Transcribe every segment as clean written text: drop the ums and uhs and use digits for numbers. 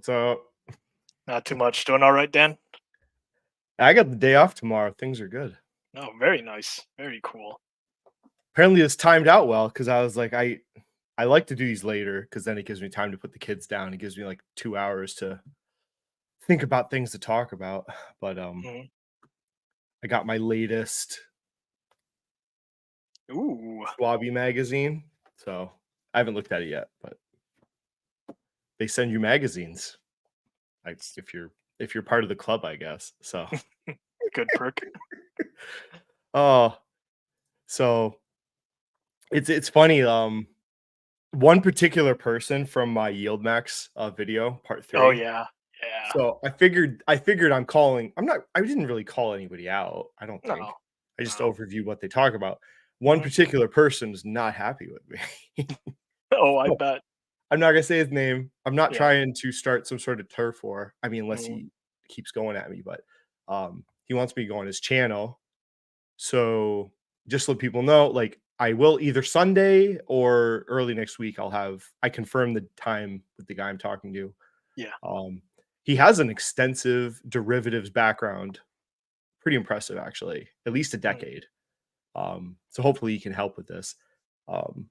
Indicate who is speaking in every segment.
Speaker 1: So
Speaker 2: Not too much. Doing all right, Dan?
Speaker 1: I got the day off tomorrow. Things are good.
Speaker 2: Oh, very nice. Very cool.
Speaker 1: Apparently, this timed out well because I was like, I like to do these later because then it gives me time to put the kids down. It gives me like 2 hours to think about things to talk about. But
Speaker 2: Mhm.
Speaker 1: I got my latest
Speaker 2: Ooh.
Speaker 1: Swabby magazine, so I haven't looked at it yet. But they send you magazines, like if you're part of the club, I guess. So
Speaker 2: Good perk.
Speaker 1: oh, so it's funny. One particular person from my Yield Max video, part
Speaker 2: Oh
Speaker 1: 3.
Speaker 2: yeah. Yeah.
Speaker 1: So I figured I'm calling. I didn't really call anybody out, I don't think.
Speaker 2: No.
Speaker 1: I just
Speaker 2: No.
Speaker 1: overviewed what they talk about. One
Speaker 2: Mhm.
Speaker 1: particular person was not happy with me.
Speaker 2: Oh, I
Speaker 1: So,
Speaker 2: bet.
Speaker 1: I'm not gonna say his name. I'm not
Speaker 2: Yeah.
Speaker 1: trying to start some sort of turf war. I mean, unless
Speaker 2: Mhm.
Speaker 1: he keeps going at me, but he wants me to go on his channel. So just let people know, like I will either Sunday or early next week. I confirm the time with the guy I'm talking to.
Speaker 2: Yeah.
Speaker 1: Um, he has an extensive derivatives background, pretty impressive actually, at least a
Speaker 2: Mhm.
Speaker 1: decade. So hopefully he can help with this. Um,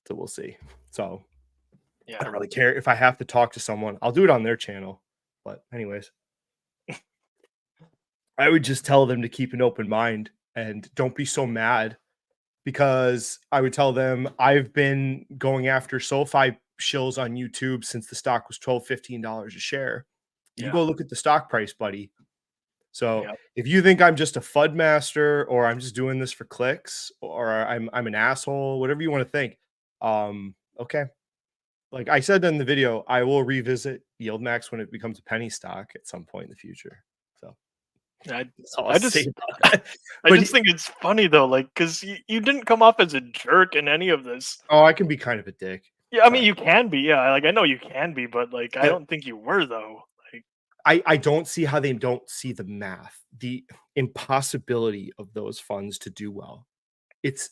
Speaker 1: so we'll see. So I
Speaker 2: Yeah.
Speaker 1: don't really care if I have to talk to someone. I'll do it on their channel. But anyways, I would just tell them to keep an open mind and don't be so mad because I would tell them I've been going after SoFi shills on YouTube since the stock was $12, $15 a share. You
Speaker 2: Yeah.
Speaker 1: go look at the stock price, buddy. So
Speaker 2: Yeah.
Speaker 1: if you think I'm just a FUD master or I'm just doing this for clicks or I'm an asshole, whatever you want to think, okay. Like I said in the video, I will revisit Yield Max when it becomes a penny stock at some point in the future. So
Speaker 2: I
Speaker 1: that's all I'll
Speaker 2: I
Speaker 1: say
Speaker 2: just
Speaker 1: about that.
Speaker 2: I
Speaker 1: But
Speaker 2: just think it's funny though, like, because you didn't come off as a jerk in any of this.
Speaker 1: oh, I can be kind of a dick,
Speaker 2: Yeah, I mean
Speaker 1: but
Speaker 2: you can be, yeah, like I know you can be, but like I
Speaker 1: but
Speaker 2: don't think you were though. Like,
Speaker 1: I don't see how they don't see the math, the impossibility of those funds to do well. It's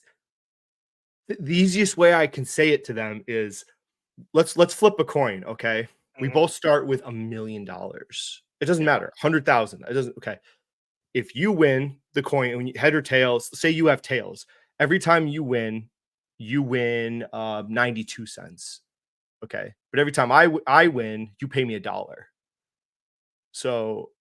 Speaker 1: the easiest way I can say it to them is let's flip a coin, okay? We
Speaker 2: mhm,
Speaker 1: both start with $1,000,000. It doesn't
Speaker 2: yeah,
Speaker 1: matter. 100,000. It doesn't okay. If you win the coin when you head or tails, say you have tails. Every time you win 92 cents. Okay. But every time I win, you pay me $1. So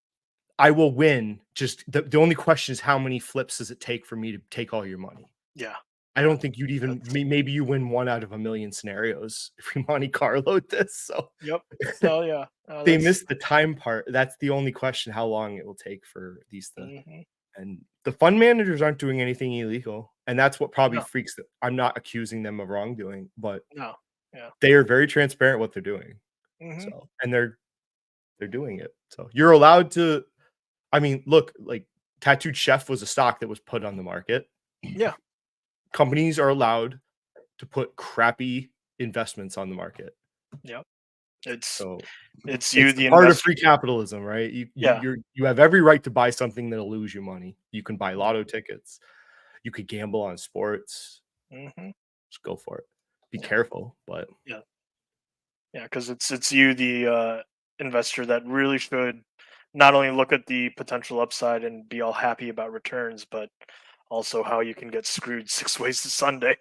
Speaker 1: I will win. Just the only question is how many flips does it take for me to take all your money?
Speaker 2: yeah,
Speaker 1: I
Speaker 2: yeah.
Speaker 1: don't think you'd even
Speaker 2: That's
Speaker 1: maybe you win 1 out of a million scenarios if we Monte Carlo this. So
Speaker 2: yep. Oh yeah.
Speaker 1: they
Speaker 2: That's
Speaker 1: missed the time part. That's the only question, how long it will take for these to
Speaker 2: mhm.
Speaker 1: and the fund managers aren't doing anything illegal. And that's what probably
Speaker 2: No,
Speaker 1: freaks them. I'm not accusing them of wrongdoing, but
Speaker 2: no, yeah.
Speaker 1: they are very transparent what they're doing.
Speaker 2: Mhm.
Speaker 1: So, and they're doing it. So you're allowed to I mean, look, like Tattooed Chef was a stock that was put on the market.
Speaker 2: Yeah,
Speaker 1: Companies are allowed to put crappy investments on the market.
Speaker 2: yep. It's
Speaker 1: So
Speaker 2: it's you,
Speaker 1: it's the
Speaker 2: the
Speaker 1: part of
Speaker 2: investor.
Speaker 1: free capitalism, right?
Speaker 2: Yeah.
Speaker 1: You have every right to buy something that'll lose you money. You can buy
Speaker 2: Mhm.
Speaker 1: lotto tickets. You could gamble on sports.
Speaker 2: Mhm.
Speaker 1: Just go for it. Be
Speaker 2: Yeah.
Speaker 1: careful, but
Speaker 2: Yeah. Yeah. Because it's you, the investor, that really should not only look at the potential upside and be all happy about returns, but also how you can get screwed 6 ways to Sunday.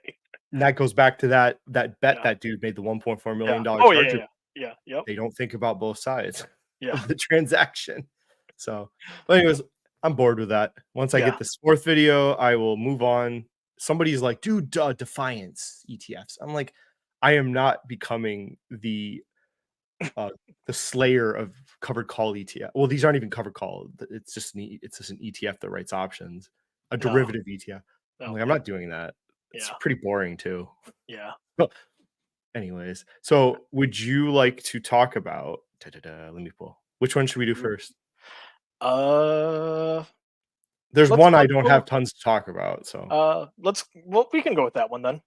Speaker 1: and that goes back to that bet
Speaker 2: Yeah.
Speaker 1: that dude made the $1.4
Speaker 2: Yeah.
Speaker 1: million
Speaker 2: Oh yeah.
Speaker 1: charger.
Speaker 2: Yeah. Yeah. Yep.
Speaker 1: They don't think about both sides
Speaker 2: Yeah.
Speaker 1: of the transaction. So, but anyways, I'm bored with that. Once I
Speaker 2: Yeah.
Speaker 1: get this 4th video, I will move on. Somebody's like, "Dude, Defiance ETFs." I'm like, "I am not becoming uh, the slayer of covered call ETF." Well, these aren't even covered call. It's just an ETF that writes options, a
Speaker 2: No.
Speaker 1: derivative ETF. I'm like, I'm
Speaker 2: Okay.
Speaker 1: not doing that. It's
Speaker 2: Yeah.
Speaker 1: pretty boring too.
Speaker 2: Yeah.
Speaker 1: Well, anyways, so would you like to talk about let me pull. Which one should we do
Speaker 2: Ooh.
Speaker 1: first?
Speaker 2: Uh,
Speaker 1: There's
Speaker 2: let's
Speaker 1: one I
Speaker 2: let's
Speaker 1: don't
Speaker 2: go with
Speaker 1: have tons to talk about, so
Speaker 2: we can go with that one then.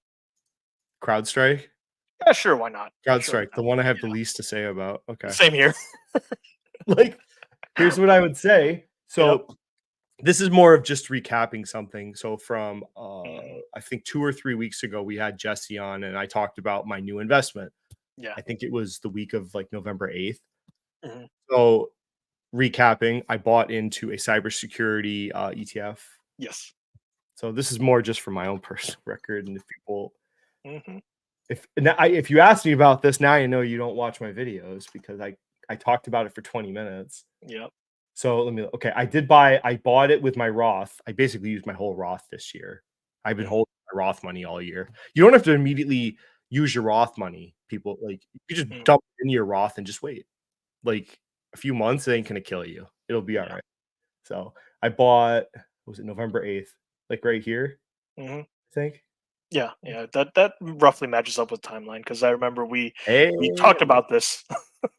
Speaker 1: Crowdstrike?
Speaker 2: Yeah, sure, why not? Sure, why
Speaker 1: Crowdstrike, the
Speaker 2: not?
Speaker 1: one I have the
Speaker 2: Yeah.
Speaker 1: least to say about. Okay.
Speaker 2: Same here.
Speaker 1: Like, here's what I would say.
Speaker 2: Yep.
Speaker 1: So this is more of just recapping something. So from
Speaker 2: Mhm.
Speaker 1: I think 2 or 3 weeks ago, we had Jesse on and I talked about my new investment.
Speaker 2: Yeah.
Speaker 1: I think it was the week of like November 8th.
Speaker 2: Mhm.
Speaker 1: So recapping, I bought into a cybersecurity ETF.
Speaker 2: Yes.
Speaker 1: So this is more just for my own personal record, and if people,
Speaker 2: Mhm.
Speaker 1: if you ask me about this now, you know you don't watch my videos because I talked about it for 20 minutes.
Speaker 2: Yep.
Speaker 1: So okay, I bought it with my Roth. I basically used my whole Roth this year. I've been
Speaker 2: Mhm.
Speaker 1: holding my Roth money all year. You don't have to immediately use your Roth money. People like you just
Speaker 2: Mm.
Speaker 1: dump it into your Roth and just wait. Like a few months, it ain't gonna kill you. It'll be all
Speaker 2: Yeah.
Speaker 1: right. So I bought, what was it, November 8th, like right here,
Speaker 2: Mhm.
Speaker 1: I think.
Speaker 2: Yeah, yeah, that roughly matches up with timeline because I remember we
Speaker 1: Hey,
Speaker 2: talked about this,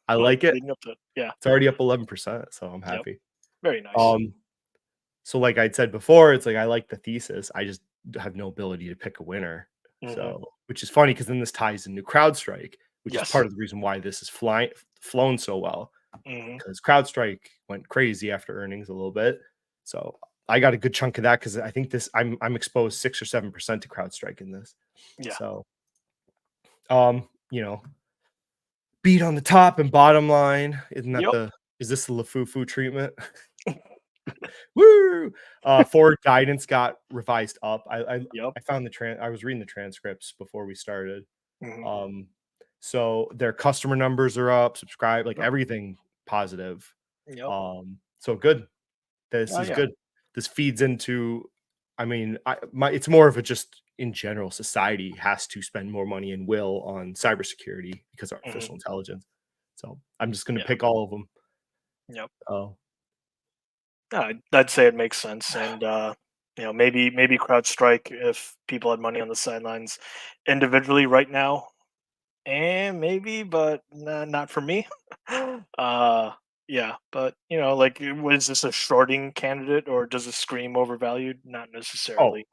Speaker 1: I
Speaker 2: like,
Speaker 1: like it.
Speaker 2: leading up to it. Yeah,
Speaker 1: It's already up 11%, so I'm
Speaker 2: yep,
Speaker 1: happy.
Speaker 2: very nice.
Speaker 1: Um, so like I'd said before, it's like I like the thesis. I just have no ability to pick a winner.
Speaker 2: Mhm.
Speaker 1: So, which is funny because then this ties into CrowdStrike, which is
Speaker 2: Yes.
Speaker 1: part of the reason why this is flown so well.
Speaker 2: Mhm.
Speaker 1: Because CrowdStrike went crazy after earnings a little bit. So I got a good chunk of that because I think I'm exposed 6 or 7% to CrowdStrike in this.
Speaker 2: Yeah.
Speaker 1: So you know, beat on the top and bottom line.
Speaker 2: Yep.
Speaker 1: Is this the LaFufu treatment? Woo! Forward guidance got revised up.
Speaker 2: Yep.
Speaker 1: I found I was reading the transcripts before we started.
Speaker 2: Mhm.
Speaker 1: Um, so their customer numbers are up, subscribe, like
Speaker 2: Yep.
Speaker 1: everything positive.
Speaker 2: Yep.
Speaker 1: So good. This
Speaker 2: Oh,
Speaker 1: is
Speaker 2: yeah.
Speaker 1: good. This feeds into, I mean, it's more of a just in general, society has to spend more money and will on cybersecurity because of
Speaker 2: Mhm.
Speaker 1: artificial intelligence. So I'm just going to
Speaker 2: Yeah.
Speaker 1: pick all of them.
Speaker 2: Yep.
Speaker 1: Oh,
Speaker 2: I'd say it makes sense, and maybe CrowdStrike if people had money on the sidelines individually right now, and maybe, but not for me. Yeah, but like, was this a shorting candidate or does it scream overvalued? Not
Speaker 1: oh,
Speaker 2: necessarily.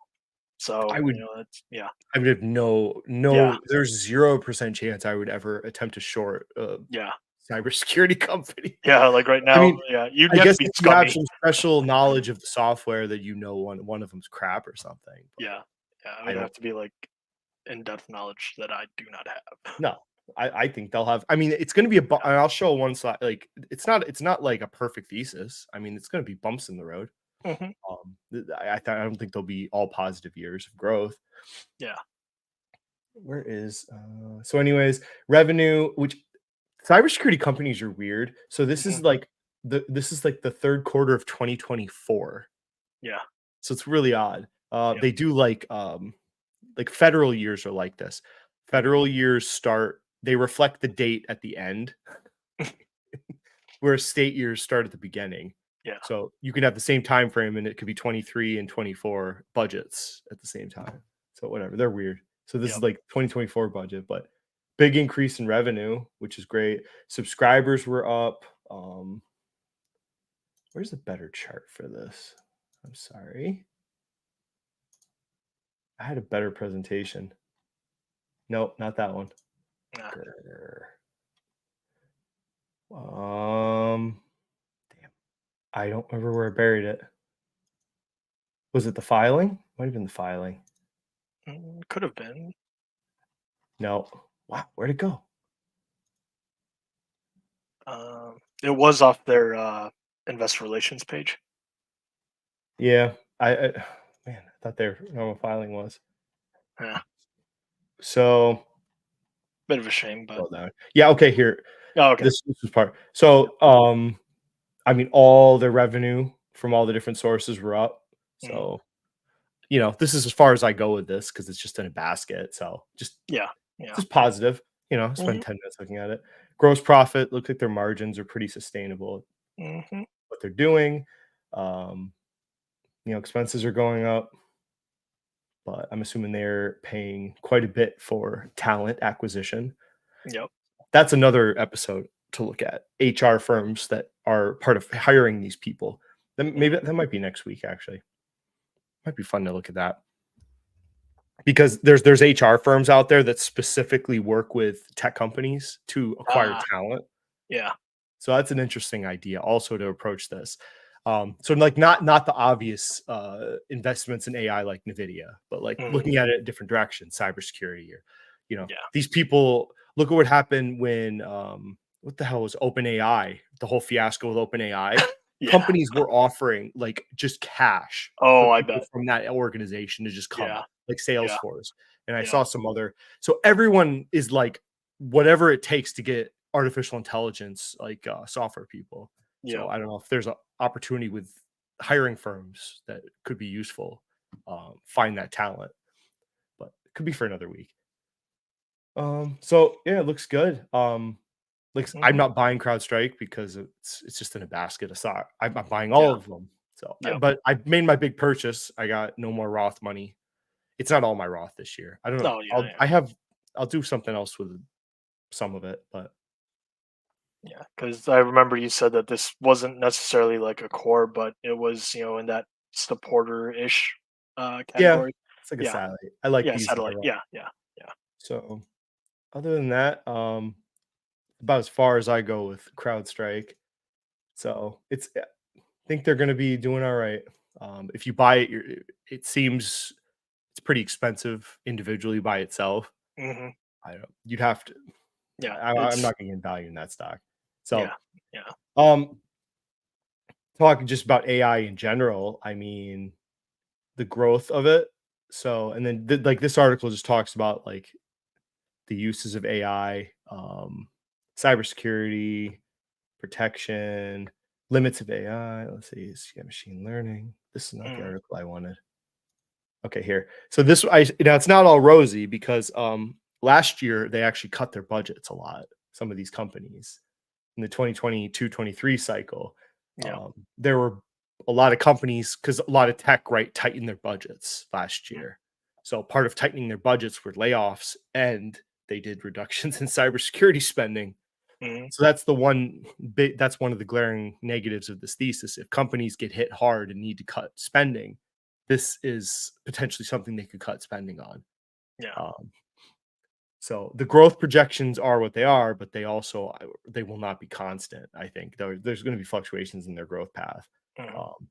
Speaker 2: So
Speaker 1: I would,
Speaker 2: that's yeah,
Speaker 1: I would have
Speaker 2: yeah,
Speaker 1: there's 0% chance I would ever attempt to short a
Speaker 2: yeah,
Speaker 1: cybersecurity company.
Speaker 2: yeah. Like right
Speaker 1: I
Speaker 2: now,
Speaker 1: mean,
Speaker 2: yeah, you'd
Speaker 1: I
Speaker 2: have to
Speaker 1: guess
Speaker 2: be
Speaker 1: if you have
Speaker 2: scummy.
Speaker 1: some special knowledge of the software that one of them's crap or something, but
Speaker 2: Yeah, yeah, it
Speaker 1: I
Speaker 2: would
Speaker 1: don't.
Speaker 2: have to be like in-depth knowledge that I do not have.
Speaker 1: No, I think they'll have. I mean, it's going to be and I'll show one slide. Like, it's not like a perfect thesis. I mean, it's going to be bumps in the road.
Speaker 2: Hmm.
Speaker 1: I don't think there'll be all positive years of growth.
Speaker 2: Yeah.
Speaker 1: Where is so? Anyways, revenue. Which cybersecurity companies are weird. So
Speaker 2: Hmm.
Speaker 1: this is like the third quarter of 2024.
Speaker 2: Yeah.
Speaker 1: So it's really odd.
Speaker 2: Yep.
Speaker 1: They do like federal years are like this.
Speaker 2: Hmm.
Speaker 1: Federal years start, they reflect the date at the end, whereas state years start at the beginning.
Speaker 2: Yeah.
Speaker 1: So you can have the same time frame and it could be 23 and 24 budgets at the same time. So whatever, they're weird. So this is
Speaker 2: Yep.
Speaker 1: like 2024 budget, but big increase in revenue, which is great. Subscribers were up. Where's a better chart for this? I'm sorry. I had a better presentation. Nope, not that one.
Speaker 2: Yeah.
Speaker 1: Grr. Um, damn, I don't remember where I buried it. Was it the filing? Might have been the filing.
Speaker 2: Could have been.
Speaker 1: No. Wow, where'd it go?
Speaker 2: It was off their investor relations page.
Speaker 1: Yeah, man, I thought their normal filing was.
Speaker 2: Yeah.
Speaker 1: So,
Speaker 2: Bit of a shame, but
Speaker 1: scroll down. Yeah, okay, here.
Speaker 2: oh, okay.
Speaker 1: This was part.
Speaker 2: Yep.
Speaker 1: So, I mean, all the revenue from all the different sources were up.
Speaker 2: Mhm.
Speaker 1: So, this is as far as I go with this because it's just in a basket. So,
Speaker 2: Yeah. Yeah.
Speaker 1: just positive.
Speaker 2: Hmm.
Speaker 1: Spend 10 minutes looking at it. Gross profit looks like their margins are pretty sustainable.
Speaker 2: Hmm.
Speaker 1: What they're doing. Um, expenses are going up, but I'm assuming they're paying quite a bit for talent acquisition.
Speaker 2: Yep.
Speaker 1: That's another episode to look at. HR firms that are part of hiring these people. Then maybe
Speaker 2: Hmm.
Speaker 1: that might be next week, actually. Might be fun to look at that. Because there's HR firms out there that specifically work with tech companies to acquire
Speaker 2: Ah.
Speaker 1: talent.
Speaker 2: Yeah.
Speaker 1: So that's an interesting idea also to approach this. So like not the obvious investments in AI like Nvidia, but like
Speaker 2: Hmm.
Speaker 1: looking at it in different directions, cybersecurity or
Speaker 2: Yeah.
Speaker 1: these people look at what happened when what the hell was OpenAI? The whole fiasco with OpenAI.
Speaker 2: Yeah.
Speaker 1: Companies were offering like just cash for
Speaker 2: Oh, I
Speaker 1: people
Speaker 2: bet.
Speaker 1: from that organization to just come,
Speaker 2: Yeah.
Speaker 1: like
Speaker 2: Yeah.
Speaker 1: Salesforce. And I
Speaker 2: Yeah.
Speaker 1: saw some other. So everyone is like, whatever it takes to get artificial intelligence, like software people.
Speaker 2: Yeah.
Speaker 1: So I don't know if there's an opportunity with hiring firms that could be useful. Find that talent, but it could be for another week. So yeah, it looks good. I'm
Speaker 2: Mhm.
Speaker 1: not buying Crowdstrike because it's just in a basket of stock. I'm buying all
Speaker 2: Yeah.
Speaker 1: of them. So,
Speaker 2: Yep.
Speaker 1: but I made my big purchase. I got no more Roth money. It's not all my Roth this year. I don't know.
Speaker 2: No, yeah, yeah.
Speaker 1: I'll do something else with some of it, but
Speaker 2: Yeah, because I remember you said that this wasn't necessarily like a core, but it was, in that supporter-ish,
Speaker 1: yeah,
Speaker 2: category.
Speaker 1: it's like a
Speaker 2: Yeah.
Speaker 1: satellite. I like
Speaker 2: Yeah,
Speaker 1: these that
Speaker 2: satellite.
Speaker 1: are Roth.
Speaker 2: Yeah, yeah, yeah.
Speaker 1: So other than that, about as far as I go with CrowdStrike. So I think they're going to be doing all right. If you buy it, it seems it's pretty expensive individually by itself.
Speaker 2: Mhm.
Speaker 1: I don't. You'd have to.
Speaker 2: Yeah,
Speaker 1: I'm
Speaker 2: it's
Speaker 1: not going to get value in that stock.
Speaker 2: yeah,
Speaker 1: So,
Speaker 2: yeah.
Speaker 1: um, talking just about AI in general. I mean, the growth of it. So, and then like this article just talks about like the uses of AI, cybersecurity, protection, limits of AI. Let's see, machine learning. This is not the
Speaker 2: Mhm.
Speaker 1: article I wanted. Okay, here. So it's not all rosy because last year they actually cut their budgets a lot. Some of these companies in the 2022-23 cycle,
Speaker 2: Yeah.
Speaker 1: there were a lot of companies because a lot of tech right tightened their budgets last
Speaker 2: Mhm.
Speaker 1: year. So part of tightening their budgets were layoffs, and they did reductions in cybersecurity spending.
Speaker 2: Mhm.
Speaker 1: So that's one of the glaring negatives of this thesis. If companies get hit hard and need to cut spending, this is potentially something they could cut spending on.
Speaker 2: Yeah.
Speaker 1: Um, so the growth projections are what they are, but they will not be constant. I think there's going to be fluctuations in their growth path.
Speaker 2: Mhm.
Speaker 1: Um,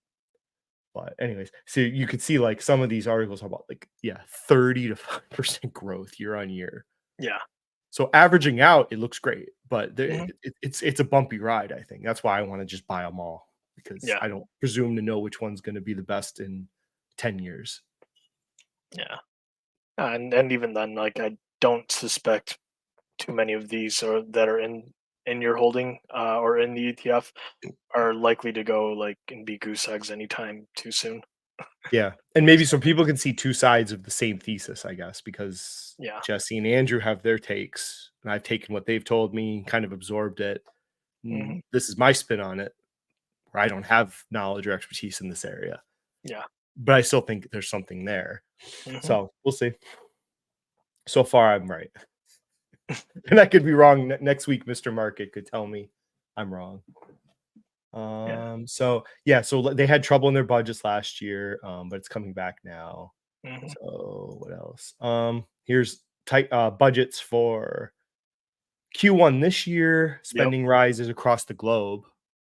Speaker 1: but anyways, so you could see like some of these articles talk about like 30 to 5% growth year on year.
Speaker 2: Yeah.
Speaker 1: So averaging out, it looks great, but
Speaker 2: Mhm.
Speaker 1: it's a bumpy ride. I think that's why I want to just buy them all because
Speaker 2: Yeah.
Speaker 1: I don't presume to know which one's going to be the best in 10 years.
Speaker 2: Yeah. And even then, like, I don't suspect too many of these or that are in your holding, or in the ETF are likely to go, like, and be goose eggs anytime too soon.
Speaker 1: Yeah, and maybe
Speaker 2: So,
Speaker 1: so people can see 2 sides of the same thesis, I guess, because
Speaker 2: yeah.
Speaker 1: Jesse and Andrew have their takes, and I've taken what they've told me, kind of absorbed it.
Speaker 2: Mhm.
Speaker 1: This is my spin on it, where I don't have knowledge or expertise in this area,
Speaker 2: Yeah.
Speaker 1: but I still think there's something there.
Speaker 2: Mhm.
Speaker 1: So, we'll see. So far, I'm right, and I could be wrong. Next week, Mr. Market could tell me I'm wrong.
Speaker 2: Yeah.
Speaker 1: So yeah, so they had trouble in their budgets last year, but it's coming back now.
Speaker 2: Mhm.
Speaker 1: So what else? Here's tight budgets for Q1 this year.
Speaker 2: Yep.
Speaker 1: Spending rises across the globe,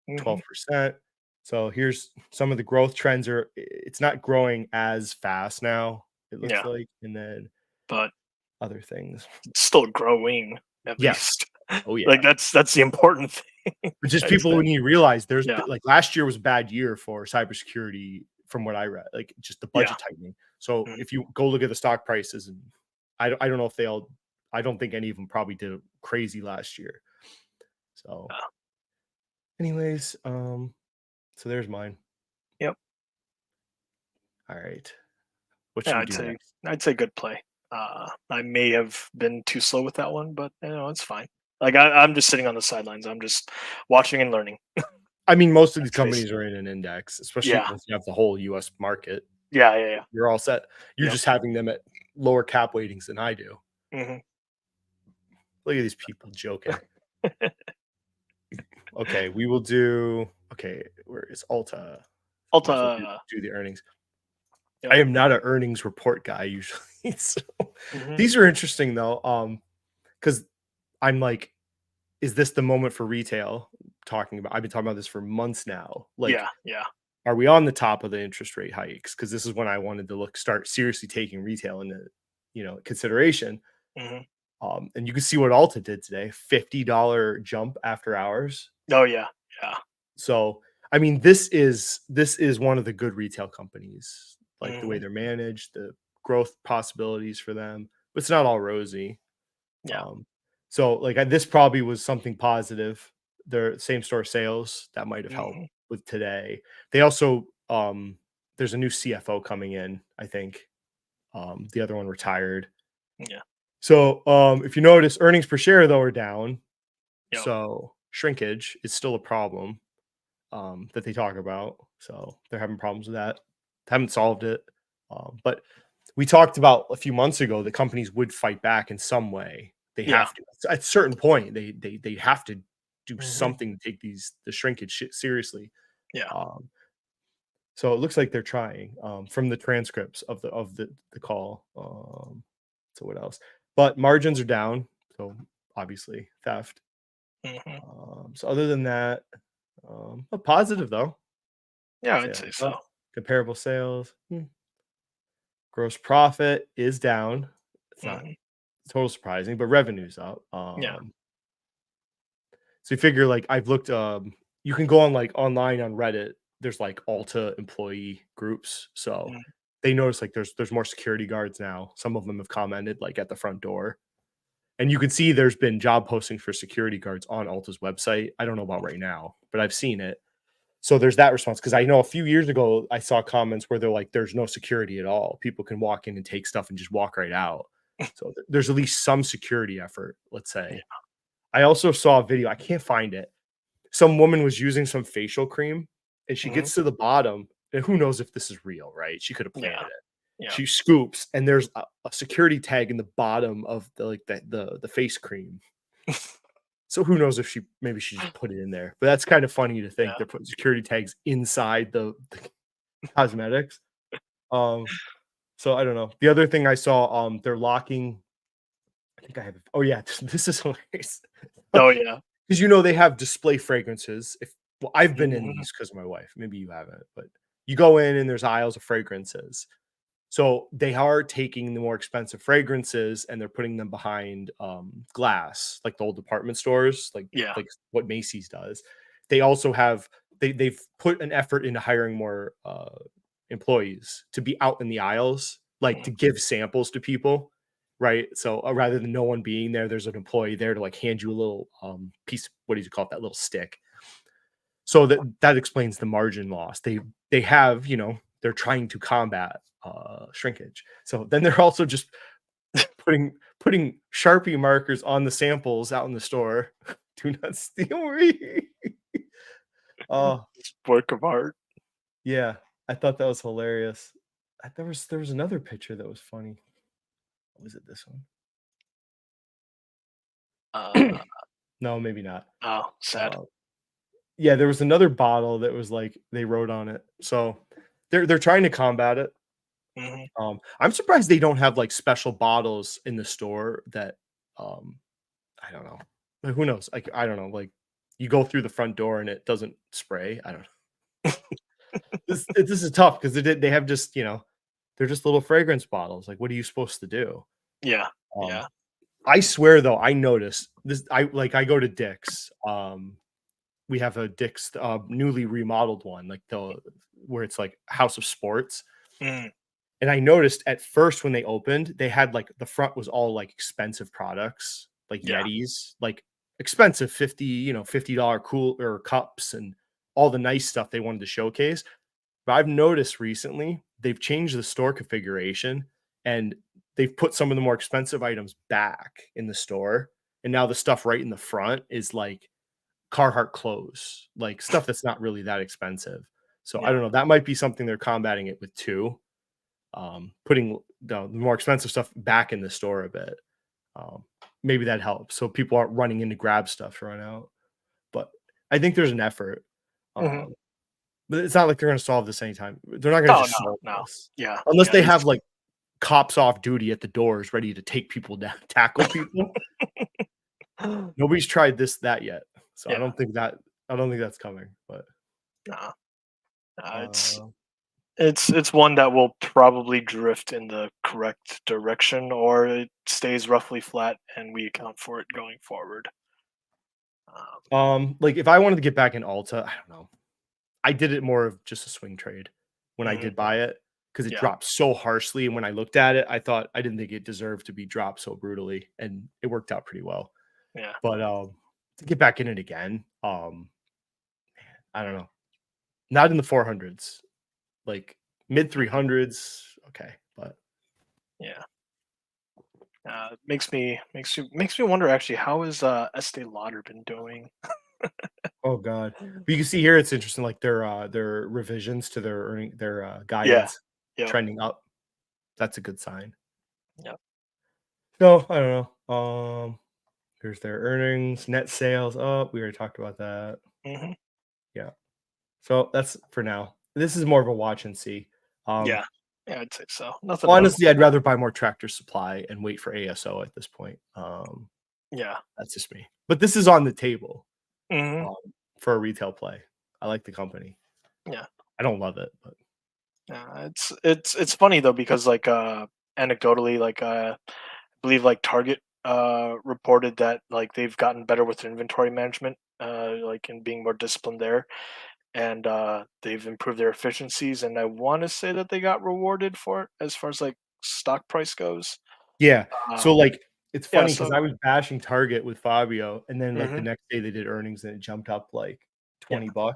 Speaker 2: Mhm.
Speaker 1: 12%. So here's some of the growth trends it's not growing as fast now, it looks
Speaker 2: Yeah.
Speaker 1: like, and then
Speaker 2: But
Speaker 1: other things.
Speaker 2: still growing at
Speaker 1: Yes.
Speaker 2: least.
Speaker 1: Oh
Speaker 2: Like,
Speaker 1: yeah.
Speaker 2: that's the important thing,
Speaker 1: But just
Speaker 2: I'd
Speaker 1: people
Speaker 2: say.
Speaker 1: when you realize
Speaker 2: Yeah.
Speaker 1: like last year was a bad year for cybersecurity from what I read, like just the
Speaker 2: Yeah.
Speaker 1: budget tightening. So
Speaker 2: Mhm.
Speaker 1: if you go look at the stock prices and I don't know if they all I don't think any of them probably did crazy last year. So
Speaker 2: Yeah.
Speaker 1: anyways, so there's mine.
Speaker 2: Yep.
Speaker 1: All right. What should
Speaker 2: Yeah,
Speaker 1: we
Speaker 2: I'd
Speaker 1: do
Speaker 2: say
Speaker 1: next?
Speaker 2: I'd say good play. I may have been too slow with that one, but, it's fine. Like, I'm just sitting on the sidelines. I'm just watching and learning.
Speaker 1: I mean, most of these
Speaker 2: That's basi
Speaker 1: companies are in an index, especially
Speaker 2: Yeah.
Speaker 1: once you have the whole US market.
Speaker 2: Yeah, yeah, yeah.
Speaker 1: You're all set. You're
Speaker 2: Yep.
Speaker 1: just having them at lower cap weightings than I do.
Speaker 2: Mhm.
Speaker 1: Look at these people joking. Okay, we will do okay, where is Ulta? These will
Speaker 2: Ulta.
Speaker 1: do the earnings.
Speaker 2: Yep.
Speaker 1: I am not an earnings report guy usually. So
Speaker 2: Mhm.
Speaker 1: these are interesting though. Because I'm like, is this the moment for retail? I've been talking about this for months now. Like,
Speaker 2: Yeah, yeah.
Speaker 1: are we on the top of the interest rate hikes? Because this is when I wanted to start seriously taking retail into, consideration.
Speaker 2: Mhm.
Speaker 1: And you can see what Ulta did today, $50 jump after hours.
Speaker 2: Oh yeah, yeah.
Speaker 1: So, I mean, this is one of the good retail companies, like the way
Speaker 2: Hmm.
Speaker 1: they're managed, the growth possibilities for them, but it's not all rosy.
Speaker 2: Yeah.
Speaker 1: Um, so like this probably was something positive. Their same store sales that might have helped
Speaker 2: Hmm.
Speaker 1: with today. They also there's a new CFO coming in, I think. The other one retired.
Speaker 2: Yeah.
Speaker 1: So if you notice, earnings per share though are down.
Speaker 2: Yep.
Speaker 1: So shrinkage is still a problem that they talk about. So they're having problems with that. Haven't solved it. But we talked about a few months ago that companies would fight back in some way. They
Speaker 2: Yeah.
Speaker 1: have to. At a certain point, they have to do
Speaker 2: Hmm.
Speaker 1: something to take the shrinkage shit seriously.
Speaker 2: Yeah.
Speaker 1: Um, so it looks like they're trying from the transcripts of the call. So what else? But margins are down. So obviously theft.
Speaker 2: Hmm.
Speaker 1: So other than that, a positive though.
Speaker 2: Yeah, I'd
Speaker 1: Sales
Speaker 2: say so.
Speaker 1: up, comparable sales. Gross profit is down. It's not
Speaker 2: Hmm.
Speaker 1: total surprising, but revenue's up.
Speaker 2: Yeah.
Speaker 1: So you figure like I've looked. You can go on like online on Reddit. There's like Ulta employee groups, so
Speaker 2: Mm.
Speaker 1: they notice like there's more security guards now. Some of them have commented like at the front door, and you can see there's been job postings for security guards on Ulta's website. I don't know about right now, but I've seen it. So there's that response because I know a few years ago I saw comments where they're like, "There's no security at all. People can walk in and take stuff and just walk right out." So there's at least some security effort, let's
Speaker 2: Yeah.
Speaker 1: say. I also saw a video. I can't find it. Some woman was using some facial cream, and she
Speaker 2: Hmm.
Speaker 1: gets to the bottom, and who knows if this is real, right? She could have planted
Speaker 2: Yeah.
Speaker 1: it.
Speaker 2: Yeah.
Speaker 1: She scoops, and there's a security tag in the bottom of the face cream. So who knows if maybe she just put it in there. But that's kind of funny to think
Speaker 2: Yeah.
Speaker 1: they're putting security tags inside the cosmetics. Um, so I don't know. The other thing I saw, they're locking. I think I have. Oh yeah, this is hilarious.
Speaker 2: Oh yeah.
Speaker 1: Because they have display fragrances. If well, I've been in
Speaker 2: Hmm.
Speaker 1: these because of my wife. Maybe you haven't, but you go in and there's aisles of fragrances. So they are taking the more expensive fragrances and they're putting them behind glass, like the old department stores, like
Speaker 2: Yeah.
Speaker 1: what Macy's does. They also have they've put an effort into hiring more employees to be out in the aisles, like
Speaker 2: Mm.
Speaker 1: to give samples to people, right? So rather than no one being there, there's an employee there to like hand you a little piece. What do you call it? That little stick. So that explains the margin loss. They have they're trying to combat shrinkage. So then they're also just putting Sharpie markers on the samples out in the store. Do not steal me. Oh
Speaker 2: It's work of art.
Speaker 1: yeah, I thought that was hilarious. There was another picture that was funny. Was it this
Speaker 2: Uh,
Speaker 1: one? No, maybe not.
Speaker 2: oh, sad.
Speaker 1: Uh, yeah, there was another bottle that was like they wrote on it. So they're trying to combat it.
Speaker 2: Hmm.
Speaker 1: I'm surprised they don't have like special bottles in the store that um I don't know. Like, who knows? Like I don't know. Like you go through the front door and it doesn't spray. I don't know. This is tough because they have just they're just little fragrance bottles. Like what are you supposed to do?
Speaker 2: Yeah.
Speaker 1: Um,
Speaker 2: Yeah.
Speaker 1: I swear though, I noticed this. I go to Dick's. We have a Dick's newly remodeled one, like the where it's like House of Sports.
Speaker 2: Mm.
Speaker 1: And I noticed at first when they opened, they had like the front was all like expensive products, like
Speaker 2: Yeah.
Speaker 1: Yetis, like expensive $50 cool or cups and all the nice stuff they wanted to showcase. But I've noticed recently they've changed the store configuration and they've put some of the more expensive items back in the store. And now the stuff right in the front is like Carhartt clothes, like stuff that's not really that expensive. So I
Speaker 2: Yeah.
Speaker 1: don't know. That might be something they're combating it with too, putting the more expensive stuff back in the store a bit. Um, Maybe that helps so people aren't running in to grab stuff to run out. But I think there's an effort.
Speaker 2: Hmm.
Speaker 1: Um, but it's not like they're going to solve this anytime. They're not going to
Speaker 2: No.
Speaker 1: just
Speaker 2: No.
Speaker 1: solve
Speaker 2: No.
Speaker 1: this
Speaker 2: Yeah.
Speaker 1: unless
Speaker 2: Yeah.
Speaker 1: they have like cops off duty at the doors ready to take people down, tackle people. Nobody's tried that yet. So
Speaker 2: Yeah.
Speaker 1: I don't think that's coming. But
Speaker 2: No. No. It's
Speaker 1: uh,
Speaker 2: It's one that will probably drift in the correct direction, or it stays roughly flat, and we account for it going forward. Um,
Speaker 1: Like if I wanted to get back in Ulta, I don't know. I did it more of just a swing trade when I
Speaker 2: mhm,
Speaker 1: did buy it because it
Speaker 2: yeah,
Speaker 1: dropped so harshly. And when I looked at it, I didn't think it deserved to be dropped so brutally, and it worked out pretty well.
Speaker 2: yeah.
Speaker 1: But to get back in it again, I don't know. Not in the 400s, like mid
Speaker 2: Mhm.
Speaker 1: 300s. Okay, but
Speaker 2: Yeah. Makes me wonder actually how is Estee Lauder been doing?
Speaker 1: oh god. But you can see here it's interesting, like their revisions to their
Speaker 2: Yeah.
Speaker 1: guidance
Speaker 2: Yep.
Speaker 1: trending up. That's a good sign.
Speaker 2: Yep.
Speaker 1: No, I don't know. Here's their earnings, net sales up. We already talked about that.
Speaker 2: Hmm.
Speaker 1: Yeah. So that's for now. This is more of a watch and see. Um,
Speaker 2: Yeah. Yeah, I'd say so. Nothing to.
Speaker 1: honestly, I'd rather buy more Tractor Supply and wait for ASO at this point.
Speaker 2: Yeah.
Speaker 1: That's just me. But this is on the table
Speaker 2: Hmm.
Speaker 1: um, for a retail play. I like the company.
Speaker 2: Yeah.
Speaker 1: I don't love it, but
Speaker 2: Yeah. It's funny though because like anecdotally like I believe like Target reported that like they've gotten better with inventory management like and being more disciplined there, and they've improved their efficiencies, and I want to say that they got rewarded for it as far as like stock price goes.
Speaker 1: yeah. So
Speaker 2: Um,
Speaker 1: like it's
Speaker 2: yeah,
Speaker 1: funny because
Speaker 2: so
Speaker 1: I was bashing Target with Fabio, and then like the
Speaker 2: mhm,
Speaker 1: next day they did earnings and it jumped up like
Speaker 2: yeah,
Speaker 1: $20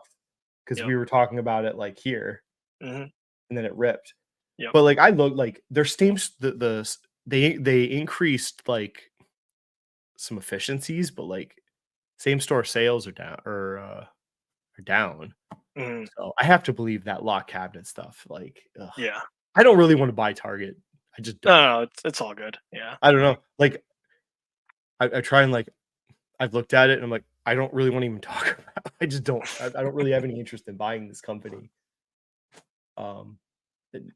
Speaker 1: because
Speaker 2: yep,
Speaker 1: we were talking about it like here,
Speaker 2: mhm,
Speaker 1: and then it ripped.
Speaker 2: yep,
Speaker 1: But, like, I look like their steams the s they increased, like, some efficiencies, but, like, same store sales are down.
Speaker 2: mhm,
Speaker 1: So, I have to believe that lock cabinet stuff, like, ugh.
Speaker 2: yeah.
Speaker 1: I don't really wanna buy Target. I just
Speaker 2: No,
Speaker 1: don't.
Speaker 2: no, it's all good. Yeah,
Speaker 1: I don't know. Like, I try and, like I've looked at it and I'm like, I don't really wanna even talk about I just don't. I don't really have any interest in buying this company. Um, and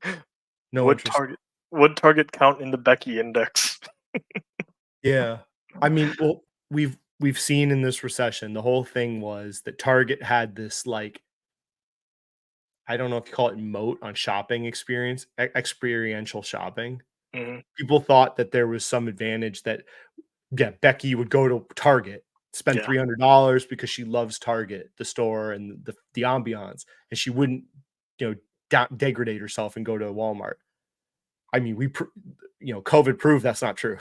Speaker 1: no
Speaker 2: would
Speaker 1: interest.
Speaker 2: Target would Target count in the Becky index?
Speaker 1: Yeah. I mean, well, we've seen in this recession, the whole thing was that Target had this like, I don't know if you call it moat on shopping experience, experiential shopping.
Speaker 2: Mhm,
Speaker 1: People thought that there was some advantage that, yeah, Becky would go to Target, spend
Speaker 2: yeah,
Speaker 1: $300 because she loves Target, the store and the ambiance, and she wouldn't, you know, degrade herself and go to Walmart. I mean, COVID proved that's not true.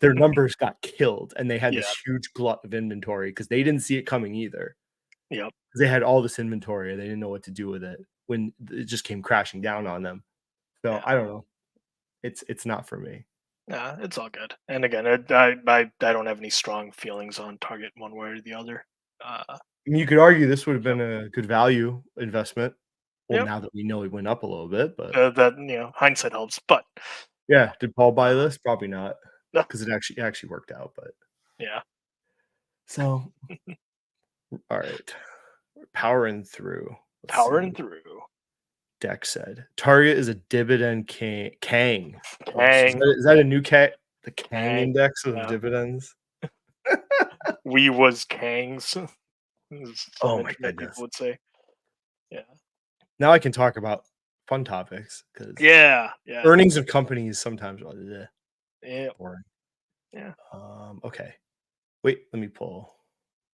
Speaker 1: Their numbers got killed, and they had
Speaker 2: yeah,
Speaker 1: this huge glut of inventory because they didn't see it coming either.
Speaker 2: yep,
Speaker 1: 'Cause they had all this inventory, and they didn't know what to do with it when it just came crashing down on them. So,
Speaker 2: yeah.
Speaker 1: I don't know. It's not for me.
Speaker 2: Nah, it's all good. And again, I don't have any strong feelings on Target one way or the other. Uh,
Speaker 1: I mean, you could argue this would have
Speaker 2: yep,
Speaker 1: been a good value investment. Well,
Speaker 2: yep.
Speaker 1: now that we know it went up a little bit, but
Speaker 2: That hindsight helps, but
Speaker 1: yeah, did Paul buy
Speaker 2: uh,
Speaker 1: this? Probably not,
Speaker 2: no,
Speaker 1: because it actually worked out, but
Speaker 2: yeah,
Speaker 1: so, alright. We're powering through. Let's
Speaker 2: powering
Speaker 1: see.
Speaker 2: through.
Speaker 1: Deck said, "Target is a dividend Kang." Gross. Is
Speaker 2: Kang,
Speaker 1: that a new Kang? The Kang
Speaker 2: Kang.
Speaker 1: index of
Speaker 2: Yeah,
Speaker 1: dividends?
Speaker 2: we was Kangs, as some
Speaker 1: Oh my
Speaker 2: internet people
Speaker 1: goodness.
Speaker 2: would say. Yeah,
Speaker 1: Now I can talk about fun topics because
Speaker 2: yeah, yeah,
Speaker 1: earnings of companies sometimes are
Speaker 2: yeah,
Speaker 1: boring.
Speaker 2: yeah.
Speaker 1: Okay. Wait, let me pull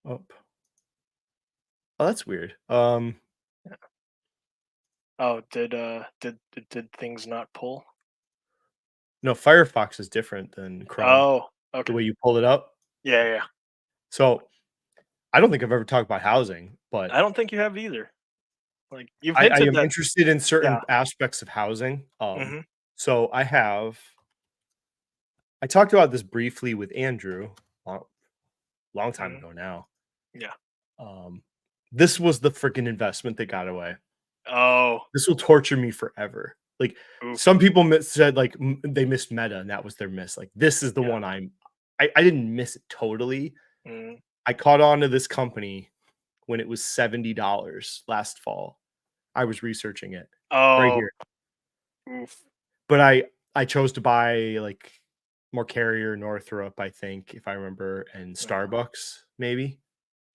Speaker 1: up. Oh, that's weird.
Speaker 2: Yeah. Oh, did things not pull?
Speaker 1: No, Firefox is different than Chrome.
Speaker 2: Oh,
Speaker 1: The
Speaker 2: okay.
Speaker 1: way you pulled it up.
Speaker 2: Yeah, yeah.
Speaker 1: So I don't think I've ever talked about housing, but
Speaker 2: I don't think you have either. Like you've
Speaker 1: I
Speaker 2: hinted
Speaker 1: am
Speaker 2: that.
Speaker 1: interested in
Speaker 2: Yeah.
Speaker 1: certain aspects of housing.
Speaker 2: Hmm.
Speaker 1: So I talked about this briefly with Andrew long, long time
Speaker 2: Hmm.
Speaker 1: ago now.
Speaker 2: Yeah.
Speaker 1: Um, this was the freaking investment that got away.
Speaker 2: Oh,
Speaker 1: This will torture me forever. Like
Speaker 2: oof.
Speaker 1: some people said, like they missed Meta, and that was their miss. Like this is the
Speaker 2: Yeah.
Speaker 1: one I didn't miss it totally.
Speaker 2: Mm.
Speaker 1: I caught on to this company when it was $70 last fall. I was researching it right
Speaker 2: Oh,
Speaker 1: here,
Speaker 2: oof.
Speaker 1: but I chose to buy like more Carrier, Northrop, I think, if I remember, and
Speaker 2: Yeah.
Speaker 1: Starbucks maybe.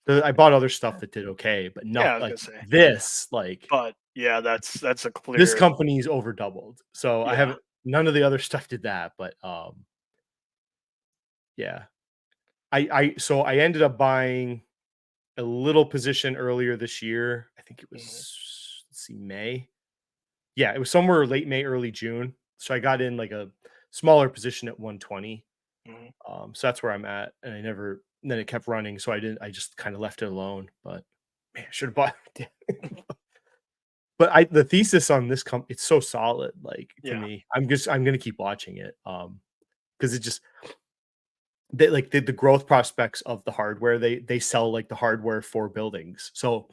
Speaker 1: I bought other stuff that did okay, but
Speaker 2: Yeah,
Speaker 1: not
Speaker 2: I was
Speaker 1: like
Speaker 2: gonna say.
Speaker 1: this. Like
Speaker 2: But Yeah, that's a
Speaker 1: This
Speaker 2: clear.
Speaker 1: company's over doubled. So I
Speaker 2: Yeah.
Speaker 1: haven't none of the other stuff did that, but yeah. I ended up buying a little position earlier this year. I think it
Speaker 2: Mhm,
Speaker 1: was, let's see, May. Yeah, it was somewhere late May, early June. So I got in like a smaller position at 120.
Speaker 2: mhm.
Speaker 1: So that's where I'm at. And I never then it kept running. So I just kind of left it alone. But man, I should have bought but I the thesis on this it's so solid, like to
Speaker 2: Yeah.
Speaker 1: me. I'm gonna keep watching it. Because it just like the growth prospects of the hardware, they sell like the hardware for buildings. So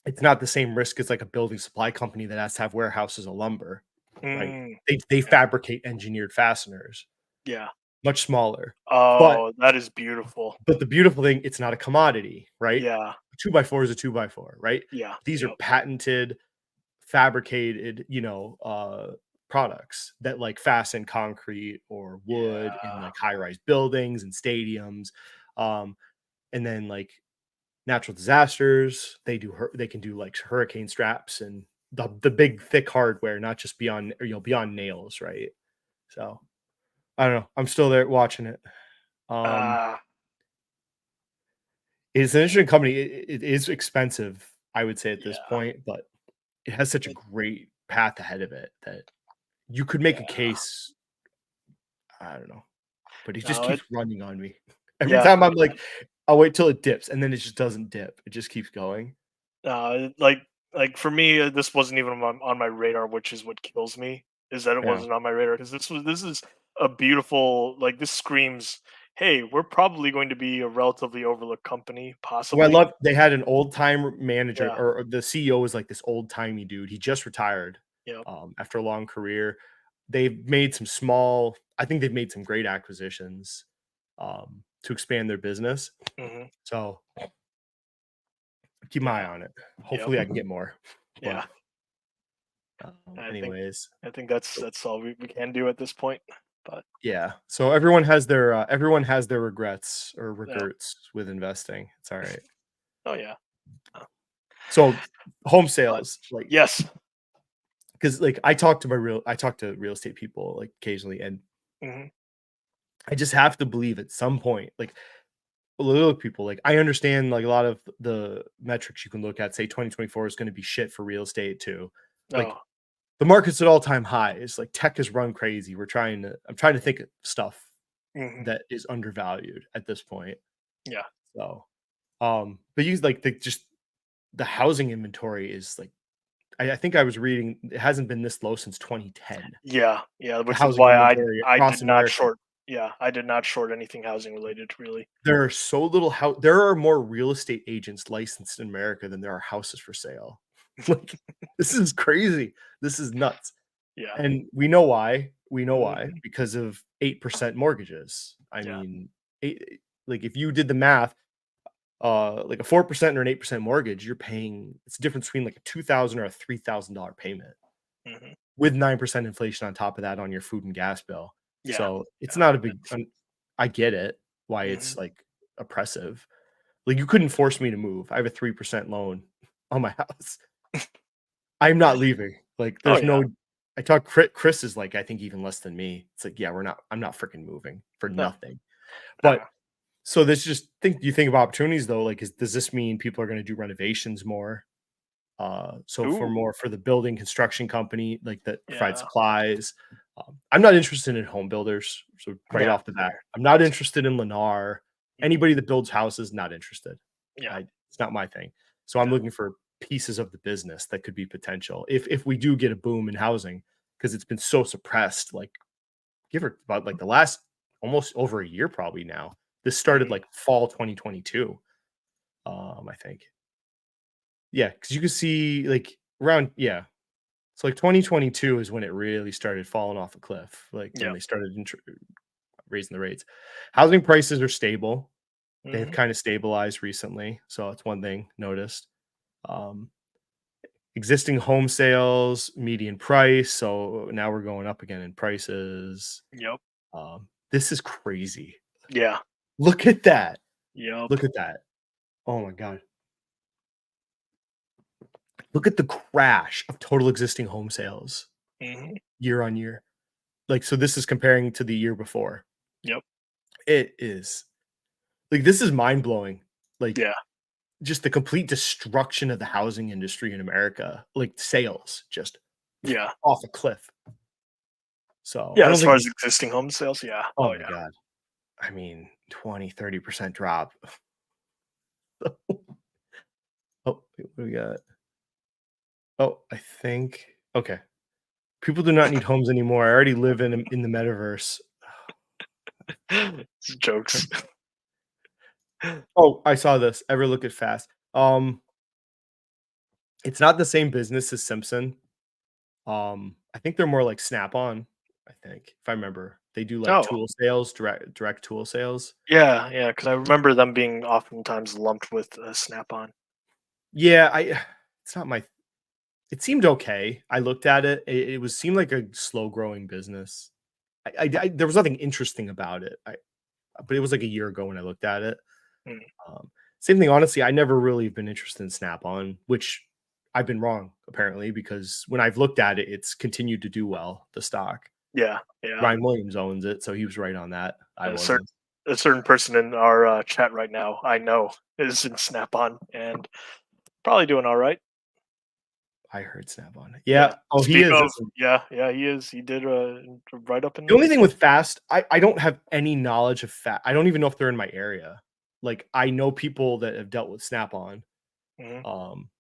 Speaker 1: it's not the same risk as like a building supply company that has to have warehouses of lumber, right?
Speaker 2: Mm,
Speaker 1: They
Speaker 2: yeah,
Speaker 1: fabricate engineered fasteners,
Speaker 2: yeah.
Speaker 1: much smaller. But
Speaker 2: Oh, that is beautiful.
Speaker 1: the beautiful thing, it's not a commodity, right?
Speaker 2: Yeah,
Speaker 1: A 2 by 4 is a 2 by 4, right?
Speaker 2: yeah,
Speaker 1: These are
Speaker 2: yep,
Speaker 1: patented, fabricated, products that like fasten concrete or wood in
Speaker 2: yeah.
Speaker 1: like high-rise buildings and stadiums. Um, and then like natural disasters, they can do like hurricane straps and the big thick hardware, not just beyond beyond nails, right? So I don't know. I'm still there watching it. Um,
Speaker 2: Ah,
Speaker 1: it's an interesting company. It is expensive, I would say at this
Speaker 2: yeah,
Speaker 1: point, but it has such a
Speaker 2: it
Speaker 1: great path ahead of it that you could make a
Speaker 2: yeah.
Speaker 1: case. I don't know, but he just
Speaker 2: No,
Speaker 1: keeps running on me. Every
Speaker 2: yeah,
Speaker 1: time I'm like, I'll wait till it dips, and then it just doesn't dip. It just keeps going.
Speaker 2: like for me, this wasn't even on my radar, which is what kills me, is that it
Speaker 1: Yeah.
Speaker 2: wasn't on my radar because this is a beautiful, like, this screams, "Hey, we're probably going to be a relatively overlooked company,
Speaker 1: Well, I
Speaker 2: possibly."
Speaker 1: love they had an old time manager
Speaker 2: Yeah,
Speaker 1: or the CEO was like this old timey dude. He just retired
Speaker 2: yep,
Speaker 1: after a long career. They've made some small, I think they've made some great acquisitions to expand their business.
Speaker 2: mhm,
Speaker 1: So keep my eye
Speaker 2: yeah,
Speaker 1: on it.
Speaker 2: yep,
Speaker 1: Hopefully I can get more. But
Speaker 2: yeah. I think
Speaker 1: anyways,
Speaker 2: I think that's all we can do at this point, but
Speaker 1: yeah. So everyone has their regrets or
Speaker 2: yeah.
Speaker 1: regrets with investing. It's all right.
Speaker 2: Oh, yeah, uh,
Speaker 1: So home
Speaker 2: but
Speaker 1: sales, like
Speaker 2: yes.
Speaker 1: because like I talk to real estate people like occasionally, and
Speaker 2: Mhm.
Speaker 1: I just have to believe at some point, like little people, like I understand like a lot of the metrics you can look at, say 2024 is going to be shit for real estate too. Like
Speaker 2: Oh,
Speaker 1: the market's at all time highs, like tech has run crazy. I'm trying to think of stuff
Speaker 2: mhm,
Speaker 1: that is undervalued at this point.
Speaker 2: yeah.
Speaker 1: So but you like the housing inventory is like I think I was reading it hasn't been this low since 2010.
Speaker 2: Yeah, yeah,
Speaker 1: The
Speaker 2: which is
Speaker 1: housing
Speaker 2: why
Speaker 1: inventory
Speaker 2: I
Speaker 1: across
Speaker 2: did not
Speaker 1: America.
Speaker 2: short. Yeah, I did not short anything housing related, really.
Speaker 1: There are so little there are more real estate agents licensed in America than there are houses for sale. Like, this is crazy. This is nuts.
Speaker 2: Yeah.
Speaker 1: And we know why. We know why,
Speaker 2: Mhm.
Speaker 1: because of 8% mortgages. I
Speaker 2: Yeah.
Speaker 1: mean, like if you did the math, like a 4% or an 8% mortgage, you're paying it's a difference between like a 2,000 or a $3,000 payment
Speaker 2: Mhm.
Speaker 1: with 9% inflation on top of that on your food and gas bill.
Speaker 2: Yeah.
Speaker 1: So it's
Speaker 2: Yeah.
Speaker 1: not a big I get it why it's
Speaker 2: Mhm.
Speaker 1: like oppressive. Like, you couldn't force me to move. I have a 3% loan on my house. I'm not leaving. Like,
Speaker 2: Oh,
Speaker 1: there's
Speaker 2: yeah.
Speaker 1: no I talk Chris is, like, I think even less than me. It's like, "Yeah, I'm not freaking moving for
Speaker 2: No.
Speaker 1: nothing."
Speaker 2: Uh,
Speaker 1: But so this just think you think of opportunities though, like, does this mean people are gonna do renovations more? So for
Speaker 2: ooh,
Speaker 1: more for the building construction company, like, that provide
Speaker 2: yeah.
Speaker 1: supplies. I'm not interested in home builders, so right
Speaker 2: Yeah,
Speaker 1: off the bat.
Speaker 2: fair.
Speaker 1: I'm not
Speaker 2: Yes.
Speaker 1: interested in Lennar.
Speaker 2: Mhm.
Speaker 1: Anybody that builds houses, not interested.
Speaker 2: Yeah.
Speaker 1: It's not my thing. So I'm
Speaker 2: Yeah.
Speaker 1: looking for pieces of the business that could be potential if we do get a boom in housing, because it's been so suppressed, like, give or about, like, the last almost over a year probably now. This started,
Speaker 2: Mhm.
Speaker 1: like, fall 2022, I think. Yeah, because you could see, like, around yeah. So, like, 2022 is when it really started falling off a cliff, like, when
Speaker 2: Yep.
Speaker 1: they started raising the rates. Housing prices are stable. They have
Speaker 2: Mhm.
Speaker 1: kinda stabilized recently, so that's one thing noticed. Um, existing home sales, median price, so now we're going up again in prices.
Speaker 2: Yep.
Speaker 1: This is crazy.
Speaker 2: Yeah.
Speaker 1: Look at that.
Speaker 2: Yep.
Speaker 1: Look at that. Oh my god. Look at the crash of total existing home sales
Speaker 2: Mhm.
Speaker 1: year on year. Like, so this is comparing to the year before.
Speaker 2: Yep.
Speaker 1: It is like this is mind blowing. Like
Speaker 2: Yeah.
Speaker 1: just the complete destruction of the housing industry in America, like sales just
Speaker 2: Yeah.
Speaker 1: off a cliff. So I
Speaker 2: Yeah,
Speaker 1: don't
Speaker 2: as far
Speaker 1: think,
Speaker 2: as existing home sales, yeah.
Speaker 1: oh
Speaker 2: Oh,
Speaker 1: my
Speaker 2: yeah.
Speaker 1: God. I mean, 20-30% drop. Oh, wait, what do we got? Oh, I think, okay. People do not need homes anymore. I already live in the metaverse.
Speaker 2: It's jokes.
Speaker 1: Oh, I saw this. Ever look at Fast? It's not the same business as Simpson. I think they're more like Snap-on, I think, if I remember. They do like
Speaker 2: Oh,
Speaker 1: tool sales, direct tool sales.
Speaker 2: yeah, yeah. Because I remember them being oftentimes lumped with, Snap-on.
Speaker 1: Yeah, it's not my, it seemed okay. I looked at it. It was seemed like a slow growing business. There was nothing interesting about it. But it was like a year ago when I looked at it.
Speaker 2: Mm,
Speaker 1: Um, Same thing, honestly, I never really been interested in Snap-on, which I've been wrong apparently because when I've looked at it, it's continued to do well, the stock.
Speaker 2: yeah, yeah.
Speaker 1: Ryan Williams owns it, so he was right on that. I
Speaker 2: A cer
Speaker 1: wasn't.
Speaker 2: a certain person in our, chat right now, I know, is in Snap-on and probably doing alright.
Speaker 1: I heard Snap-on.
Speaker 2: Yeah.
Speaker 1: Yeah. Oh, he
Speaker 2: Speak
Speaker 1: is,
Speaker 2: of,
Speaker 1: isn't he?
Speaker 2: yeah, yeah, he is. He did a write-up
Speaker 1: The only
Speaker 2: in
Speaker 1: thing with Fast, I don't have any knowledge of Fast. I don't even know if they're in my area. Like, I know people that have dealt with Snap-on.
Speaker 2: Mhm.
Speaker 1: Um,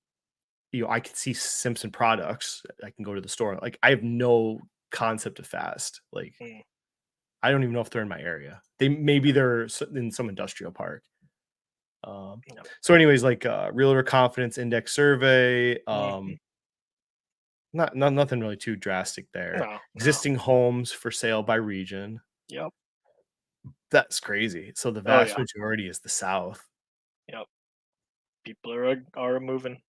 Speaker 1: I can see Simpson products. I can go to the store. Like, I have no concept of Fast. Like,
Speaker 2: Mm.
Speaker 1: I don't even know if they're in my area. Maybe they're in some industrial park.
Speaker 2: Yep.
Speaker 1: So anyways, like, realtor confidence index survey,
Speaker 2: Mhm.
Speaker 1: not nothing really too drastic there.
Speaker 2: No, no.
Speaker 1: Existing homes for sale by region.
Speaker 2: Yep.
Speaker 1: That's crazy. So the
Speaker 2: Oh,
Speaker 1: vast
Speaker 2: yeah.
Speaker 1: majority is the South.
Speaker 2: Yep. People are moving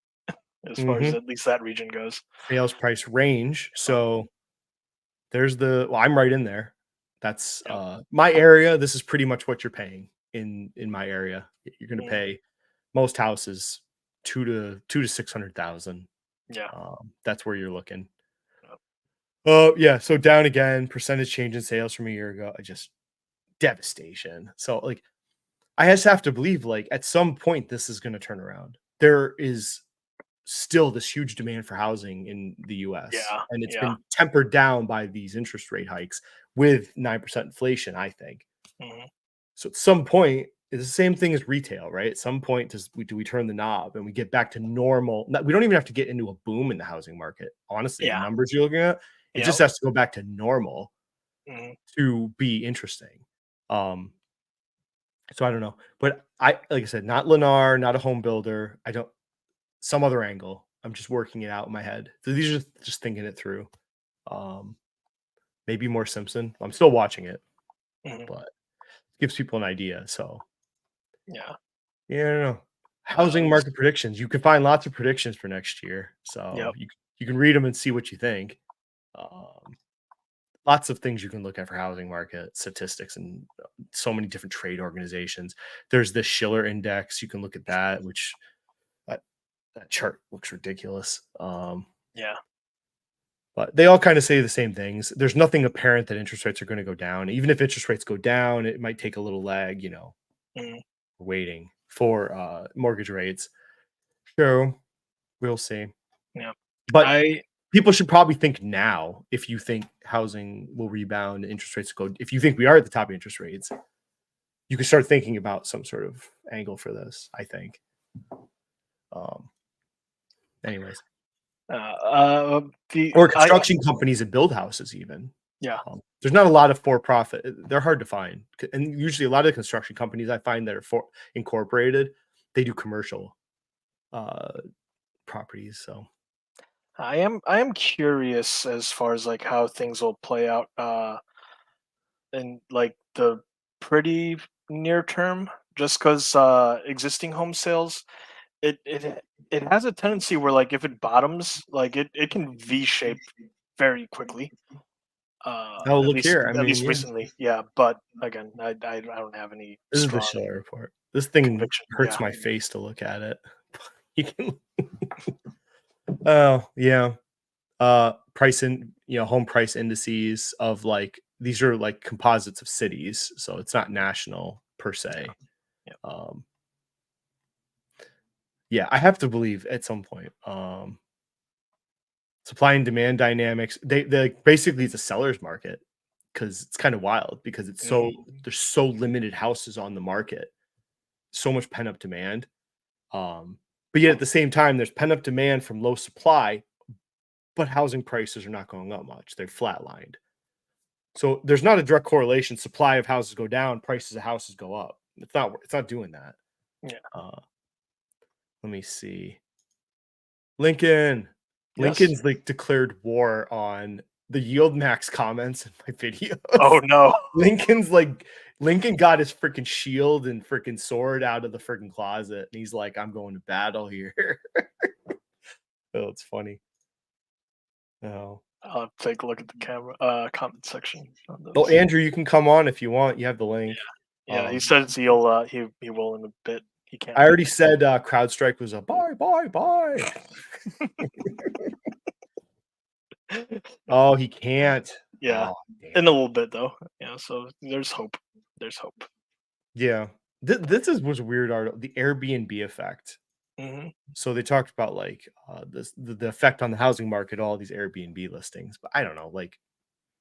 Speaker 2: as far as
Speaker 1: Mhm.
Speaker 2: at least that region goes.
Speaker 1: Sales price range.
Speaker 2: Oh,
Speaker 1: So there's well, I'm right in there. That's
Speaker 2: yep.
Speaker 1: my area. This is pretty much what you're paying in my area. You're going to
Speaker 2: Mhm.
Speaker 1: pay most houses 2 to 600,000.
Speaker 2: Yeah.
Speaker 1: That's where you're looking.
Speaker 2: Yep.
Speaker 1: Oh yeah, so down again, percentage change in sales from a year ago. I just devastation. So like I just have to believe like at some point this is going to turn around. There is still this huge demand for housing in the US
Speaker 2: Yeah.
Speaker 1: and it's
Speaker 2: Yeah.
Speaker 1: been tempered down by these interest rate hikes with 9% inflation, I think.
Speaker 2: Mhm.
Speaker 1: So at some point, it's the same thing as retail, right? At some point, do we turn the knob and we get back to normal? We don't even have to get into a boom in the housing market. Honestly, the
Speaker 2: Yeah.
Speaker 1: numbers you're looking at, it just
Speaker 2: Yep.
Speaker 1: has to go back to normal
Speaker 2: Mhm.
Speaker 1: to be interesting. Um, so I don't know, but like I said, not Lennar, not a home builder. I don't some other angle. I'm just working it out in my head. So these are just thinking it through. Um, Maybe more Simpson. I'm still watching it,
Speaker 2: Mhm.
Speaker 1: but gives people an idea. So
Speaker 2: Yeah.
Speaker 1: yeah, I don't know. Housing
Speaker 2: It's
Speaker 1: market predictions. You can find lots of predictions for next year, so
Speaker 2: Yep.
Speaker 1: you can read them and see what you think. Um, Lots of things you can look at for housing market statistics and so many different trade organizations. There's the Schiller Index. You can look at that, which that, that chart looks ridiculous.
Speaker 2: Yeah.
Speaker 1: But they all kind of say the same things. There's nothing apparent that interest rates are going to go down. Even if interest rates go down, it might take a little lag.
Speaker 2: Mhm.
Speaker 1: Waiting for mortgage rates. So we'll see.
Speaker 2: Yeah.
Speaker 1: But
Speaker 2: I
Speaker 1: people should probably think now if you think housing will rebound, interest rates go. If you think we are at the top of interest rates, you can start thinking about some sort of angle for this. I think. Um, Anyways,
Speaker 2: the
Speaker 1: or
Speaker 2: I
Speaker 1: construction companies that build houses, even.
Speaker 2: Yeah.
Speaker 1: There's not a lot of for profit. They're hard to find, and usually a lot of construction companies I find that are for incorporated, they do commercial uh, properties. So
Speaker 2: I am curious as far as like how things will play out in like the pretty near term just cuz existing home sales it has a tendency where like if it bottoms like it can V shape very quickly.
Speaker 1: oh,
Speaker 2: At
Speaker 1: look
Speaker 2: least
Speaker 1: here. I mean, yeah,
Speaker 2: recently. Yeah, but again, I don't have any
Speaker 1: this is the
Speaker 2: strong
Speaker 1: Schiller report. This thing
Speaker 2: conviction.
Speaker 1: hurts
Speaker 2: Yeah.
Speaker 1: my face to look at it. You can Oh, yeah. Price in, home price indices of like these are like composites of cities, so it's not national per
Speaker 2: Yeah.
Speaker 1: se.
Speaker 2: Yeah.
Speaker 1: Um, yeah, I have to believe at some point. Supply and demand dynamics, they like basically it's a seller's market because it's kind of wild because
Speaker 2: Mm,
Speaker 1: there's so limited houses on the market, so much pent up demand. But yet at the same time, there's pent up demand from low supply, but housing prices are not going up much. They're flatlined. So there's not a direct correlation. Supply of houses go down, prices of houses go up. It's not doing that.
Speaker 2: yeah.
Speaker 1: Uh, let me see. Lincoln.
Speaker 2: Yes.
Speaker 1: Lincoln's like declared war on the yield max comments in my
Speaker 2: Oh
Speaker 1: videos.
Speaker 2: no.
Speaker 1: Lincoln got his freaking shield and freaking sword out of the freaking closet, and he's like, "I'm going to battle here." Oh, it's funny. Oh.
Speaker 2: I'll take a look at the camera comment section on
Speaker 1: Oh,
Speaker 2: those.
Speaker 1: Andrew, you can come on if you want. You have the link.
Speaker 2: Yeah, he
Speaker 1: Um,
Speaker 2: says he will in a bit. He can't
Speaker 1: I
Speaker 2: right
Speaker 1: already said CrowdStrike was a buy, buy, buy.
Speaker 2: now.
Speaker 1: Oh, he can't.
Speaker 2: Yeah,
Speaker 1: Oh,
Speaker 2: in a
Speaker 1: damn.
Speaker 2: little bit though. Yeah, so there's hope. There's hope.
Speaker 1: Yeah. Was a weird article. The Airbnb effect.
Speaker 2: Hmm.
Speaker 1: So they talked about like the effect on the housing market, all these Airbnb listings. But I don't know, like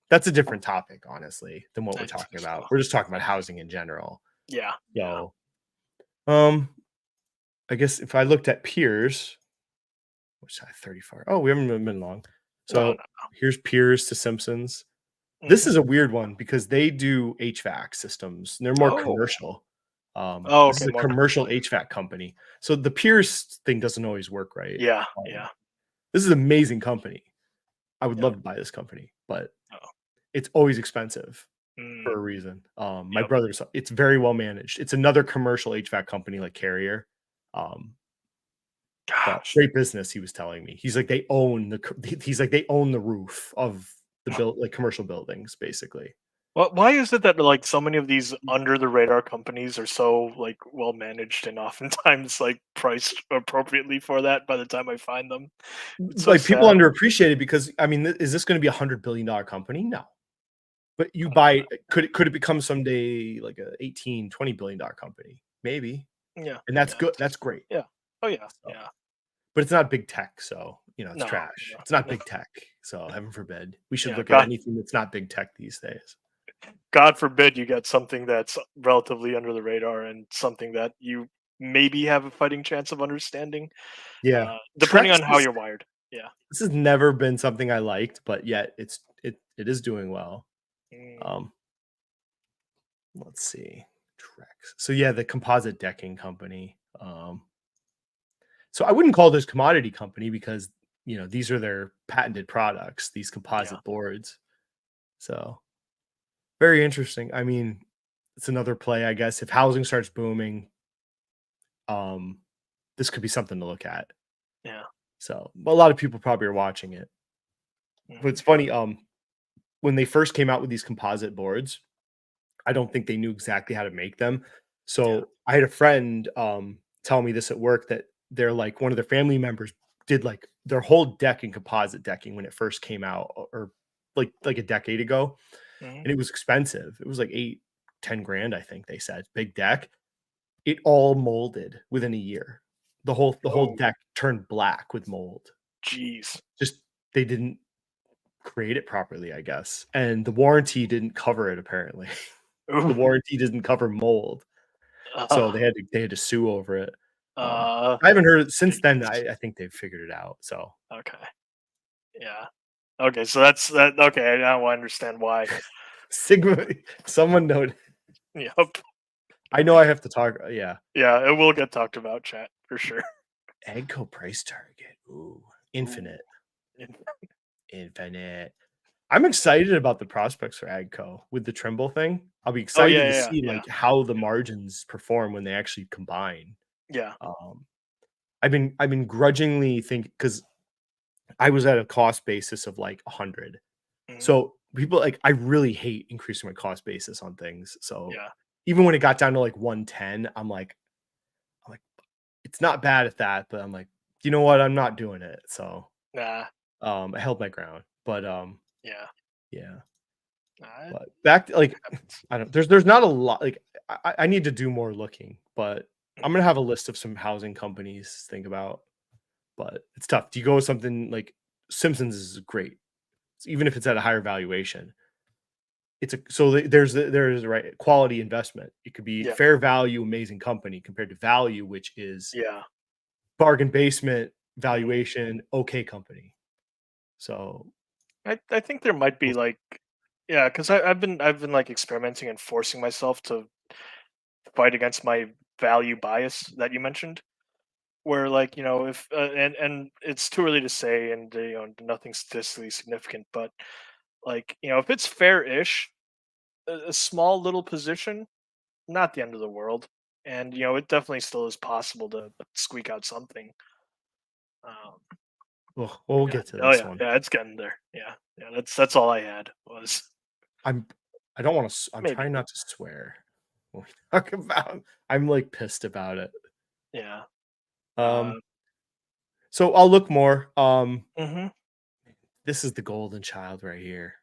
Speaker 1: that's a different topic, honestly, than what
Speaker 2: I
Speaker 1: we're
Speaker 2: think
Speaker 1: talking
Speaker 2: so.
Speaker 1: about. We're just talking about housing in general.
Speaker 2: Yeah, yeah.
Speaker 1: So um I guess if I looked at peers, which I 34. Oh, we haven't been long.
Speaker 2: No,
Speaker 1: So here's peers to Simpsons.
Speaker 2: no.
Speaker 1: This
Speaker 2: Hmm.
Speaker 1: is a weird one because they do HVAC systems, and they're more
Speaker 2: Oh,
Speaker 1: commercial.
Speaker 2: oh,
Speaker 1: This
Speaker 2: okay,
Speaker 1: is a
Speaker 2: more
Speaker 1: commercial
Speaker 2: commercial.
Speaker 1: HVAC company. So the Pierce thing doesn't always work right.
Speaker 2: Yeah,
Speaker 1: Um,
Speaker 2: yeah,
Speaker 1: this is an amazing company. I would
Speaker 2: yeah.
Speaker 1: love to buy this company, but
Speaker 2: Oh,
Speaker 1: it's always expensive for a
Speaker 2: mm,
Speaker 1: reason. My
Speaker 2: yep.
Speaker 1: brother's it's very well managed. It's another commercial HVAC company like Carrier. Um, but
Speaker 2: Gosh,
Speaker 1: great business, he was telling me. He's like they own the roof of the like commercial buildings, basically.
Speaker 2: why is it that like so many of these under the radar companies are so like well managed and oftentimes like priced appropriately for that by the time I find them? It's so
Speaker 1: Like people
Speaker 2: sad.
Speaker 1: underappreciate it because I mean, is this going to be $100 billion company? No, but you buy could it become someday like a 18-20 billion dollar company? Maybe,
Speaker 2: Yeah,
Speaker 1: and that's
Speaker 2: yeah,
Speaker 1: good. That's great.
Speaker 2: yeah. Oh yeah,
Speaker 1: So,
Speaker 2: yeah.
Speaker 1: but it's not big tech, so it's
Speaker 2: No,
Speaker 1: trash.
Speaker 2: no,
Speaker 1: It's not
Speaker 2: no.
Speaker 1: big tech, so heaven forbid. We should
Speaker 2: Yeah,
Speaker 1: look at anything that's not big tech these days.
Speaker 2: God forbid you get something that's relatively under the radar and something that you maybe have a fighting chance of understanding,
Speaker 1: Yeah,
Speaker 2: depending
Speaker 1: Trex
Speaker 2: on how
Speaker 1: is
Speaker 2: you're wired. Yeah.
Speaker 1: this has never been something I liked, but yet it is doing well.
Speaker 2: Mm,
Speaker 1: Um, let's see, Trex. So yeah, the composite decking company. So I wouldn't call this commodity company because these are their patented products, these
Speaker 2: yeah.
Speaker 1: composite boards. So very interesting. I mean, it's another play, I guess. If housing starts booming, um, this could be something to look at.
Speaker 2: Yeah.
Speaker 1: So a lot of people probably are watching it. But
Speaker 2: Mhm.
Speaker 1: it's funny, when they first came out with these composite boards, I don't think they knew exactly how to make them.
Speaker 2: Yeah.
Speaker 1: So I had a friend tell me this at work that they're like one of their family members did like their whole deck in composite decking when it first came out or like a decade ago.
Speaker 2: Mhm.
Speaker 1: And it was expensive. It was like 8-10 grand, I think they said. Big deck. It all molded within a year. The whole
Speaker 2: Oh,
Speaker 1: deck turned black with mold.
Speaker 2: jeez.
Speaker 1: Just they didn't create it properly, I guess. And the warranty didn't cover it apparently. The
Speaker 2: Ooh.
Speaker 1: warranty doesn't cover mold. So
Speaker 2: Uh,
Speaker 1: they had to sue over it.
Speaker 2: uh,
Speaker 1: I haven't heard it since then.
Speaker 2: ridiculous.
Speaker 1: I think they've figured it out. So
Speaker 2: Okay. Yeah. Okay. So that's that. Okay. Now I understand why.
Speaker 1: Sigma, someone noted.
Speaker 2: Yep.
Speaker 1: I know I have to talk. Yeah,
Speaker 2: Yeah. It will get talked about, chat for sure.
Speaker 1: Agco price target. Ooh,
Speaker 2: Ooh.
Speaker 1: infinite,
Speaker 2: In-
Speaker 1: infinite. I'm excited about the prospects for Agco with the Trimble thing. I'll be
Speaker 2: Oh
Speaker 1: excited
Speaker 2: yeah,
Speaker 1: to
Speaker 2: yeah,
Speaker 1: see
Speaker 2: yeah,
Speaker 1: like how the margins perform when they actually combine.
Speaker 2: yeah.
Speaker 1: Um, I've been grudgingly think because I was at a cost basis of like 100.
Speaker 2: Mhm.
Speaker 1: So people like I really hate increasing my cost basis on things. So
Speaker 2: Yeah.
Speaker 1: even when it got down to like 110, I'm like, it's not bad at that, but I'm like, you know what? I'm not doing it. So
Speaker 2: Nah,
Speaker 1: I held my ground. But
Speaker 2: yeah,
Speaker 1: yeah.
Speaker 2: nah, it
Speaker 1: But back to like
Speaker 2: happens.
Speaker 1: I don't there's not a lot like I need to do more looking, but I'm
Speaker 2: Mm,
Speaker 1: gonna have a list of some housing companies to think about. But it's tough. Do you go with something like Simpsons is great, even if it's at a higher valuation. It's a so there's right quality investment. It could be
Speaker 2: yeah,
Speaker 1: fair value, amazing company compared to value, which is
Speaker 2: yeah.
Speaker 1: bargain basement
Speaker 2: Mhm.
Speaker 1: valuation, okay company. So
Speaker 2: I think there might
Speaker 1: we'll
Speaker 2: be like, yeah, because I've been like experimenting and forcing myself to fight against my value bias that you mentioned. Where like if and it's too early to say, and nothing's statistically significant, but like if it's fair-ish, a small little position, not the end of the world, and it definitely still is possible to squeak out something. Um,
Speaker 1: we'll
Speaker 2: yeah.
Speaker 1: get to
Speaker 2: Oh
Speaker 1: this
Speaker 2: yeah,
Speaker 1: one.
Speaker 2: yeah, it's getting there. Yeah, yeah. That's all I had was
Speaker 1: I'm I don't want to. I'm
Speaker 2: maybe.
Speaker 1: trying not to swear when we talk about. I'm like pissed about it.
Speaker 2: Yeah. Uh,
Speaker 1: Um, so I'll look more.
Speaker 2: hmm.
Speaker 1: This is the golden child right here.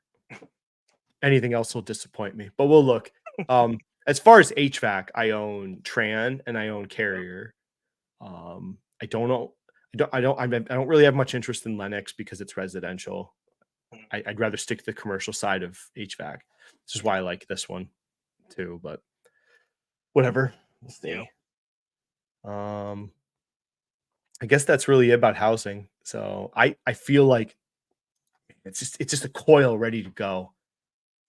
Speaker 1: Anything else will disappoint me, but we'll look. As far as HVAC, I own Tran and I own
Speaker 2: Yeah.
Speaker 1: Carrier. I don't know. I don't really have much interest in Lennox because it's residential.
Speaker 2: Mm,
Speaker 1: I'd rather stick to the commercial side of HVAC. This is
Speaker 2: yeah.
Speaker 1: why I like this one too. But whatever. We'll
Speaker 2: Yeah.
Speaker 1: see. Um, I guess that's really it about housing. So I feel like it's just a coil ready to go.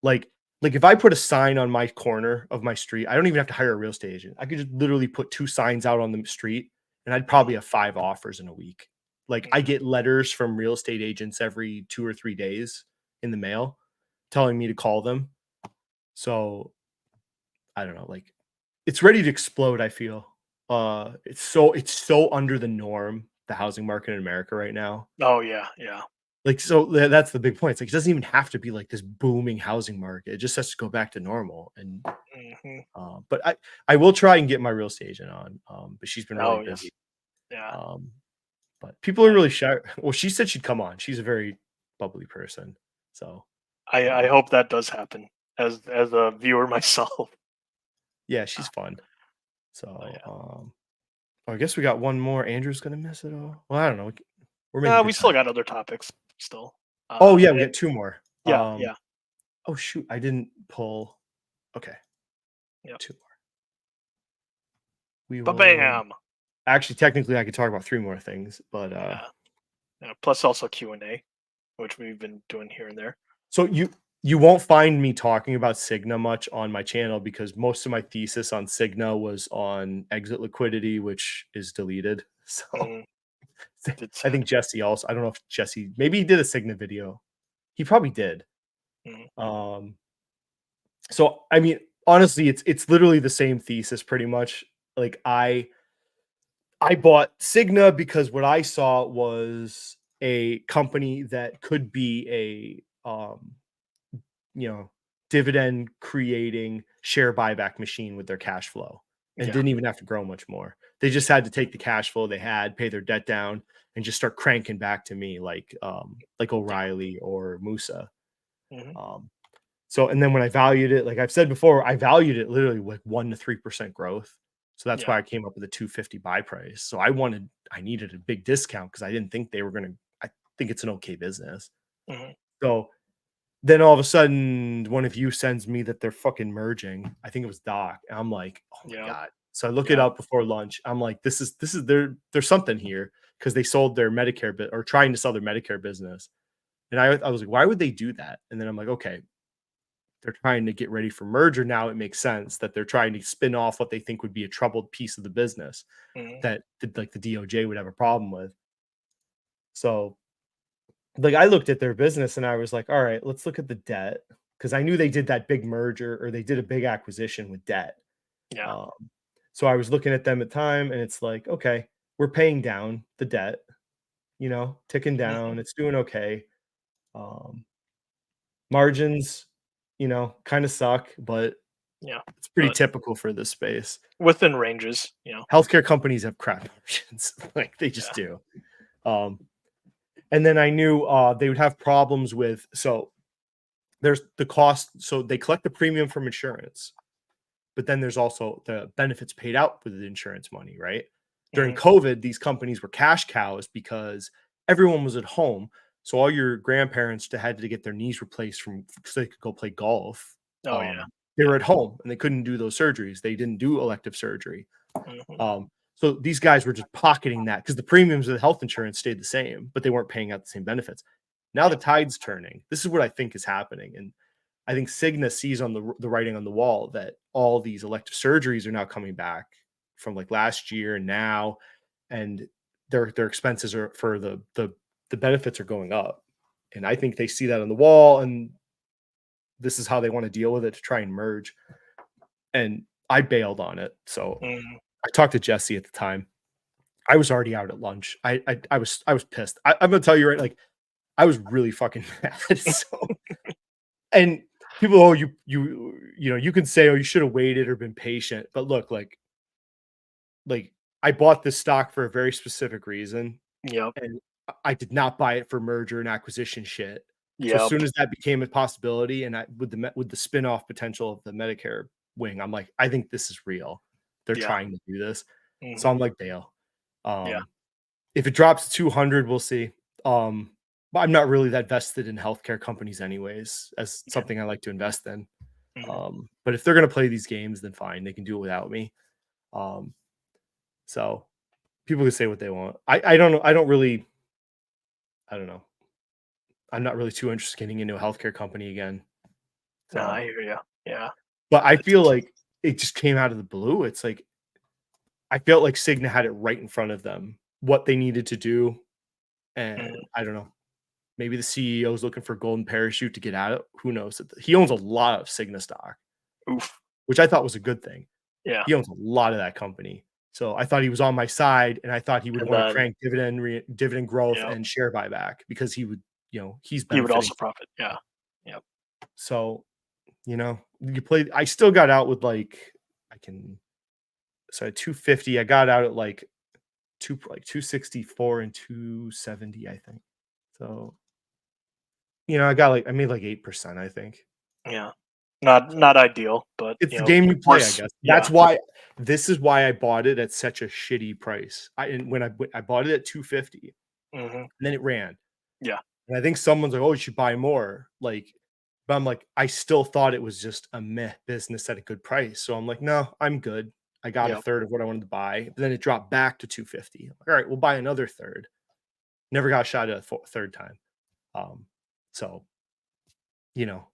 Speaker 1: Like like if I put a sign on my corner of my street, I don't even have to hire a real estate agent. I could just literally put 2 signs out on the street and I'd
Speaker 2: Mm,
Speaker 1: probably have 5 offers in a week. Like I
Speaker 2: mm,
Speaker 1: get letters from real estate agents every 2 or 3 days in the mail telling me to call them. So I don't know, like it's ready to explode, I feel. It's so under the norm, the housing market in America right now.
Speaker 2: oh yeah, yeah.
Speaker 1: Like, so that's the big point. It's like, it doesn't even have to be like this booming housing market. It just has to go back to normal. And,
Speaker 2: Hmm.
Speaker 1: but I will try and get my real estate agent on, but she's been really
Speaker 2: Oh
Speaker 1: busy.
Speaker 2: yes, yeah.
Speaker 1: Um, but people are really shy. Well, she said she'd come on. She's a very bubbly person. So,
Speaker 2: I
Speaker 1: um,
Speaker 2: hope that does happen as a viewer myself.
Speaker 1: yeah,
Speaker 2: Uh,
Speaker 1: she's fun. So,
Speaker 2: yeah.
Speaker 1: I guess we got one more. Andrew's gonna miss it all. Well, I don't know. We're making
Speaker 2: We
Speaker 1: good
Speaker 2: still
Speaker 1: time.
Speaker 2: got other topics still.
Speaker 1: Oh yeah, we
Speaker 2: And
Speaker 1: got two more.
Speaker 2: yeah, yeah,
Speaker 1: Oh shoot, I didn't pull. Okay,
Speaker 2: yeah.
Speaker 1: two more. We
Speaker 2: But
Speaker 1: will.
Speaker 2: bam.
Speaker 1: Actually, technically, I could talk about 3 more things, but,
Speaker 2: Yeah, yeah. Plus also Q&A, which we've been doing here and there.
Speaker 1: so you won't find me talking about Cigna much on my channel because most of my thesis on Cigna was on exit liquidity, which is deleted. So,
Speaker 2: Mm, it's
Speaker 1: I
Speaker 2: sad.
Speaker 1: think Jesse also I don't know if Jesse maybe he did a Cigna video. He probably did.
Speaker 2: Mm,
Speaker 1: Um, so, I mean, honestly, it's literally the same thesis pretty much. Like, I bought Cigna because what I saw was a company that could be you know, dividend creating share buyback machine with their cash flow and
Speaker 2: yeah,
Speaker 1: didn't even have to grow much more. They just had to take the cash flow they had, pay their debt down, and just start cranking back to me like
Speaker 2: yeah.
Speaker 1: O'Reilly or Musa.
Speaker 2: Hmm.
Speaker 1: Um, so and then when I valued it, like I've said before, I valued it literally like 1 to 3% growth. So that's
Speaker 2: Yeah.
Speaker 1: why I came up with a 250 buy price. So I needed a big discount because I didn't think they were gonna I think it's an okay business.
Speaker 2: Hmm.
Speaker 1: So then all of a sudden, one of you sends me that they're fucking merging. I think it was Doc. And I'm like, oh my
Speaker 2: Yeah.
Speaker 1: God. So I look it
Speaker 2: Yeah.
Speaker 1: up before lunch. I'm like, this is there's something here because they sold their Medicare bit or trying to sell their Medicare business. And I was like, why would they do that? And then I'm like, okay, they're trying to get ready for merger. Now it makes sense that they're trying to spin off what they think would be a troubled piece of the business
Speaker 2: Hmm.
Speaker 1: that like the DOJ would have a problem with. So like I looked at their business and I was like, all right, let's look at the debt because I knew they did that big merger or they did a big acquisition with debt.
Speaker 2: Yeah.
Speaker 1: Um, so I was looking at them at time and it's like, okay, we're paying down the debt, ticking
Speaker 2: Hmm.
Speaker 1: down. It's doing okay. Um, margins, kind of suck, but
Speaker 2: yeah,
Speaker 1: It's pretty
Speaker 2: but
Speaker 1: typical for this space.
Speaker 2: within ranges, you know.
Speaker 1: Healthcare companies have crap margins, like they just
Speaker 2: Yeah.
Speaker 1: do. Um, and then I knew they would have problems with there's the cost. So they collect the premium from insurance, but then there's also the benefits paid out with the insurance money, right? During
Speaker 2: Hmm.
Speaker 1: COVID, these companies were cash cows because everyone was at home. So all your grandparents had to get their knees replaced from so they could go play golf.
Speaker 2: Oh yeah.
Speaker 1: They
Speaker 2: Yeah.
Speaker 1: were at home and they couldn't do those surgeries. They didn't do elective surgery.
Speaker 2: Hmm.
Speaker 1: So these guys were just pocketing that because the premiums of the health insurance stayed the same, but they weren't paying out the same benefits. Now the
Speaker 2: Yeah.
Speaker 1: tide's turning. This is what I think is happening, and I think Cigna sees on the writing on the wall that all these elective surgeries are now coming back from like last year and now, and their expenses are for the benefits are going up, and I think they see that on the wall, and this is how they want to deal with it to try and merge. And I bailed on it, so
Speaker 2: Hmm.
Speaker 1: I talked to Jesse at the time. I was already out at lunch. I was pissed. I'm gonna tell you right, like I was really fucking mad. So and people, oh, you can say, oh, you should have waited or been patient. But look, like I bought this stock for a very specific reason,
Speaker 2: Yep.
Speaker 1: and I did not buy it for merger and acquisition shit. So as
Speaker 2: Yep.
Speaker 1: soon as that became a possibility, and I with the spin-off potential of the Medicare wing, I'm like, I think this is real. They're
Speaker 2: Yeah.
Speaker 1: trying to do this. So
Speaker 2: Hmm.
Speaker 1: I'm like, Dale.
Speaker 2: Yeah.
Speaker 1: Um, if it drops to 200, we'll see. Um, but I'm not really that vested in healthcare companies anyways, as
Speaker 2: Yeah.
Speaker 1: something I like to invest in.
Speaker 2: Hmm.
Speaker 1: But if they're gonna play these games, then fine, they can do it without me. Um, so people can say what they want. I don't know. I don't know. I'm not really too interested in getting into a healthcare company again.
Speaker 2: No,
Speaker 1: So,
Speaker 2: I hear you. Yeah.
Speaker 1: but I feel
Speaker 2: It's.
Speaker 1: like it just came out of the blue. It's like I felt like Cigna had it right in front of them, what they needed to do, and
Speaker 2: Mhm.
Speaker 1: I don't know. Maybe the CEO is looking for a golden parachute to get out of. Who knows? He owns a lot of Cigna stock,
Speaker 2: Oof.
Speaker 1: which I thought was a good thing.
Speaker 2: Yeah.
Speaker 1: He owns a lot of that company. So I thought he was on my side, and I thought he would
Speaker 2: And
Speaker 1: want to
Speaker 2: then,
Speaker 1: crank dividend growth
Speaker 2: yeah,
Speaker 1: and share buyback because he would, he's
Speaker 2: he would
Speaker 1: benefiting.
Speaker 2: also profit. Yeah. Yep.
Speaker 1: So, you play. I still got out with like I can so at 250. I got out at like 264 and 270, I think. So, I made like 8%, I think.
Speaker 2: Yeah. Not ideal, but
Speaker 1: It's the game you play, I
Speaker 2: worse.
Speaker 1: guess.
Speaker 2: Yeah.
Speaker 1: This is why I bought it at such a shitty price. I bought it at 250,
Speaker 2: Hmm.
Speaker 1: and then it ran.
Speaker 2: Yeah.
Speaker 1: And I think someone's like, "Oh, you should buy more." But I'm like, I still thought it was just a meh business at a good price. So I'm like, "No, I'm good. I got a
Speaker 2: Yep.
Speaker 1: third of what I wanted to buy." But then it dropped back to 250. I'm like, "All right, we'll buy another third." Never got shot at a third time. Um, so you know,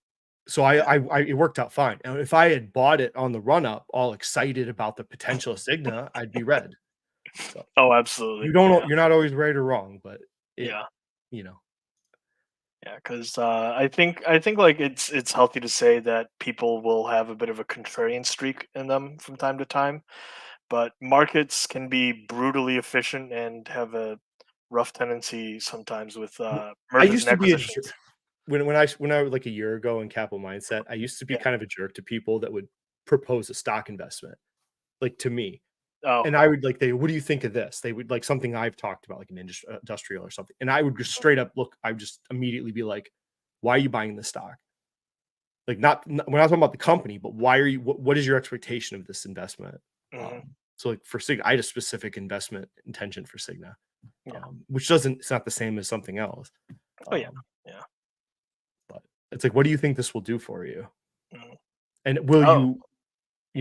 Speaker 1: so
Speaker 2: Yeah.
Speaker 1: it worked out fine. And if I had bought it on the run up, all excited about the potential of Cigna, I'd be red. So
Speaker 2: Oh, absolutely. Yeah.
Speaker 1: you're not always right or wrong, but it,
Speaker 2: Yeah.
Speaker 1: you know,
Speaker 2: Yeah. Because I think like it's healthy to say that people will have a bit of a contrarian streak in them from time to time, but markets can be brutally efficient and have a rough tendency sometimes with
Speaker 1: I
Speaker 2: mergers
Speaker 1: used
Speaker 2: and
Speaker 1: to be
Speaker 2: acquisitions.
Speaker 1: when I was like a year ago in Capital Mindset, I used to be
Speaker 2: Yeah.
Speaker 1: kind of a jerk to people that would propose a stock investment, like to me.
Speaker 2: Oh,
Speaker 1: And I would like, what do you think of this? They would like something I've talked about, like an industrial or something. And I would just straight up look, I would just immediately be like, why are you buying this stock? Like, we're not talking about the company, but why are you, what is your expectation of this investment?
Speaker 2: hmm.
Speaker 1: So like for Cigna, I had a specific investment intention for Cigna,
Speaker 2: Yeah.
Speaker 1: which doesn't, it's not the same as something else.
Speaker 2: Oh yeah.
Speaker 1: Um,
Speaker 2: Yeah.
Speaker 1: but it's like, what do you think this will do for you?
Speaker 2: Mhm.
Speaker 1: And will
Speaker 2: Oh.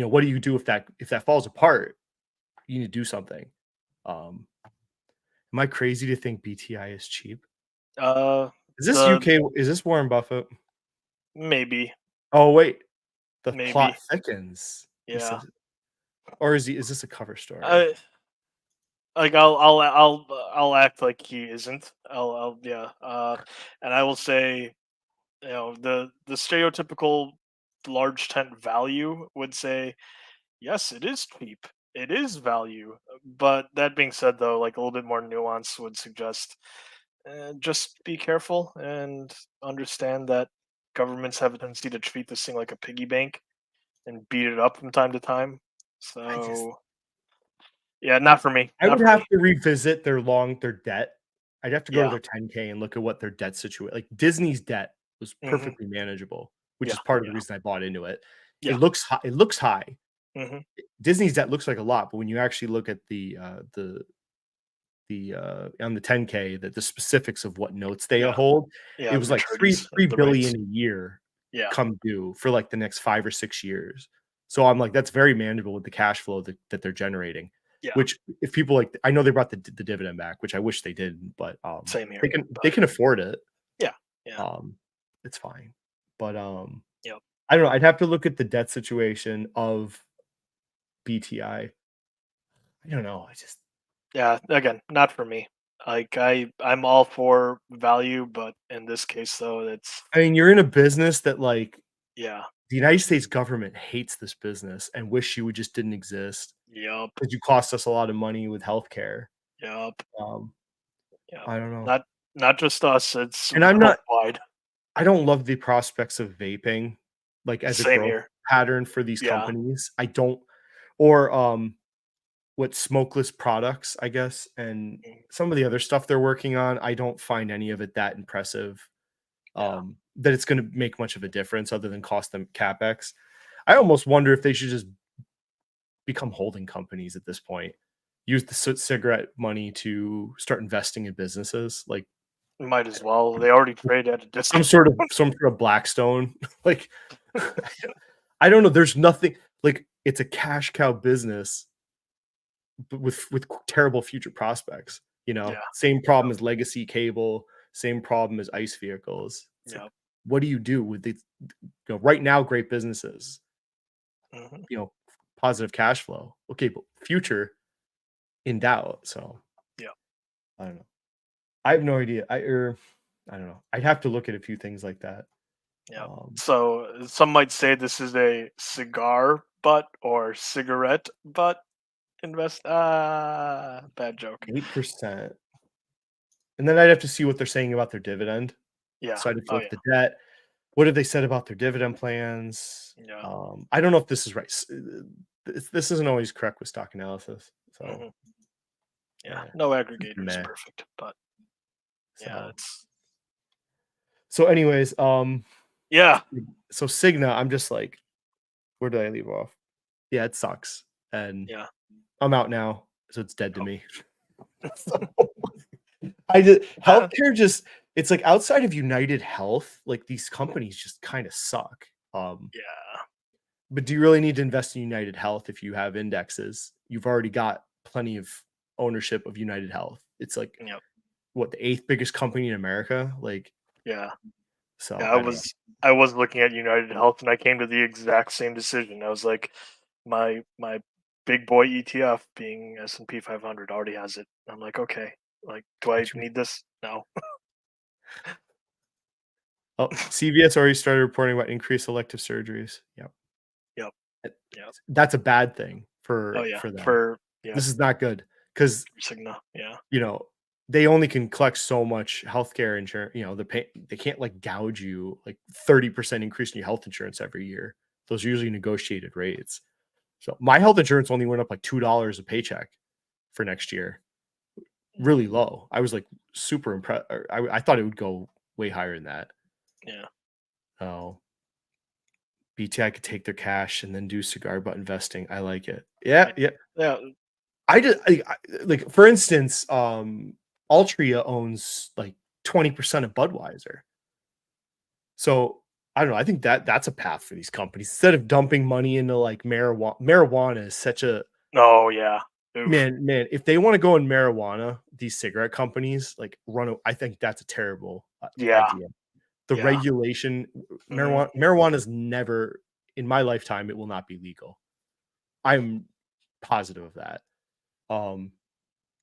Speaker 1: what do you do if that falls apart? You need to do something. Um, am I crazy to think BTI is cheap?
Speaker 2: Uh,
Speaker 1: Is this
Speaker 2: the
Speaker 1: UK? Is this Warren Buffett?
Speaker 2: maybe,
Speaker 1: Oh wait, the plot
Speaker 2: maybe,
Speaker 1: thickens. He
Speaker 2: yeah.
Speaker 1: says, or is this a cover story?
Speaker 2: I like I'll act like he isn't. Yeah. And I will say, the stereotypical large tent value would say, yes, it is cheap. It is value. But that being said, though, like a little bit more nuance would suggest just be careful and understand that governments have a tendency to treat this thing like a piggy bank. and beat it up from time to time.
Speaker 1: I just
Speaker 2: So yeah, not for me.
Speaker 1: I
Speaker 2: Not
Speaker 1: would
Speaker 2: for
Speaker 1: have
Speaker 2: me.
Speaker 1: to revisit their debt. I'd have to go to
Speaker 2: Yeah.
Speaker 1: their 10K and look at what their debt situation like, Disney's debt was
Speaker 2: Hmm.
Speaker 1: perfectly manageable, which
Speaker 2: Yeah.
Speaker 1: is part of the
Speaker 2: Yeah.
Speaker 1: reason I bought into it.
Speaker 2: Yeah.
Speaker 1: It looks high.
Speaker 2: Hmm.
Speaker 1: Disney's debt looks like a lot, but when you actually look at on the 10K, the specifics of what notes they
Speaker 2: Yeah.
Speaker 1: hold,
Speaker 2: Yeah.
Speaker 1: it
Speaker 2: The
Speaker 1: was like 3
Speaker 2: maturities,
Speaker 1: 3
Speaker 2: the rates.
Speaker 1: billion a year
Speaker 2: Yeah.
Speaker 1: come due for, like, the next 5 or 6 years. So I'm like, that's very manageable with the cash flow that they're generating,
Speaker 2: Yeah.
Speaker 1: which if people like I know they brought the dividend back, which I wish they did, but,
Speaker 2: Same
Speaker 1: they
Speaker 2: here.
Speaker 1: can they
Speaker 2: But
Speaker 1: can afford it.
Speaker 2: yeah. Yeah.
Speaker 1: Um, it's fine. But,
Speaker 2: Yep.
Speaker 1: I don't know, I'd have to look at the debt situation of BTI. I don't know, I just
Speaker 2: Yeah. Again, not for me. Like I'm all for value, but in this case, though, it's
Speaker 1: I mean, you're in a business that, like,
Speaker 2: yeah.
Speaker 1: the United States government hates this business and wish you would just didn't exist
Speaker 2: Yup.
Speaker 1: because you cost us a lot of money with healthcare.
Speaker 2: Yup.
Speaker 1: Um,
Speaker 2: Yup.
Speaker 1: I don't know.
Speaker 2: Not just us. It's
Speaker 1: And
Speaker 2: worldwide.
Speaker 1: I don't love the prospects of vaping, like, as a
Speaker 2: Same
Speaker 1: growth
Speaker 2: here.
Speaker 1: pattern for these
Speaker 2: Yeah.
Speaker 1: companies. I don't or, what smokeless products, I guess, and
Speaker 2: Mm,
Speaker 1: some of the other stuff they're working on, I don't find any of it that impressive,
Speaker 2: yeah.
Speaker 1: that it's gonna make much of a difference other than cost them CapEx. I almost wonder if they should just become holding companies at this point. Use the cigarette money to start investing in businesses, like
Speaker 2: Might as well. They already trade at a
Speaker 1: some
Speaker 2: discount.
Speaker 1: sort of Blackstone. Like I don't know. There's nothing like it's a cash cow business, but with terrible future prospects. You know,
Speaker 2: Yeah.
Speaker 1: same problem as legacy cable, same problem as ICE vehicles. It's like,
Speaker 2: Yeah.
Speaker 1: what do you do with the right now? Great businesses,
Speaker 2: Hmm.
Speaker 1: you know, positive cash flow. Okay, but future in doubt. So
Speaker 2: Yeah.
Speaker 1: I don't know. I have no idea. I don't know. I'd have to look at a few things like that.
Speaker 2: Yeah.
Speaker 1: Um,
Speaker 2: So some might say this is a cigar butt or cigarette butt invest. Ah, bad joke.
Speaker 1: 8%. And then I'd have to see what they're saying about their dividend.
Speaker 2: Yeah.
Speaker 1: So I'd have to
Speaker 2: Oh
Speaker 1: look at
Speaker 2: yeah.
Speaker 1: the debt. What have they said about their dividend plans?
Speaker 2: Yeah.
Speaker 1: I don't know if this is right. This isn't always correct with stock analysis. So
Speaker 2: Hmm. Yeah.
Speaker 1: yeah,
Speaker 2: No
Speaker 1: just
Speaker 2: aggregator is
Speaker 1: meh.
Speaker 2: perfect, but yeah,
Speaker 1: So
Speaker 2: it's
Speaker 1: anyways,
Speaker 2: yeah.
Speaker 1: so Cigna, I'm just like, where did I leave off? Yeah, it sucks. And
Speaker 2: Yeah.
Speaker 1: I'm out now, so it's dead to
Speaker 2: Oh,
Speaker 1: me. So I just
Speaker 2: uh,
Speaker 1: healthcare just it's like outside of United Health, like these companies just kind of suck. Um,
Speaker 2: yeah.
Speaker 1: but do you really need to invest in United Health if you have indexes? You've already got plenty of ownership of United Health. It's like
Speaker 2: Yep.
Speaker 1: what the eighth biggest company in America. Like,
Speaker 2: Yeah.
Speaker 1: so
Speaker 2: Yeah.
Speaker 1: I don't know.
Speaker 2: I was looking at United Health and I came to the exact same decision. I was like, my big boy ETF being S&P 500 already has it. I'm like, okay. Like, do I
Speaker 1: But you,
Speaker 2: need this? No.
Speaker 1: oh, CVS already started reporting about increased elective surgeries. Yep.
Speaker 2: Yep. Yep.
Speaker 1: That's a bad thing
Speaker 2: Oh yeah.
Speaker 1: for them.
Speaker 2: For yeah.
Speaker 1: This is not good because
Speaker 2: For Cigna. Yeah.
Speaker 1: you know, they only can collect so much healthcare insurance, they can't like gouge you like 30% increase in your health insurance every year. Those are usually negotiated rates. So my health insurance only went up like $2 a paycheck for next year. Really low. I was like super impressed. I thought it would go way higher than that.
Speaker 2: Yeah.
Speaker 1: Oh, BTI could take their cash and then do cigar butt investing. I like it. Yeah,
Speaker 2: I,
Speaker 1: yeah.
Speaker 2: yeah.
Speaker 1: Like for instance, Altria owns like 20% of Budweiser. So I don't know. I think that's a path for these companies instead of dumping money into like marijuana. Marijuana is such a
Speaker 2: Oh yeah. Oof.
Speaker 1: man. If they want to go in marijuana, these cigarette companies like I think that's a terrible
Speaker 2: Yeah.
Speaker 1: idea. The
Speaker 2: Yeah.
Speaker 1: regulation,
Speaker 2: Mhm.
Speaker 1: marijuana is never in my lifetime. It will not be legal. I'm positive of that. Um,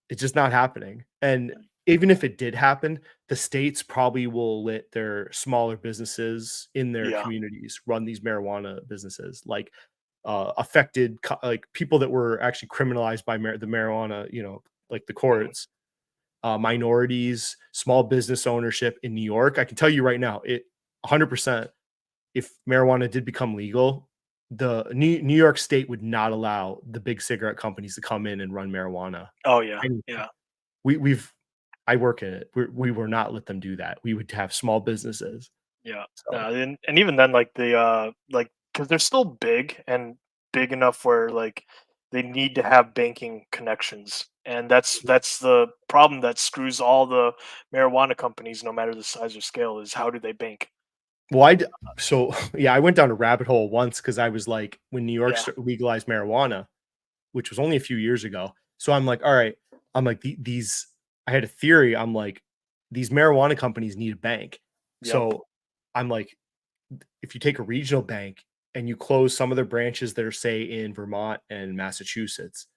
Speaker 1: It's just not happening. And even if it did happen, the states probably will let their smaller businesses in their
Speaker 2: Yeah.
Speaker 1: communities run these marijuana businesses, like affected, like people that were actually criminalized by the marijuana, like the
Speaker 2: Mhm.
Speaker 1: courts, minorities, small business ownership in New York. I can tell you right now, 100%, if marijuana did become legal, the New York State would not allow the big cigarette companies to come in and run marijuana.
Speaker 2: Oh yeah,
Speaker 1: Anything.
Speaker 2: yeah,
Speaker 1: We've I work in it. We were not let them do that. We would have small businesses.
Speaker 2: yeah.
Speaker 1: So
Speaker 2: And even then, like like because they're still big and big enough where like they need to have banking connections, and that's the problem that screws all the marijuana companies, no matter the size or scale, is how do they bank?
Speaker 1: well, so yeah, I went down a rabbit hole once because I was like, when New York
Speaker 2: Yeah.
Speaker 1: legalized marijuana, which was only a few years ago. So I'm like, all right, I'm like these. I had a theory. I'm like, these marijuana companies need a bank.
Speaker 2: Yep.
Speaker 1: So I'm like, if you take a regional bank and you close some of their branches that are, say, in Vermont and Massachusetts,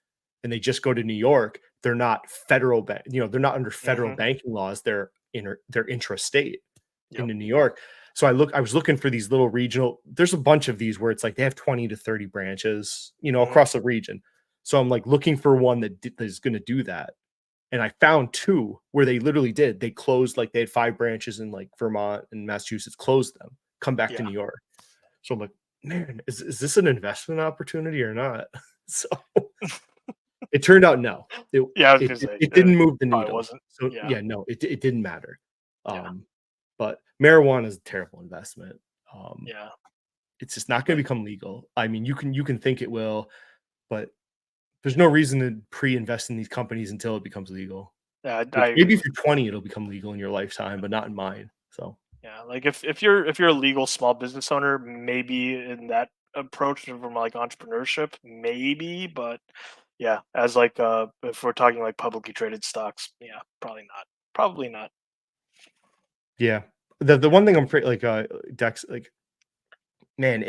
Speaker 1: and they just go to New York, they're not federal bank. They're not under federal
Speaker 2: Hmm.
Speaker 1: banking laws. They're intrastate
Speaker 2: Yep.
Speaker 1: into New York. So I was looking for these little regional. There's a bunch of these where it's like they have 20 to 30 branches,
Speaker 2: Hmm.
Speaker 1: across the region. So I'm like looking for one that is going to do that. And I found two where they literally did. They closed, like they had 5 branches in like Vermont and Massachusetts, closed them, come back to
Speaker 2: Yeah.
Speaker 1: New York. So I'm like, man, is this an investment opportunity or not? So it turned out no. It
Speaker 2: Yeah. I was
Speaker 1: it
Speaker 2: gonna
Speaker 1: it,
Speaker 2: say
Speaker 1: it didn't move the
Speaker 2: probably
Speaker 1: needle.
Speaker 2: wasn't.
Speaker 1: So
Speaker 2: Yeah.
Speaker 1: yeah, no, it didn't matter.
Speaker 2: Yeah.
Speaker 1: But marijuana is a terrible investment. Um,
Speaker 2: Yeah.
Speaker 1: it's just not going to
Speaker 2: Like,
Speaker 1: become legal. I mean, you can think it will, but there's no reason to pre-invest in these companies until it becomes legal.
Speaker 2: yeah, I
Speaker 1: Which
Speaker 2: agree
Speaker 1: maybe if
Speaker 2: with
Speaker 1: you're
Speaker 2: you.
Speaker 1: 20, it'll become legal in your lifetime, but not in mine. So
Speaker 2: Yeah, like if you're a legal small business owner, maybe in that approach from like entrepreneurship, maybe, but yeah, as like if we're talking like publicly traded stocks, yeah, probably not. Probably not.
Speaker 1: yeah, the one thing I'm afraid, like Dex, like, man,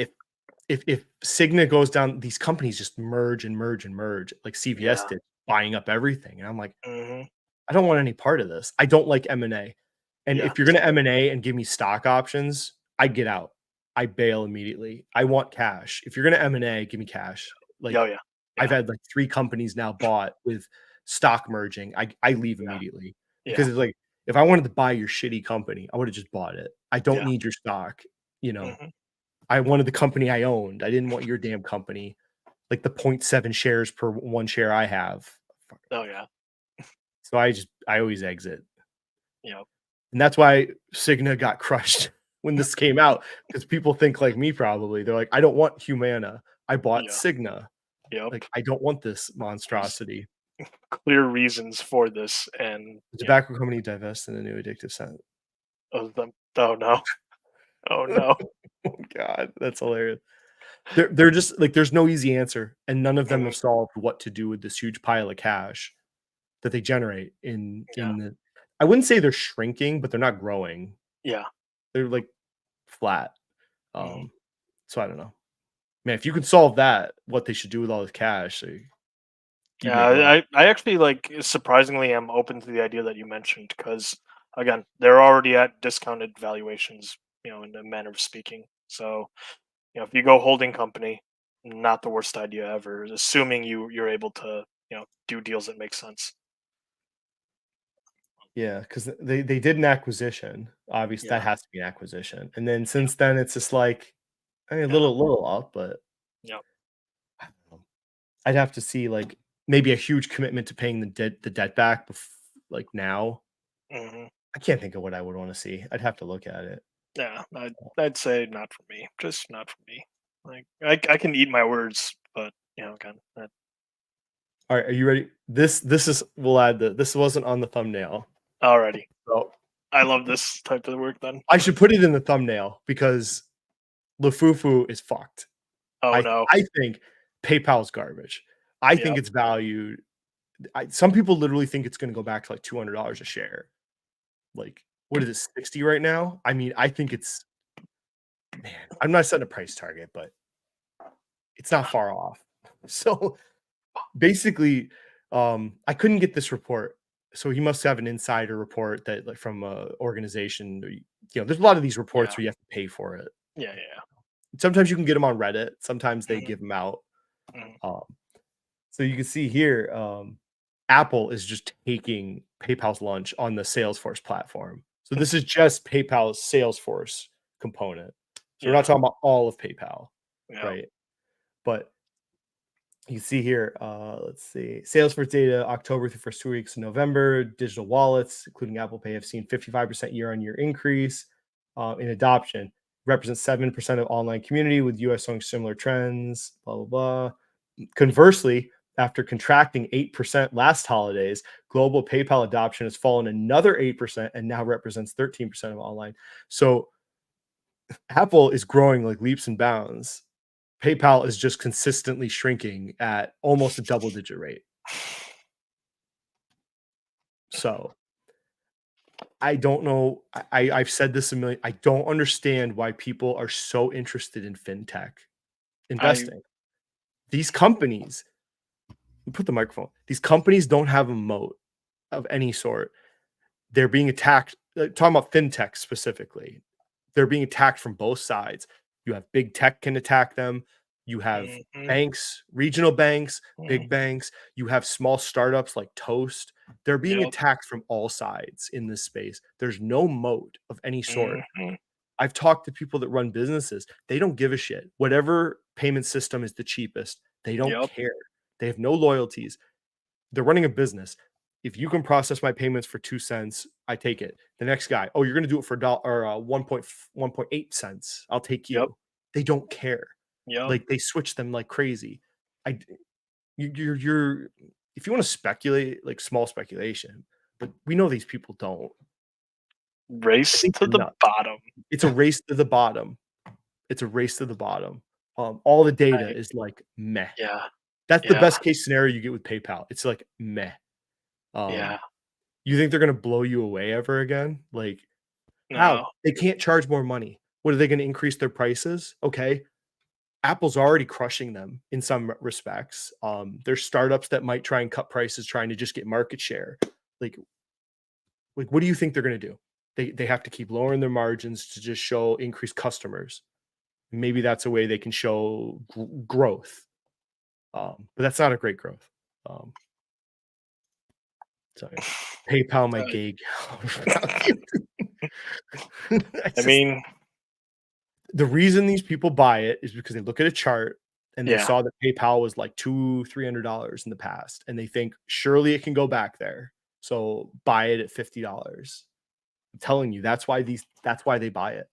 Speaker 1: if Cigna goes down, these companies just merge and merge and merge, like CVS
Speaker 2: Yeah.
Speaker 1: did, buying up everything, and I'm like,
Speaker 2: Hmm.
Speaker 1: I don't want any part of this. I don't like M&A. And
Speaker 2: Yeah.
Speaker 1: if you're gonna M&A and give me stock options, I get out. I bail immediately. I want cash. If you're gonna M&A, give me cash.
Speaker 2: Yeah.
Speaker 1: Like,
Speaker 2: Yeah.
Speaker 1: I've
Speaker 2: Yeah.
Speaker 1: had like 3 companies now bought with stock merging. I leave
Speaker 2: Yeah.
Speaker 1: immediately
Speaker 2: Yeah.
Speaker 1: because it's like, if I wanted to buy your shitty company, I would have just bought it. I don't
Speaker 2: Yeah.
Speaker 1: need your stock, you know.
Speaker 2: Hmm.
Speaker 1: I wanted the company I owned. I didn't want your damn company, like the point 0.7 shares per 1 share I have.
Speaker 2: Oh yeah.
Speaker 1: So I always exit.
Speaker 2: Yeah.
Speaker 1: And that's why Cigna got crushed when this came out, because people think like me probably. They're like, "I don't want Humana. I bought
Speaker 2: Yeah.
Speaker 1: Cigna.
Speaker 2: Yep.
Speaker 1: Like, I don't want this
Speaker 2: There's
Speaker 1: monstrosity."
Speaker 2: clear reasons for this, and
Speaker 1: The
Speaker 2: yeah.
Speaker 1: tobacco company divests in a new addictive scent.
Speaker 2: Oh no. Oh no.
Speaker 1: Oh god, that's hilarious. They're just like, there's no easy answer, and none of them
Speaker 2: Hmm.
Speaker 1: have solved what to do with this huge pile of cash that they generate
Speaker 2: Yeah.
Speaker 1: in the. I wouldn't say they're shrinking, but they're not growing.
Speaker 2: Yeah.
Speaker 1: They're like flat.
Speaker 2: Hmm.
Speaker 1: Um, so I don't know. Man, if you could solve that, what they should do with all this cash, you'd
Speaker 2: Yeah,
Speaker 1: make a lot.
Speaker 2: I actually like surprisingly am open to the idea that you mentioned because again, they're already at discounted valuations, in a manner of speaking. So, if you go holding company, not the worst idea ever, assuming you're able to, do deals that make sense.
Speaker 1: Yeah, because they did an acquisition. Obviously, that
Speaker 2: Yeah,
Speaker 1: has to be an acquisition. And then
Speaker 2: yeah,
Speaker 1: since then, it's just like, I mean, a
Speaker 2: yeah,
Speaker 1: little up, but
Speaker 2: yeah.
Speaker 1: I don't know. I'd have to see like maybe a huge commitment to paying the debt back like now.
Speaker 2: Hmm.
Speaker 1: I can't think of what I would want to see. I'd have to look at it.
Speaker 2: Yeah, I'd say not for me, just not for me. Like I can eat my words, but again,
Speaker 1: All right, are you ready? This is, we'll add this wasn't on the thumbnail.
Speaker 2: already.
Speaker 1: So
Speaker 2: I love this type of work. Then,
Speaker 1: I should put it in the thumbnail because Lufufu is fucked.
Speaker 2: oh
Speaker 1: I
Speaker 2: no,
Speaker 1: I think PayPal's garbage. I think
Speaker 2: yep,
Speaker 1: it's valued. Some people literally think it's gonna go back to like $200 a share. Like, what is it, 60 right now? I mean, I think it's, man, I'm not setting a price target, but it's not
Speaker 2: yeah,
Speaker 1: far off. So basically, I couldn't get this report. So he must have an insider report that, like, from a organization. There's a lot of these reports
Speaker 2: yeah,
Speaker 1: where you have to pay for it.
Speaker 2: yeah, yeah.
Speaker 1: Sometimes you can get them on Reddit. Sometimes they
Speaker 2: Mhm,
Speaker 1: give them out.
Speaker 2: mhm.
Speaker 1: Um, So you can see here, Apple is just taking PayPal's lunch on the Salesforce platform. So this is just PayPal's Salesforce component. So we're
Speaker 2: Yeah,
Speaker 1: not talking about all of PayPal,
Speaker 2: yeah,
Speaker 1: right? But you see here, let's see, Salesforce data, October through first 2 weeks of November, digital wallets, including Apple Pay, have seen 55% year-on-year increase in adoption. Represents 7% of online community, with US showing similar trends, blah, blah, blah. Conversely, after contracting 8% last holidays, global PayPal adoption has fallen another 8% and now represents 13% of online. So Apple is growing like leaps and bounds. PayPal is just consistently shrinking at almost a double-digit rate. So I don't know. I've said this a million. I don't understand why people are so interested in fintech
Speaker 2: I
Speaker 1: investing. These companies, put the microphone. These companies don't have a moat of any sort. They're being attacked. Talking about fintech specifically, they're being attacked from both sides. You have big tech can attack them. You have
Speaker 2: Mhm,
Speaker 1: banks, regional banks,
Speaker 2: mhm.
Speaker 1: big banks. You have small startups like Toast. They're being
Speaker 2: Yep.
Speaker 1: attacked from all sides in this space. There's no moat of any sort.
Speaker 2: Mhm.
Speaker 1: I've talked to people that run businesses. They don't give a shit. Whatever payment system is the cheapest, they don't
Speaker 2: Yep.
Speaker 1: care. They have no loyalties. They're running a business. If you can process my payments for 2 cents, I take it. The next guy, "Oh, you're gonna do it for $1 or 1.8 cents. I'll take
Speaker 2: Yep.
Speaker 1: you." They don't care.
Speaker 2: Yep.
Speaker 1: Like, they switch them like crazy. I d you're if you wanna speculate, like, small speculation, but we know these people don't. I
Speaker 2: Race
Speaker 1: think
Speaker 2: to
Speaker 1: you're
Speaker 2: the
Speaker 1: nuts.
Speaker 2: bottom.
Speaker 1: It's a race to the bottom. It's a race to the bottom. All the data
Speaker 2: I
Speaker 1: is like, meh.
Speaker 2: Yeah.
Speaker 1: That's the
Speaker 2: Yeah.
Speaker 1: best case scenario you get with PayPal. It's like, meh.
Speaker 2: Yeah.
Speaker 1: Um You think they're gonna blow you away ever again? Like, how?
Speaker 2: No.
Speaker 1: They can't charge more money. What, are they gonna increase their prices? Okay. Apple's already crushing them in some respects. There's startups that might try and cut prices trying to just get market share. Like what do you think they're gonna do? They have to keep lowering their margins to just show increased customers. Maybe that's a way they can show growth. But that's not a great growth. Um, so yeah. PayPal my
Speaker 2: I
Speaker 1: gig. It's
Speaker 2: I
Speaker 1: just
Speaker 2: mean,
Speaker 1: the reason these people buy it is because they look at a chart and they
Speaker 2: yeah.
Speaker 1: saw that PayPal was like $200-300 in the past, and they think surely it can go back there. So buy it at $50. I'm telling you, that's why they buy it.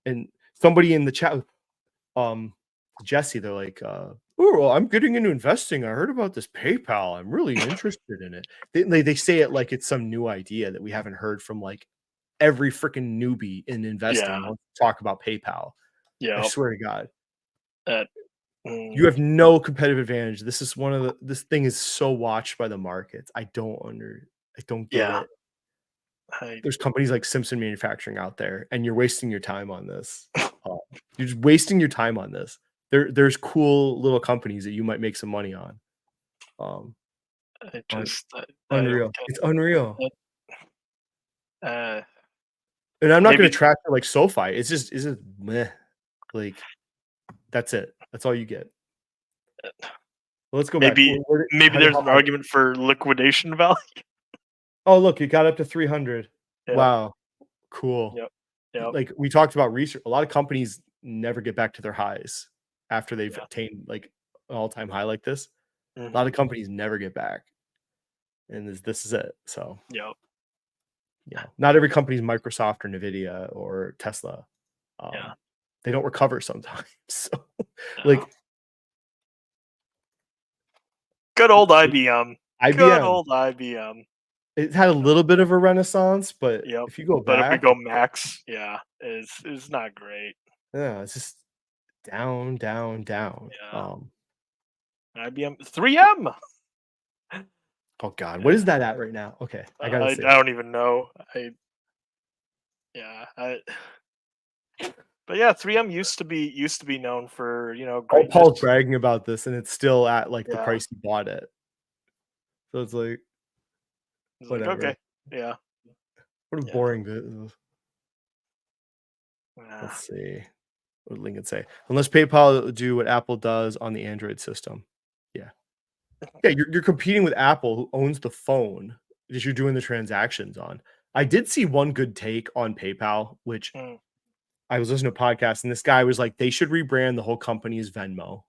Speaker 1: And somebody in the chat, um, Jesse, they're like, "Oh, well, I'm getting into investing. I heard about this PayPal. I'm really interested in it." They say it like it's some new idea that we haven't heard from like every freaking newbie in investing
Speaker 2: Yeah.
Speaker 1: wants to talk about PayPal. I
Speaker 2: Yep.
Speaker 1: swear to God.
Speaker 2: That
Speaker 1: You
Speaker 2: mm,
Speaker 1: have no competitive advantage. This is one of the this thing is so watched by the markets. I don't get
Speaker 2: yeah.
Speaker 1: it.
Speaker 2: I
Speaker 1: There's companies like Simpson Manufacturing out there, and you're wasting your time on this. Uh, you're just wasting your time on this. There's cool little companies that you might make some money on. Um,
Speaker 2: I
Speaker 1: un
Speaker 2: just I don't
Speaker 1: unreal.
Speaker 2: get
Speaker 1: It's unreal.
Speaker 2: it.
Speaker 1: And I'm not gonna
Speaker 2: Maybe
Speaker 1: trash it like SoFi. It's just meh. Like, that's it. That's all you get. Well, let's go back.
Speaker 2: maybe maybe there's
Speaker 1: How
Speaker 2: an
Speaker 1: high?
Speaker 2: argument for liquidation value.
Speaker 1: Oh, look, it got up to 300.
Speaker 2: Yep.
Speaker 1: Wow, cool.
Speaker 2: Yep. Yep.
Speaker 1: Like, we talked about research, a lot of companies never get back to their highs after they've
Speaker 2: Yeah.
Speaker 1: attained, like, an all-time high like this. A lot
Speaker 2: Mhm.
Speaker 1: of companies never get back, and this is it. So,
Speaker 2: Yep.
Speaker 1: not every company is Microsoft or NVIDIA or Tesla.
Speaker 2: Yeah.
Speaker 1: Um, they don't recover sometimes. So,
Speaker 2: No.
Speaker 1: like,
Speaker 2: Good old IBM. Good
Speaker 1: IBM,
Speaker 2: old IBM.
Speaker 1: it had a
Speaker 2: Yep.
Speaker 1: little bit of a renaissance, but
Speaker 2: Yep.
Speaker 1: if you go
Speaker 2: But if we
Speaker 1: back,
Speaker 2: go
Speaker 1: it's
Speaker 2: max, yeah, is not great.
Speaker 1: yeah, it's just down, down, down.
Speaker 2: Yeah. IBM 3M.
Speaker 1: Oh god, what is
Speaker 2: Yeah.
Speaker 1: that at right now? Okay, I gotta
Speaker 2: I
Speaker 1: see it.
Speaker 2: don't even know. Yeah. But yeah, 3M used to be known for,
Speaker 1: Oh,
Speaker 2: greatness.
Speaker 1: Paul's bragging about this, and it's still at, like, the
Speaker 2: Yeah.
Speaker 1: price he bought it. So it's like,
Speaker 2: It's like,
Speaker 1: whatever.
Speaker 2: okay. Yeah.
Speaker 1: What a
Speaker 2: Yeah.
Speaker 1: boring business.
Speaker 2: Yeah.
Speaker 1: Let's see. What did Lincoln say? Unless PayPal do what Apple does on the Android system. Yeah. Yeah, you're competing with Apple, who owns the phone that you're doing the transactions on. I did see one good take on PayPal, which
Speaker 2: Mm.
Speaker 1: I was listening to a podcast, and this guy was like, they should rebrand the whole company as Venmo.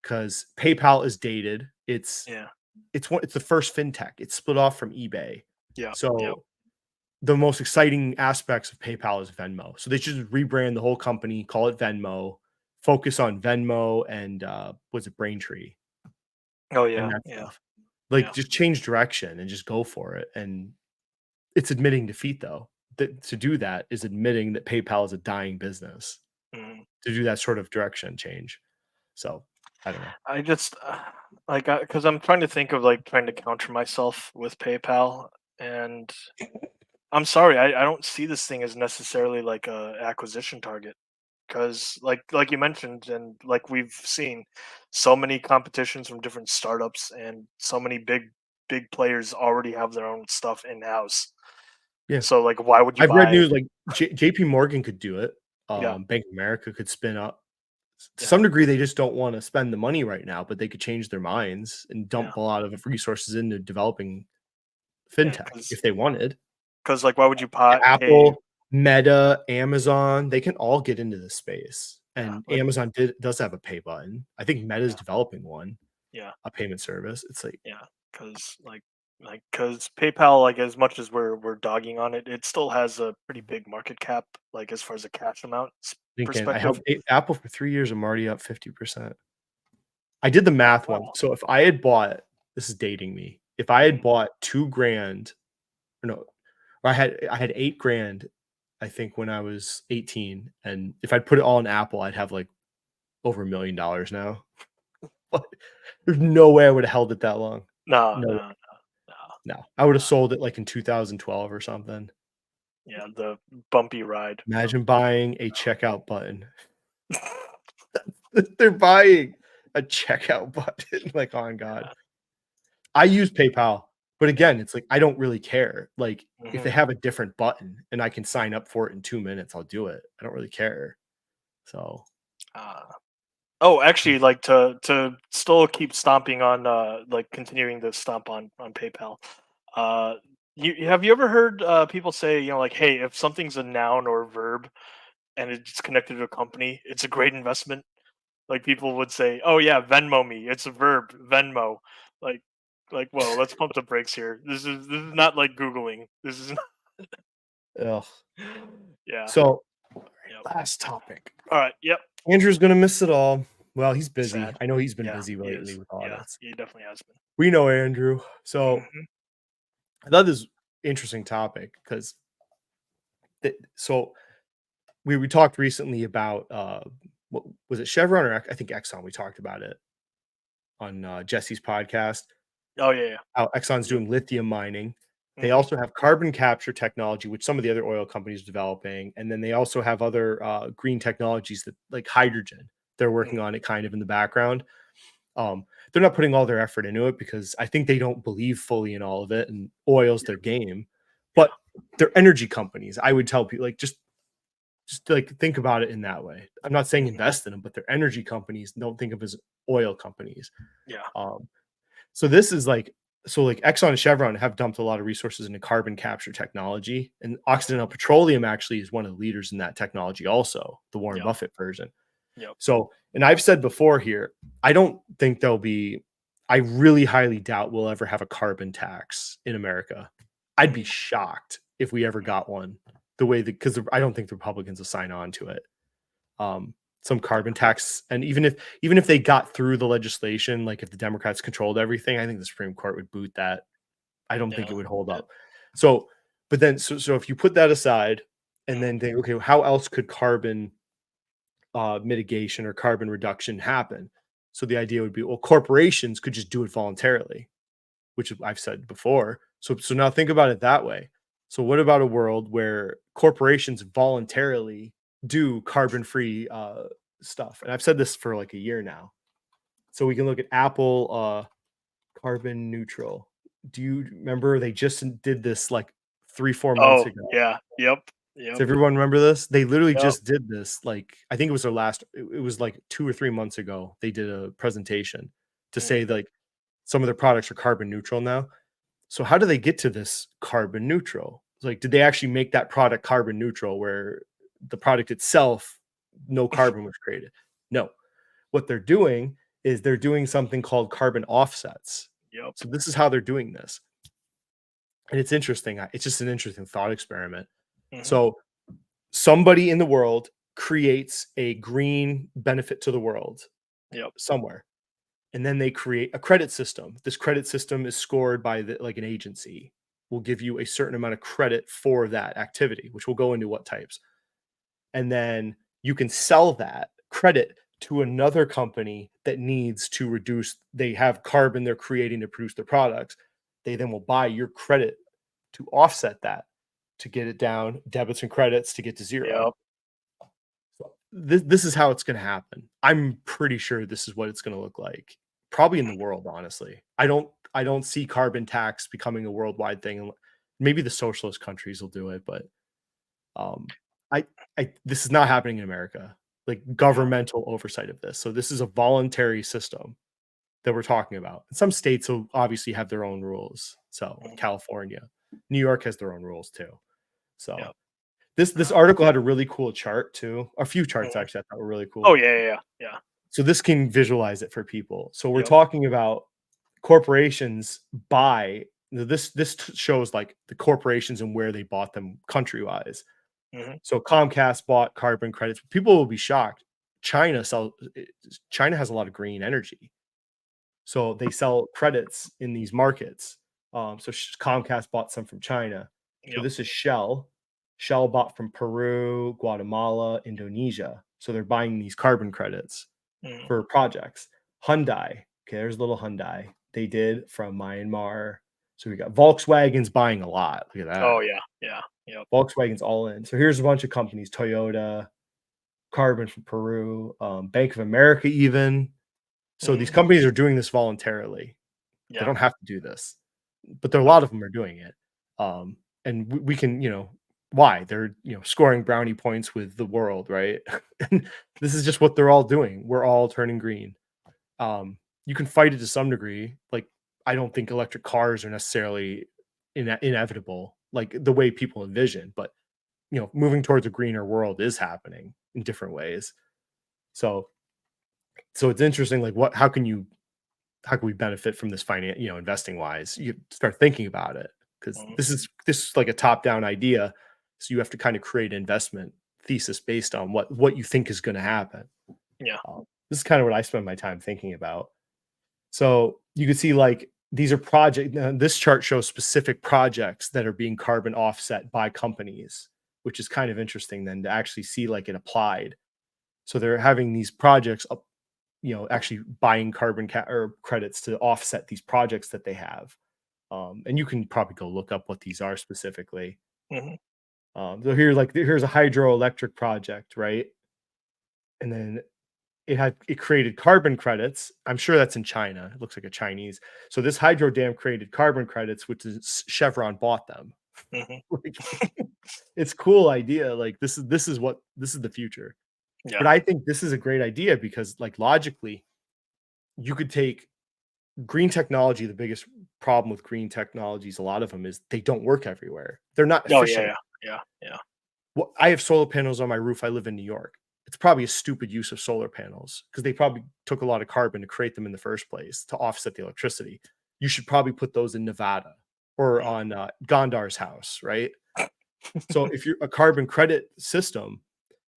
Speaker 1: because PayPal is dated. It's
Speaker 2: Yeah.
Speaker 1: it's the first fintech. It's split off from eBay.
Speaker 2: Yeah. Yep.
Speaker 1: So the most exciting aspects of PayPal is Venmo. So they should just rebrand the whole company, call it Venmo, focus on Venmo and was it Braintree
Speaker 2: Oh
Speaker 1: and
Speaker 2: yeah.
Speaker 1: that
Speaker 2: Yeah.
Speaker 1: stuff. Like
Speaker 2: Yeah.
Speaker 1: just change direction and just go for it. And it's admitting defeat though. That to do that is admitting that PayPal is a dying business.
Speaker 2: Mhm.
Speaker 1: To do that sort of direction change. So I don't know.
Speaker 2: I just like because I'm trying to think of like trying to counter myself with PayPal, and I'm sorry, I don't see this thing as necessarily like a acquisition target because like you mentioned and like we've seen so many competitions from different startups and so many big players already have their own stuff in house.
Speaker 1: Yeah.
Speaker 2: So like why would you
Speaker 1: I've read
Speaker 2: buy?
Speaker 1: news like JP Morgan could do it.
Speaker 2: Yeah,
Speaker 1: Bank of America could spin up. To
Speaker 2: yeah,
Speaker 1: some degree, they just don't want to spend the money right now, but they could change their minds and
Speaker 2: yeah,
Speaker 1: dump a lot of resources into developing
Speaker 2: yeah,
Speaker 1: fintech if they wanted.
Speaker 2: because like why would you pay?
Speaker 1: Apple, Meta, Amazon, they can all get into this space.
Speaker 2: Yeah,
Speaker 1: And
Speaker 2: like
Speaker 1: Amazon does have a pay button. I think Meta's
Speaker 2: yeah,
Speaker 1: developing one,
Speaker 2: yeah.
Speaker 1: a payment service. It's like
Speaker 2: Yeah, because because PayPal, like as much as we're dogging on it, it still has a pretty big market cap, like as far as a cash amount
Speaker 1: thinking I
Speaker 2: perspective.
Speaker 1: held Apple for 3 years. I'm already up 50%. I did the
Speaker 2: Oh
Speaker 1: math once.
Speaker 2: wow.
Speaker 1: So if I had bought, this is dating me. If I had
Speaker 2: Mhm.
Speaker 1: bought 2 grand, or no, or I had 8 grand, I think when I was 18, and if I'd put it all in Apple, I'd have like over $1 million now. But there's no way I would have held it that long.
Speaker 2: No,
Speaker 1: No,
Speaker 2: no, no,
Speaker 1: no. I would have
Speaker 2: no.
Speaker 1: sold it like in 2012 or something.
Speaker 2: Yeah, the bumpy ride
Speaker 1: Imagine
Speaker 2: from
Speaker 1: buying a checkout button. They're buying a checkout button. Like, on God.
Speaker 2: yeah.
Speaker 1: I use PayPal, but again, it's like I don't really care. Like if
Speaker 2: Hmm.
Speaker 1: they have a different button and I can sign up for it in 2 minutes, I'll do it. I don't really care. So,
Speaker 2: Uh, oh, actually, like to still keep stomping on like continuing to stomp on PayPal. Uh, have you ever heard people say like, hey, if something's a noun or a verb and it's connected to a company, it's a great investment. Like people would say, "Oh yeah, Venmo me. It's a verb, Venmo." Like, whoa, let's pump the brakes here. This is not like Googling. This is not,
Speaker 1: ugh.
Speaker 2: yeah.
Speaker 1: So,
Speaker 2: Yep.
Speaker 1: last topic.
Speaker 2: All right. Yep.
Speaker 1: Andrew's gonna miss it all. Well, he's busy.
Speaker 2: Sad.
Speaker 1: I know he's been
Speaker 2: Yeah,
Speaker 1: busy
Speaker 2: he
Speaker 1: lately
Speaker 2: is.
Speaker 1: with
Speaker 2: Yeah,
Speaker 1: audits.
Speaker 2: he definitely has been.
Speaker 1: We know Andrew. So
Speaker 2: Hmm.
Speaker 1: I thought this interesting topic because so we talked recently about what was it, Chevron or I think Exxon? We talked about it on Jesse's podcast.
Speaker 2: Oh yeah, yeah.
Speaker 1: How Exxon's
Speaker 2: Yep.
Speaker 1: doing lithium mining. They
Speaker 2: Hmm.
Speaker 1: also have carbon capture technology, which some of the other oil companies are developing, and then they also have other green technologies that like hydrogen. They're working
Speaker 2: Hmm.
Speaker 1: on it kind of in the background. They're not putting all their effort into it because I think they don't believe fully in all of it, and oil's
Speaker 2: Yeah,
Speaker 1: their game.
Speaker 2: yeah.
Speaker 1: But they're energy companies. I would tell people like just like think about it in that way. I'm not saying
Speaker 2: Hmm.
Speaker 1: invest in them, but they're energy companies. Don't think of as oil companies.
Speaker 2: Yeah.
Speaker 1: Um, so this is like like Exxon and Chevron have dumped a lot of resources into carbon capture technology, and Occidental Petroleum actually is one of the leaders in that technology, also the Warren
Speaker 2: Yep.
Speaker 1: Buffett version.
Speaker 2: Yep.
Speaker 1: So, and I've said before here, I don't think there'll be. I really highly doubt we'll ever have a carbon tax in America. I'd be
Speaker 2: Hmm.
Speaker 1: shocked if we ever got one. The way that because I don't think the Republicans will sign on to it. Um, some carbon tax, and even if they got through the legislation, like if the Democrats controlled everything, I think the Supreme Court would boot that. I don't think
Speaker 2: Yeah.
Speaker 1: it would hold up. So, but then so if you put that aside and
Speaker 2: Mhm.
Speaker 1: then think, okay, how else could carbon mitigation or carbon reduction happen? So the idea would be, well, corporations could just do it voluntarily, which I've said before. So now think about it that way. So what about a world where corporations voluntarily do carbon-free stuff? And I've said this for like a year now. So we can look at Apple carbon neutral. Do you remember they just did this like 3-4 months
Speaker 2: Oh
Speaker 1: ago?
Speaker 2: yeah. Yep.
Speaker 1: Does
Speaker 2: Yep.
Speaker 1: everyone remember this? They literally
Speaker 2: Yep.
Speaker 1: just did this, like, I think it was their last it was like 2 or 3 months ago, they did a presentation to say,
Speaker 2: Hmm.
Speaker 1: like, some of their products are carbon neutral now. So how do they get to this carbon neutral? Like, did they actually make that product carbon neutral where the product itself, no carbon was created? No. What they're doing is they're doing something called carbon offsets.
Speaker 2: Yep.
Speaker 1: So this is how they're doing this. And it's interesting. It's just an interesting thought experiment.
Speaker 2: Mhm.
Speaker 1: So somebody in the world creates a green benefit to the world
Speaker 2: Yep.
Speaker 1: somewhere, and then they create a credit system. This credit system is scored by like an agency. Will give you a certain amount of credit for that activity, which will go into what types. And then you can sell that credit to another company that needs to reduce, they have carbon they're creating to produce their products. They then will buy your credit to offset that, to get it down, debits and credits to get to zero.
Speaker 2: Yep.
Speaker 1: So this is how it's going to happen. I'm pretty sure this is what it's going to look like. Probably in the world, honestly. I don't see carbon tax becoming a worldwide thing. Maybe the socialist countries will do it, but um, I this is not happening in America. Like
Speaker 2: Yeah.
Speaker 1: governmental oversight of this. So this is a voluntary system that we're talking about. Some states will obviously have their own rules. So
Speaker 2: Mhm.
Speaker 1: California, New York has their own rules too. So
Speaker 2: Yep.
Speaker 1: this article had a really cool chart too. A few charts
Speaker 2: Mhm.
Speaker 1: actually I thought were really
Speaker 2: Oh,
Speaker 1: cool.
Speaker 2: yeah, yeah, yeah. Yeah.
Speaker 1: So this can visualize it for people. So we're
Speaker 2: Yep.
Speaker 1: talking about corporations buy shows like the corporations and where they bought them country wise.
Speaker 2: Mhm.
Speaker 1: So Comcast bought carbon credits. People will be shocked. China sell China has a lot of green energy. So they sell credits in these markets. So Comcast bought some from China. So
Speaker 2: Yep.
Speaker 1: this is Shell. Shell bought from Peru, Guatemala, Indonesia. So they're buying these carbon credits
Speaker 2: Mhm.
Speaker 1: for projects. Hyundai. Okay, there's a little Hyundai. They did from Myanmar. So we got Volkswagen's buying a lot. Look at
Speaker 2: Oh,
Speaker 1: that.
Speaker 2: yeah. Yeah. Yep.
Speaker 1: Volkswagen's all in. So here's a bunch of companies: Toyota, Carbon from Peru, Bank of America, even. So these
Speaker 2: Mhm.
Speaker 1: companies are doing this voluntarily. They
Speaker 2: Yeah.
Speaker 1: don't have to do this, but there a
Speaker 2: No.
Speaker 1: lot of them are doing it. And we can, why they're scoring brownie points with the world, right? And this is just what they're all doing. We're all turning green. You can fight it to some degree. Like I don't think electric cars are necessarily inevitable, like the way people envision, but moving towards a greener world is happening in different ways. So it's interesting, like how can we benefit from this investing wise? You start thinking about it because
Speaker 2: Mhm.
Speaker 1: this is like a top down idea. So you have to kind of create an investment thesis based on what you think is going to happen.
Speaker 2: Yeah.
Speaker 1: This is kind of what I spend my time thinking about. So you can see like these are this chart shows specific projects that are being carbon offset by companies, which is kind of interesting then to actually see like it applied. So they're having these projects up, actually buying or credits to offset these projects that they have. And you can probably go look up what these are specifically.
Speaker 2: Mhm.
Speaker 1: So here's a hydroelectric project, right? And then it created carbon credits. I'm sure that's in China. It looks like a Chinese. So this hydro dam created carbon credits, which is Chevron bought them.
Speaker 2: Mhm.
Speaker 1: Like, it's cool idea. Like this is the future.
Speaker 2: Yeah.
Speaker 1: But I think this is a great idea because like logically, you could take green technology. The biggest problem with green technologies, a lot of them is they don't work everywhere. They're not
Speaker 2: Oh, yeah,
Speaker 1: efficient.
Speaker 2: yeah. Yeah. Yeah.
Speaker 1: Well, I have solar panels on my roof. I live in New York. It's probably a stupid use of solar panels because they probably took a lot of carbon to create them in the first place to offset the electricity. You should probably put those in Nevada or
Speaker 2: Mhm.
Speaker 1: on Gondar's house, right? So if you're a carbon credit system,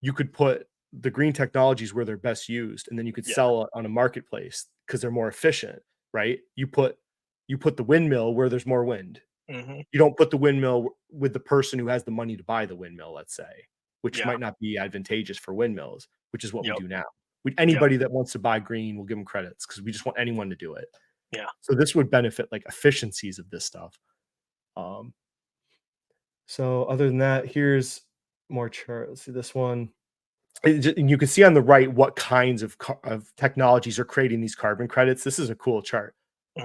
Speaker 1: you could put the green technologies where they're best used, and then you could
Speaker 2: Yeah.
Speaker 1: sell it on a marketplace because they're more efficient, right? You put the windmill where there's more wind.
Speaker 2: Mhm.
Speaker 1: You don't put the windmill with the person who has the money to buy the windmill, let's say, which
Speaker 2: Yeah.
Speaker 1: might not be advantageous for windmills, which is what we
Speaker 2: Yep.
Speaker 1: do now. We
Speaker 2: Yep.
Speaker 1: Anybody that wants to buy green, we'll give them credits because we just want anyone to do it.
Speaker 2: Yeah.
Speaker 1: So this would benefit like efficiencies of this stuff. Um, so other than that, here's more chart. Let's see this one. And you can see on the right what kinds of technologies are creating these carbon credits. This is a cool chart.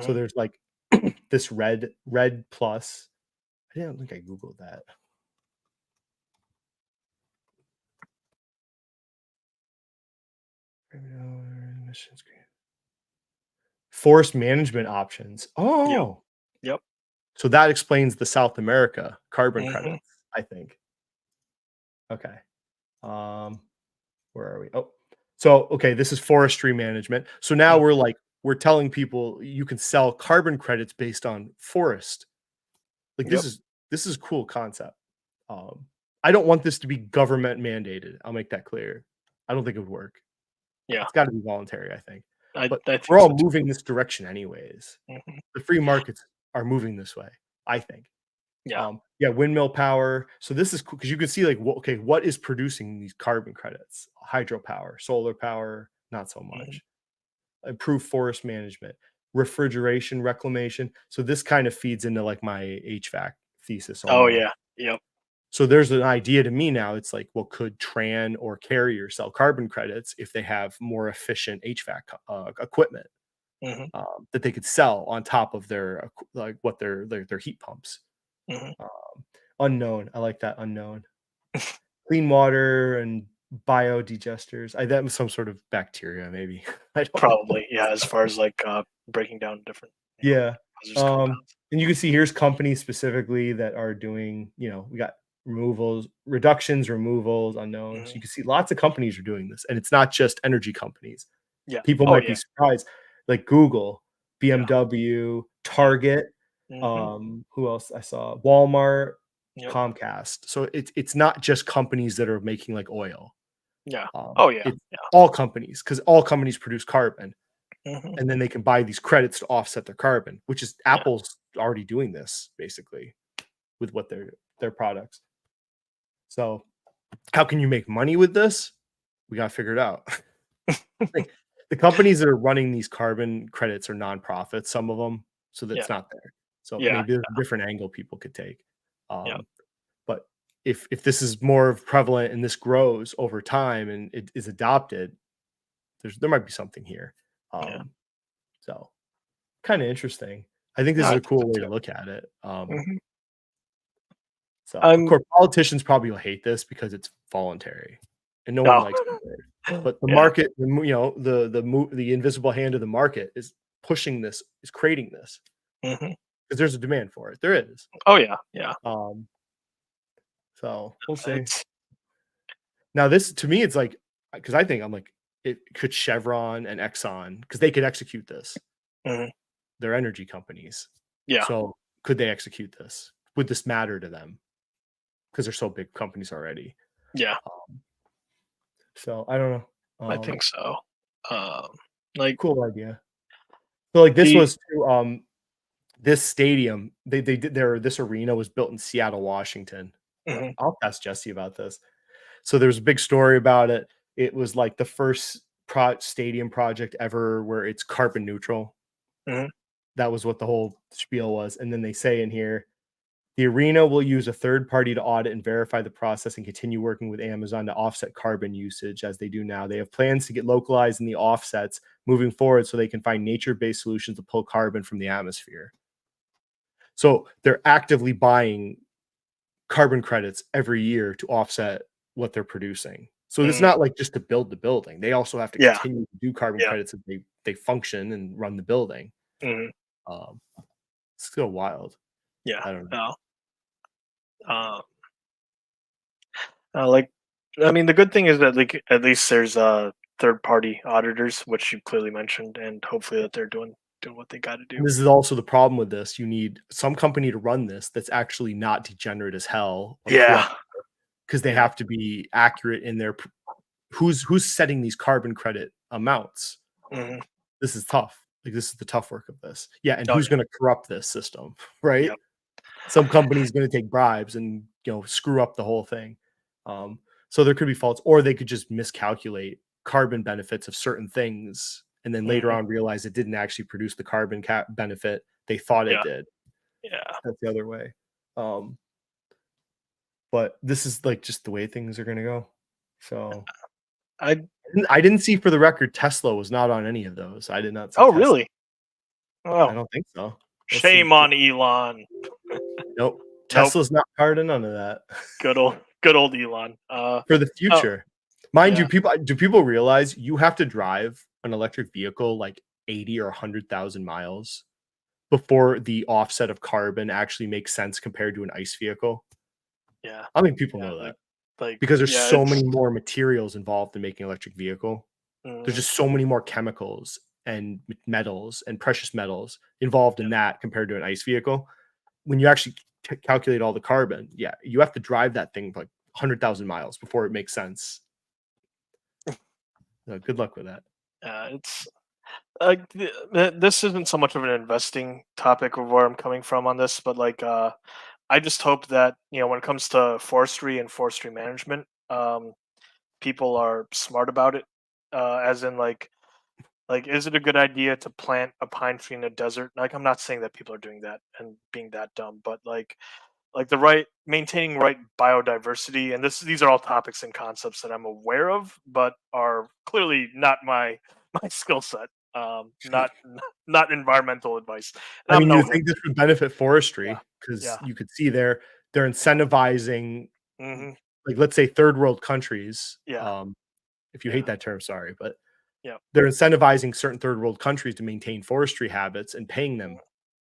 Speaker 1: So
Speaker 2: Mhm.
Speaker 1: there's like this red plus. I don't think I googled that. Forest management options.
Speaker 2: Yep.
Speaker 1: Oh,
Speaker 2: Yep.
Speaker 1: so that explains the South America carbon
Speaker 2: Mhm.
Speaker 1: credits, I think. Okay. Um, where are we? Oh, So, okay, this is forestry management. So now
Speaker 2: Mm.
Speaker 1: we're telling people you can sell carbon credits based on forest. Like
Speaker 2: Yep.
Speaker 1: this is a cool concept. Um, I don't want this to be government mandated. I'll make that clear. I don't think it would work.
Speaker 2: Yeah.
Speaker 1: It's got to be voluntary, I think. But
Speaker 2: I
Speaker 1: we're
Speaker 2: think so
Speaker 1: all
Speaker 2: too.
Speaker 1: moving this direction anyways.
Speaker 2: Mhm.
Speaker 1: The free markets are moving this way, I think.
Speaker 2: Yeah.
Speaker 1: Yeah, windmill power. So this is cool because you can see like, okay, what is producing these carbon credits? Hydropower, solar power, not so
Speaker 2: Mhm.
Speaker 1: much. Improved forest management, refrigeration, reclamation. So this kind of feeds into like my HVAC thesis
Speaker 2: Oh,
Speaker 1: almost.
Speaker 2: yeah. Yep.
Speaker 1: So there's an idea to me now. It's like, well, could Tran or Carrier sell carbon credits if they have more efficient HVAC equipment
Speaker 2: Mhm.
Speaker 1: that they could sell on top of their like what their heat pumps?
Speaker 2: Mhm.
Speaker 1: Um, unknown. I like that unknown. Clean water and biodigesters. That was some sort of bacteria, maybe. I don't know.
Speaker 2: Probably, yeah, as far as, like, breaking down different,
Speaker 1: Yeah.
Speaker 2: hazardous compounds.
Speaker 1: And you can see here's companies specifically that are doing, we got removals, reductions, removals, unknowns.
Speaker 2: Mhm.
Speaker 1: You can see lots of companies are doing this, and it's not just energy companies.
Speaker 2: Yeah.
Speaker 1: People
Speaker 2: Oh,
Speaker 1: might be
Speaker 2: yeah.
Speaker 1: surprised, like Google,
Speaker 2: Yeah.
Speaker 1: BMW,
Speaker 2: Yep.
Speaker 1: Target,
Speaker 2: Mhm.
Speaker 1: who else I saw? Walmart,
Speaker 2: Yep.
Speaker 1: Comcast. So it's not just companies that are making like oil.
Speaker 2: Yeah. Oh, yeah.
Speaker 1: It's
Speaker 2: Yeah.
Speaker 1: all companies because all companies produce carbon,
Speaker 2: Mhm.
Speaker 1: and then they can buy these credits to offset their carbon, which is
Speaker 2: Yeah.
Speaker 1: Apple's already doing this basically with what their products. So how can you make money with this? We got to figure it out. Like the companies that are running these carbon credits are nonprofits, some of them, so
Speaker 2: Yeah.
Speaker 1: that's not there. So
Speaker 2: Yeah.
Speaker 1: maybe there's a different angle people could take.
Speaker 2: Yep.
Speaker 1: Um, but if this is more prevalent and this grows over time and it is adopted, there might be something here.
Speaker 2: Yeah.
Speaker 1: So kind of interesting. I think this
Speaker 2: Yeah,
Speaker 1: is
Speaker 2: I
Speaker 1: a
Speaker 2: think so
Speaker 1: cool way to
Speaker 2: too.
Speaker 1: look at it.
Speaker 2: Mhm.
Speaker 1: So of
Speaker 2: I'm
Speaker 1: course, politicians probably will hate this because it's voluntary, and no one
Speaker 2: Oh.
Speaker 1: likes it. But the
Speaker 2: Yeah.
Speaker 1: market, the invisible hand of the market is pushing this, is creating this
Speaker 2: Mhm.
Speaker 1: because there's a demand for it. There is.
Speaker 2: Oh, yeah. Yeah.
Speaker 1: Um, so we'll see.
Speaker 2: It's
Speaker 1: Now, this to me, it's like because I think I'm like it could Chevron and Exxon because they could execute this.
Speaker 2: Mhm.
Speaker 1: They're energy companies.
Speaker 2: Yeah.
Speaker 1: So could they execute this? Would this matter to them? Because they're so big companies already.
Speaker 2: Yeah.
Speaker 1: Um, so I don't know.
Speaker 2: I think so. Um, like,
Speaker 1: Cool idea. So like this
Speaker 2: the
Speaker 1: was to this stadium, they did this arena was built in Seattle, Washington.
Speaker 2: Mhm.
Speaker 1: I'll ask Jesse about this. So there's a big story about it. It was like the first stadium project ever where it's carbon neutral.
Speaker 2: Mhm.
Speaker 1: That was what the whole spiel was. And then they say in here, the arena will use a third party to audit and verify the process and continue working with Amazon to offset carbon usage as they do now. They have plans to get localized in the offsets moving forward so they can find nature based solutions to pull carbon from the atmosphere. So they're actively buying carbon credits every year to offset what they're producing. So it's
Speaker 2: Mhm.
Speaker 1: not like just to build the building. They also have to
Speaker 2: Yeah.
Speaker 1: continue to do carbon
Speaker 2: Yeah.
Speaker 1: credits as they function and run the building.
Speaker 2: Mhm.
Speaker 1: Um, it's still wild.
Speaker 2: Yeah.
Speaker 1: I don't know.
Speaker 2: No. Um, like, I mean, the good thing is that, like, at least there's, third-party auditors, which you clearly mentioned, and hopefully that they're doing what they gotta do.
Speaker 1: And this is also the problem with this. You need some company to run this that's actually not degenerate as hell or corrupt
Speaker 2: Yeah.
Speaker 1: because they
Speaker 2: Yep.
Speaker 1: have to be accurate in their who's setting these carbon credit amounts.
Speaker 2: Mhm.
Speaker 1: This is tough. Like this is the tough work of this. Yeah, and
Speaker 2: Oh,
Speaker 1: who's
Speaker 2: yeah.
Speaker 1: going to corrupt this system, right?
Speaker 2: Yep.
Speaker 1: Some company's going to take bribes and screw up the whole thing. So there could be faults, or they could just miscalculate carbon benefits of certain things, and then later
Speaker 2: Mhm.
Speaker 1: on realize it didn't actually produce the carbon benefit they thought it
Speaker 2: Yeah.
Speaker 1: did.
Speaker 2: Yeah.
Speaker 1: That's the other way. Um, but this is like just the way things are going to go. So
Speaker 2: I
Speaker 1: I didn't see, for the record, Tesla was not on any of those. I did not see
Speaker 2: Oh,
Speaker 1: Tesla.
Speaker 2: really?
Speaker 1: I
Speaker 2: Oh,
Speaker 1: don't think so. Let's see.
Speaker 2: shame on Elon.
Speaker 1: Nope.
Speaker 2: Nope.
Speaker 1: Tesla's not part of none of that.
Speaker 2: Good old Elon.
Speaker 1: For the
Speaker 2: Oh,
Speaker 1: future. Mind you,
Speaker 2: yeah.
Speaker 1: people realize you have to drive an electric vehicle like 80 or 100,000 miles before the offset of carbon actually makes sense compared to an ICE vehicle?
Speaker 2: Yeah.
Speaker 1: I think people
Speaker 2: Yeah,
Speaker 1: know that
Speaker 2: like,
Speaker 1: because there's
Speaker 2: yeah,
Speaker 1: so
Speaker 2: it's
Speaker 1: many more materials involved in making an electric vehicle. There's
Speaker 2: Mhm.
Speaker 1: just so many more chemicals and metals and precious metals involved in
Speaker 2: Yeah.
Speaker 1: that compared to an ICE vehicle. When you actually calculate all the carbon, yeah, you have to drive that thing like 100,000 miles before it makes sense. Good luck with that.
Speaker 2: It's this isn't so much of an investing topic of where I'm coming from on this, but like I just hope that when it comes to forestry and forestry management, people are smart about it. As in like is it a good idea to plant a pine tree in a desert? Like I'm not saying that people are doing that and being that dumb, but like the right maintaining right biodiversity, and these are all topics and concepts that I'm aware of but are clearly not my my skill set. Not not environmental advice, and
Speaker 1: I
Speaker 2: I'm
Speaker 1: mean,
Speaker 2: no
Speaker 1: you think
Speaker 2: hippie.
Speaker 1: this would benefit
Speaker 2: Yeah,
Speaker 1: forestry because
Speaker 2: yeah,
Speaker 1: you could see they're
Speaker 2: yeah.
Speaker 1: incentivizing,
Speaker 2: Hmm.
Speaker 1: like, let's say third world countries.
Speaker 2: Yeah,
Speaker 1: If you hate
Speaker 2: yeah,
Speaker 1: that term, sorry, but
Speaker 2: yeah.
Speaker 1: they're incentivizing certain third world countries to maintain forestry habits and paying
Speaker 2: Mm,
Speaker 1: them,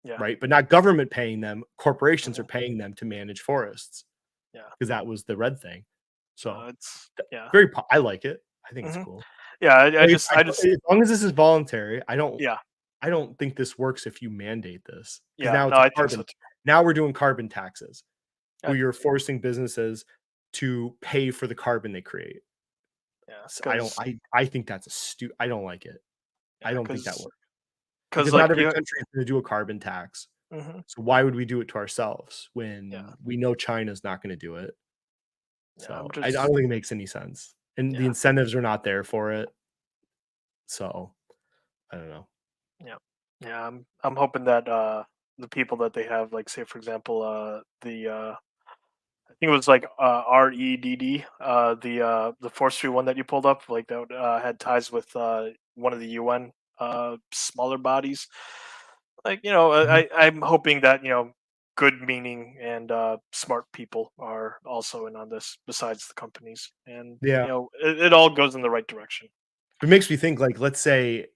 Speaker 2: yeah.
Speaker 1: right? But not government paying them. Corporations are
Speaker 2: Hmm.
Speaker 1: paying them to manage forests
Speaker 2: Yeah.
Speaker 1: because that was the red thing. So
Speaker 2: It's yeah.
Speaker 1: I like it. I think it's
Speaker 2: Hmm.
Speaker 1: cool.
Speaker 2: Yeah,
Speaker 1: Like,
Speaker 2: I just
Speaker 1: as long as this is voluntary,
Speaker 2: yeah,
Speaker 1: I don't think this works if you mandate this because
Speaker 2: yeah.
Speaker 1: now
Speaker 2: No,
Speaker 1: it's a
Speaker 2: I think so
Speaker 1: carbon.
Speaker 2: too.
Speaker 1: Now we're doing carbon taxes
Speaker 2: Uh,
Speaker 1: where you're forcing businesses to pay for the carbon they create.
Speaker 2: yeah,
Speaker 1: So
Speaker 2: because
Speaker 1: I think that's I don't like it. I
Speaker 2: yeah,
Speaker 1: don't think that works
Speaker 2: because
Speaker 1: because not
Speaker 2: like
Speaker 1: every
Speaker 2: you.
Speaker 1: country is going to do a carbon tax.
Speaker 2: Hmm.
Speaker 1: So why would we do it to ourselves
Speaker 2: Yeah,
Speaker 1: when we know China's not going to do it?
Speaker 2: yeah. I'm
Speaker 1: So I
Speaker 2: just
Speaker 1: don't think it makes any sense, and the
Speaker 2: yeah.
Speaker 1: incentives are not there for it. So I don't know.
Speaker 2: Yeah. Yeah, I'm hoping that the people that they have, like say for example, the I think it was like REDD, the forestry one that you pulled up, like that had ties with one of the UN smaller bodies. Like,
Speaker 1: Mhm.
Speaker 2: I'm hoping that, good meaning and smart people are also in on this besides the companies. And,
Speaker 1: Yeah,
Speaker 2: it all goes in the right direction.
Speaker 1: it makes me think like let's say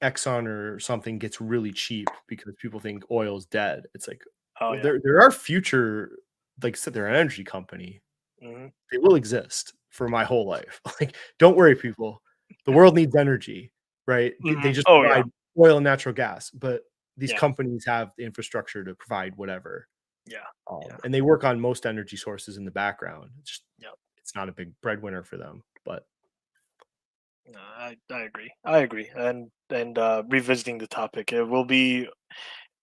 Speaker 1: Exxon or something gets really cheap because people think oil's dead. It's like,
Speaker 2: Oh
Speaker 1: well,
Speaker 2: yeah.
Speaker 1: there are future, like I said, they're an energy company.
Speaker 2: Hmm.
Speaker 1: They will exist for my whole life. Like, don't worry, people. The world needs energy, right? They
Speaker 2: Hmm.
Speaker 1: just
Speaker 2: Oh yeah.
Speaker 1: provide oil and natural gas, but these
Speaker 2: Yeah.
Speaker 1: companies have the infrastructure to provide whatever.
Speaker 2: Yeah. Yeah.
Speaker 1: And they work on most energy sources in the background.
Speaker 2: Yeah.
Speaker 1: It's not a big breadwinner for them, but
Speaker 2: No, I agree. I agree. And revisiting the topic, it will be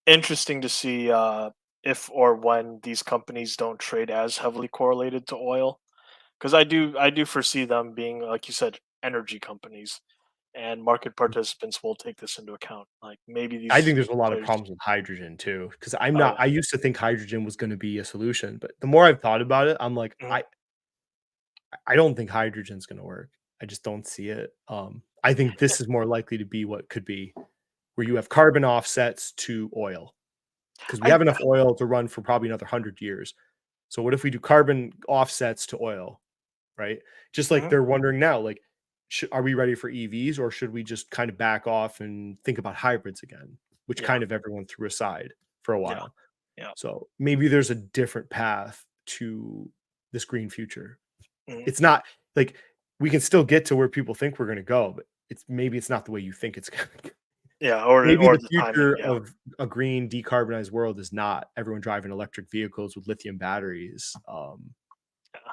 Speaker 2: interesting to see if or when these companies don't trade as heavily correlated to oil. Because I do foresee them being, like you said, energy companies, and market participants will take this into account. Like maybe
Speaker 1: I think
Speaker 2: these
Speaker 1: there's a lot of
Speaker 2: players.
Speaker 1: problems with hydrogen too. Because
Speaker 2: Oh yeah.
Speaker 1: I used to think hydrogen was gonna be a solution, but the more I've thought about it, I'm like,
Speaker 2: Mhm.
Speaker 1: I don't think hydrogen's gonna work. I just don't see it. I think this is more likely to be what could be, where you have carbon offsets to oil, because we
Speaker 2: I
Speaker 1: have enough oil to run for probably another 100 years. So what if we do carbon offsets to oil, right? Just like
Speaker 2: Mhm.
Speaker 1: they're wondering now, like, are we ready for EVs or should we just kind of back off and think about hybrids again, which
Speaker 2: Yeah.
Speaker 1: kind of everyone threw aside for a
Speaker 2: Yeah.
Speaker 1: while.
Speaker 2: Yeah.
Speaker 1: So maybe there's a different path to this green future.
Speaker 2: Mhm.
Speaker 1: It's not like we can still get to where people think we're gonna go, but it's not the way you think it's gonna go.
Speaker 2: Yeah. Or
Speaker 1: Maybe
Speaker 2: or
Speaker 1: the
Speaker 2: the timing.
Speaker 1: future
Speaker 2: Yeah.
Speaker 1: of a green decarbonized world is not everyone driving electric vehicles with lithium batteries.
Speaker 2: Yeah.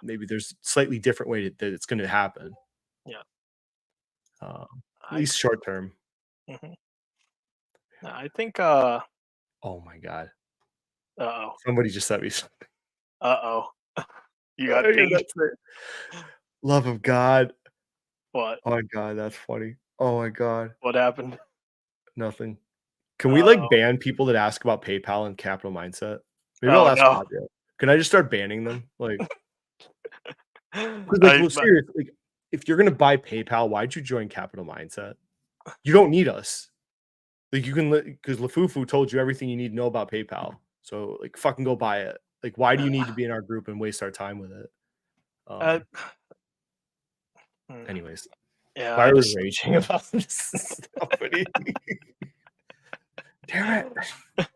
Speaker 1: Maybe there's slightly different way that it's gonna happen,
Speaker 2: Yeah.
Speaker 1: at
Speaker 2: I.
Speaker 1: least short term.
Speaker 2: Mhm. I think.
Speaker 1: Oh my god.
Speaker 2: Uh-oh.
Speaker 1: Somebody just sent me something.
Speaker 2: Uh-oh. You got
Speaker 1: Yeah,
Speaker 2: pinged?
Speaker 1: that's it. Love of God.
Speaker 2: What?
Speaker 1: Oh my god, that's funny. Oh my god.
Speaker 2: What happened?
Speaker 1: Nothing. Can we, like,
Speaker 2: Uh-oh.
Speaker 1: ban people that ask about PayPal and capital mindset? Maybe I'll
Speaker 2: Oh,
Speaker 1: ask
Speaker 2: no.
Speaker 1: Fabio. Can I just start banning them? Like, 'cause, like,
Speaker 2: I
Speaker 1: well,
Speaker 2: but
Speaker 1: seriously, like, if you're gonna buy PayPal, why'd you join capital mindset? You don't need us. Like, you can because Lafufu told you everything you need to know about PayPal. So, like, fucking go buy it. Like, why do you need to be in our group and waste our time with it?
Speaker 2: uh,
Speaker 1: Um,
Speaker 2: hmm,
Speaker 1: anyways,
Speaker 2: yeah,
Speaker 1: why
Speaker 2: I
Speaker 1: are we
Speaker 2: just
Speaker 1: raging about this company? Damn it.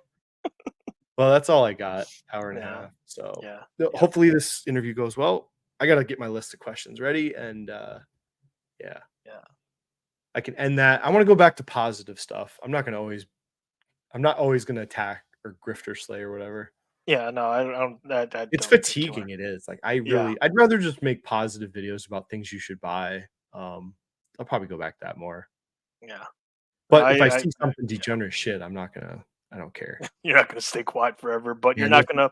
Speaker 1: Well, that's all I got, hour and a
Speaker 2: yeah,
Speaker 1: half. So,
Speaker 2: yeah, yeah,
Speaker 1: hopefully this interview goes well. I gotta get my list of questions ready and, yeah.
Speaker 2: yeah.
Speaker 1: I can end that. I want to go back to positive stuff. I'm not always gonna attack or grifter slay or whatever.
Speaker 2: Yeah, no, I don't. I
Speaker 1: It's
Speaker 2: don't think you are.
Speaker 1: fatiguing. It is like
Speaker 2: Yeah,
Speaker 1: I'd rather just make positive videos about things you should buy. I'll probably go back to that more.
Speaker 2: yeah.
Speaker 1: But if I see
Speaker 2: I
Speaker 1: something degenerate shit, I don't care.
Speaker 2: you're not gonna stay quiet forever, but you're
Speaker 1: Man,
Speaker 2: not
Speaker 1: listen,
Speaker 2: gonna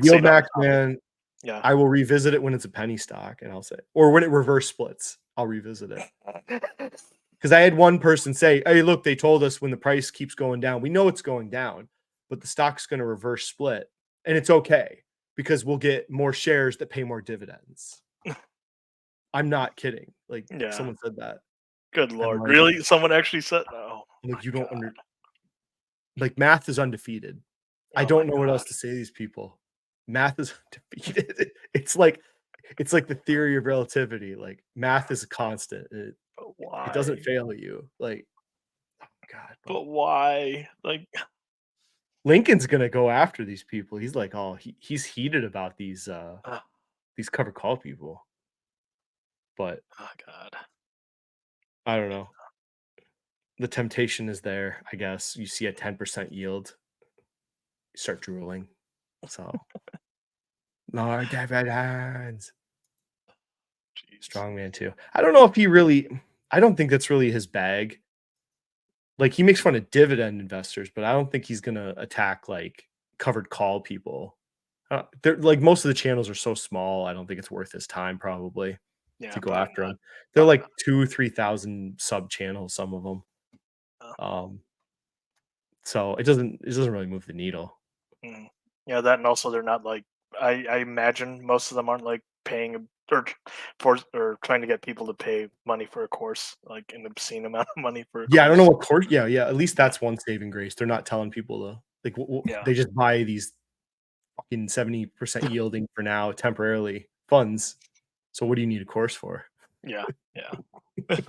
Speaker 1: Yield
Speaker 2: fixate on the
Speaker 1: Max,
Speaker 2: topic.
Speaker 1: man,
Speaker 2: Yeah.
Speaker 1: I will revisit it when it's a penny stock, and I'll say, or when it reverse splits, I'll revisit it. Because I had one person say, "Hey, look, they told us when the price keeps going down, we know it's going down, but the stock's going to reverse split, and it's okay because we'll get more shares that pay more dividends." I'm not kidding. Like
Speaker 2: Yeah.
Speaker 1: someone said that.
Speaker 2: Good
Speaker 1: I'm
Speaker 2: lord, really? Someone actually said, "Oh
Speaker 1: like,
Speaker 2: my
Speaker 1: you don't
Speaker 2: god,
Speaker 1: like math is undefeated. I
Speaker 2: oh my
Speaker 1: don't know what else
Speaker 2: god."
Speaker 1: to say to these people. Math is undefeated. It's like the theory of relativity. Like math is a constant.
Speaker 2: But
Speaker 1: It doesn't
Speaker 2: why?
Speaker 1: fail you. Like, oh God, but
Speaker 2: But why? Like,
Speaker 1: Lincoln's gonna go after these people. He's like, oh, he's heated about
Speaker 2: oh
Speaker 1: these cover call people. But
Speaker 2: god.
Speaker 1: I don't know. The temptation is there, I guess. You see a 10% yield, you start drooling. So Lord dividends.
Speaker 2: Jeez.
Speaker 1: Strongman too. I don't know if he really I don't think that's really his bag. Like he makes fun of dividend investors, but I don't think he's gonna attack like covered call people. They're like most of the channels are so small. I don't think it's worth his time probably
Speaker 2: Yeah,
Speaker 1: to go
Speaker 2: probably
Speaker 1: after
Speaker 2: not.
Speaker 1: them. They're
Speaker 2: Probably
Speaker 1: like 2,000-3,000 sub channels, some of them.
Speaker 2: not.
Speaker 1: Um, so it doesn't really move the needle.
Speaker 2: Mm. Yeah, that and also they're not like I imagine most of them aren't like paying or trying to get people to pay money for a course, like an obscene amount of money for a
Speaker 1: Yeah, I don't know
Speaker 2: course.
Speaker 1: what course. Yeah, yeah. At least
Speaker 2: Yeah,
Speaker 1: that's one saving grace. They're not telling people to like
Speaker 2: yeah,
Speaker 1: they just buy these fucking 70% yielding for now temporarily funds. So what do you need a course for?
Speaker 2: yeah, yeah.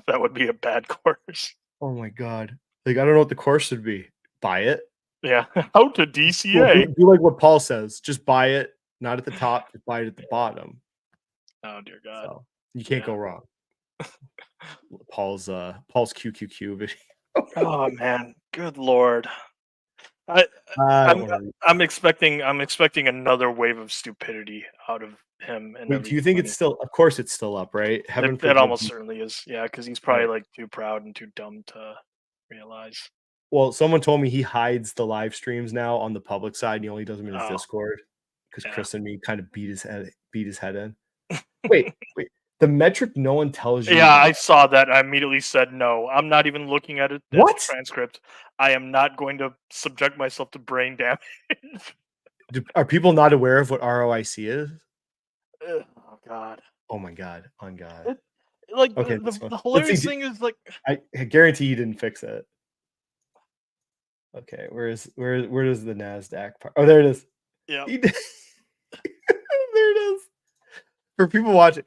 Speaker 2: That would be a bad course.
Speaker 1: Oh my god. Like I don't know what the course should be. Buy it.
Speaker 2: Yeah, how to
Speaker 1: Well,
Speaker 2: DCA.
Speaker 1: do like what Paul says. Just buy it, not at the top, just buy it at the bottom.
Speaker 2: Oh dear God.
Speaker 1: So you can't
Speaker 2: Yeah.
Speaker 1: go wrong. Paul's QQQ video.
Speaker 2: Oh man, good lord. I
Speaker 1: I don't
Speaker 2: I'm
Speaker 1: want to read.
Speaker 2: I'm expecting another wave of stupidity out of him and
Speaker 1: Wait, do you think it's
Speaker 2: everybody.
Speaker 1: still of course it's still up, right? Heaven
Speaker 2: It
Speaker 1: forbid.
Speaker 2: almost certainly is. Yeah, because he's probably
Speaker 1: Right.
Speaker 2: like too proud and too dumb to realize.
Speaker 1: Well, someone told me he hides the live streams now on the public side, and he only does them in his
Speaker 2: Oh,
Speaker 1: Discord because
Speaker 2: yeah.
Speaker 1: Chris and me kind of beat his head in. Wait. The metric no one tells you
Speaker 2: Yeah,
Speaker 1: about.
Speaker 2: I saw that. I immediately said no. I'm not even looking at it at the
Speaker 1: What?
Speaker 2: transcript. I am not going to subject myself to brain damage.
Speaker 1: Are people not aware of what ROIC is?
Speaker 2: Ugh, oh God.
Speaker 1: Oh my god, on God.
Speaker 2: It, like
Speaker 1: Okay,
Speaker 2: the
Speaker 1: let's see.
Speaker 2: hilarious thing is like
Speaker 1: I guarantee you didn't fix it. Okay, where does the Nasdaq part? Oh, there it is.
Speaker 2: yeah,
Speaker 1: He did. There it is. For people watching.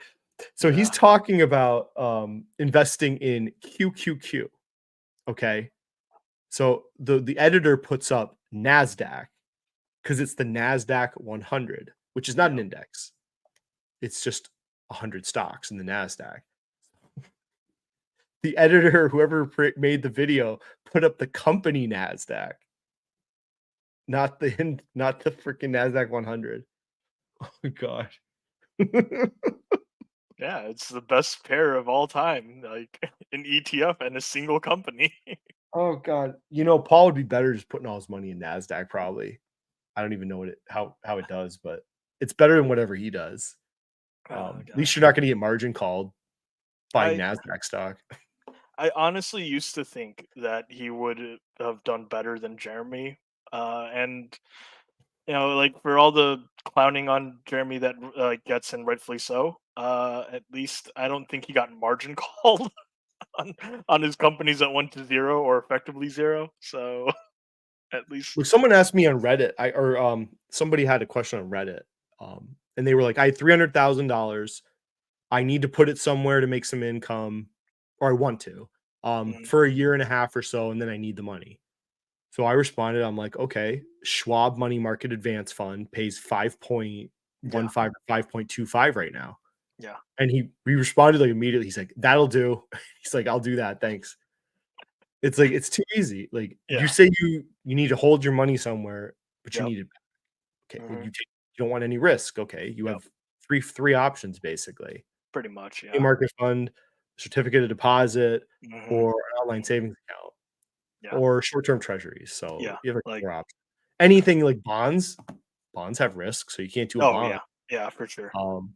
Speaker 1: So he's
Speaker 2: yeah,
Speaker 1: talking about investing in QQQ. Okay. So the editor puts up Nasdaq because it's the Nasdaq 100, which is not an
Speaker 2: yeah.
Speaker 1: index. It's just 100 stocks in the Nasdaq. The editor, whoever made the video, put up the company Nasdaq, not the freaking Nasdaq 100. Oh gosh.
Speaker 2: Yeah, it's the best pair of all time, like an ETF and a single company.
Speaker 1: Oh god. You know, Paul would be better just putting all his money in Nasdaq probably. I don't even know how it does, but it's better than whatever he does.
Speaker 2: Oh
Speaker 1: At least
Speaker 2: God.
Speaker 1: you're not going to get margin called buying
Speaker 2: I
Speaker 1: Nasdaq stock.
Speaker 2: I honestly used to think that he would have done better than Jeremy. And like for all the clowning on Jeremy that gets and rightfully so. At least I don't think he got margin called on on his companies that went to zero or effectively zero. So at least
Speaker 1: Look, someone asked me on Reddit, somebody had a question on Reddit, and they were like, "I had $300,000. I need to put it somewhere to make some income, or I want to,
Speaker 2: mm,
Speaker 1: for a year and a half or so, and then I need the money." So I responded, I'm like, "Okay, Schwab Money Market Advance Fund pays
Speaker 2: yeah,
Speaker 1: 5.15 or 5.25 right now."
Speaker 2: yeah.
Speaker 1: And he responded like immediately. He's like, "That'll do." He's like, "I'll do that. Thanks." It's like it's too easy. Like you
Speaker 2: Yeah.
Speaker 1: say you need to hold your money somewhere, but you
Speaker 2: Yep.
Speaker 1: need it. Okay, well,
Speaker 2: Hmm.
Speaker 1: you don't want any risk. Okay, you
Speaker 2: Yep.
Speaker 1: have three options basically:
Speaker 2: Pretty much.
Speaker 1: money
Speaker 2: Yeah.
Speaker 1: market fund, certificate of deposit,
Speaker 2: Hmm.
Speaker 1: or an online savings account,
Speaker 2: Yeah.
Speaker 1: or short-term treasuries. So
Speaker 2: Yeah.
Speaker 1: you have like
Speaker 2: Like.
Speaker 1: 4 options. Anything like bonds have risk, so you can't do a
Speaker 2: Oh
Speaker 1: bond.
Speaker 2: yeah. Yeah. For sure.
Speaker 1: Um,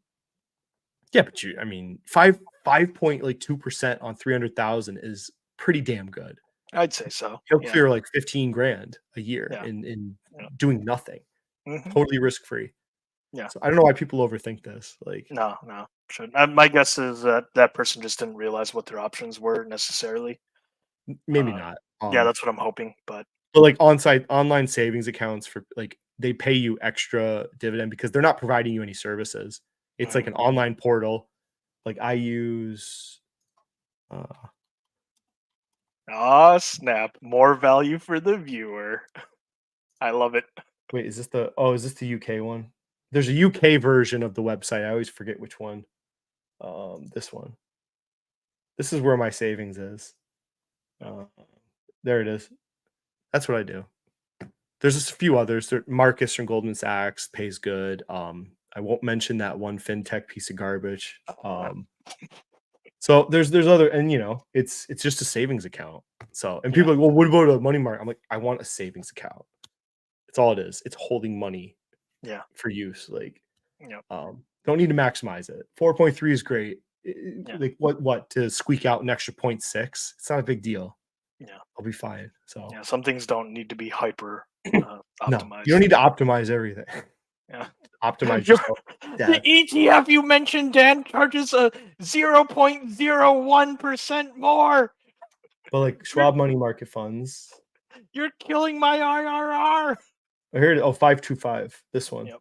Speaker 1: yeah, but I mean, 5.2% on 300,000 is pretty damn good.
Speaker 2: I'd say so.
Speaker 1: He'll
Speaker 2: Yeah.
Speaker 1: clear like 15 grand a year
Speaker 2: Yeah.
Speaker 1: in
Speaker 2: Yeah.
Speaker 1: doing nothing,
Speaker 2: Hmm.
Speaker 1: totally risk free.
Speaker 2: Yeah.
Speaker 1: So I don't know why people overthink this. Like
Speaker 2: No. No. Should. My guess is that that person just didn't realize what their options were necessarily.
Speaker 1: maybe
Speaker 2: Uh,
Speaker 1: not.
Speaker 2: yeah, that's what I'm hoping. But
Speaker 1: But like on-site online savings accounts for like they pay you extra dividend because they're not providing you any services. It's like
Speaker 2: mhm.
Speaker 1: an online portal. Like I use uh
Speaker 2: Ah, snap! More value for the viewer. I love it.
Speaker 1: wait, is this the UK one? There's a UK version of the website. I always forget which one. This one. This is where my savings is. Uh, there it is. That's what I do. There's just a few others. Marcus from Goldman Sachs pays good. I won't mention that one fintech piece of garbage. So there's other, and it's just a savings account. So and
Speaker 2: Yeah.
Speaker 1: people are like, well, what about a money market? I'm like, I want a savings account. It's all it is. It's holding money
Speaker 2: Yeah.
Speaker 1: for use. Like,
Speaker 2: Yeah.
Speaker 1: don't need to maximize it. 4.3 is great.
Speaker 2: Yeah.
Speaker 1: Like what to squeak out an extra point 0.6? It's not a big deal.
Speaker 2: Yeah.
Speaker 1: I'll be fine. So
Speaker 2: Yeah. Some things don't need to be hyper
Speaker 1: no, you don't
Speaker 2: optimized.
Speaker 1: need to optimize everything.
Speaker 2: Yeah.
Speaker 1: Optimize
Speaker 2: Your-
Speaker 1: yourself to
Speaker 2: the
Speaker 1: death.
Speaker 2: ETF you mentioned, Dan, charges a 0.01% more.
Speaker 1: But like
Speaker 2: You're
Speaker 1: Schwab money market funds.
Speaker 2: you're killing my IRR.
Speaker 1: I heard 525. This one.
Speaker 2: Yep.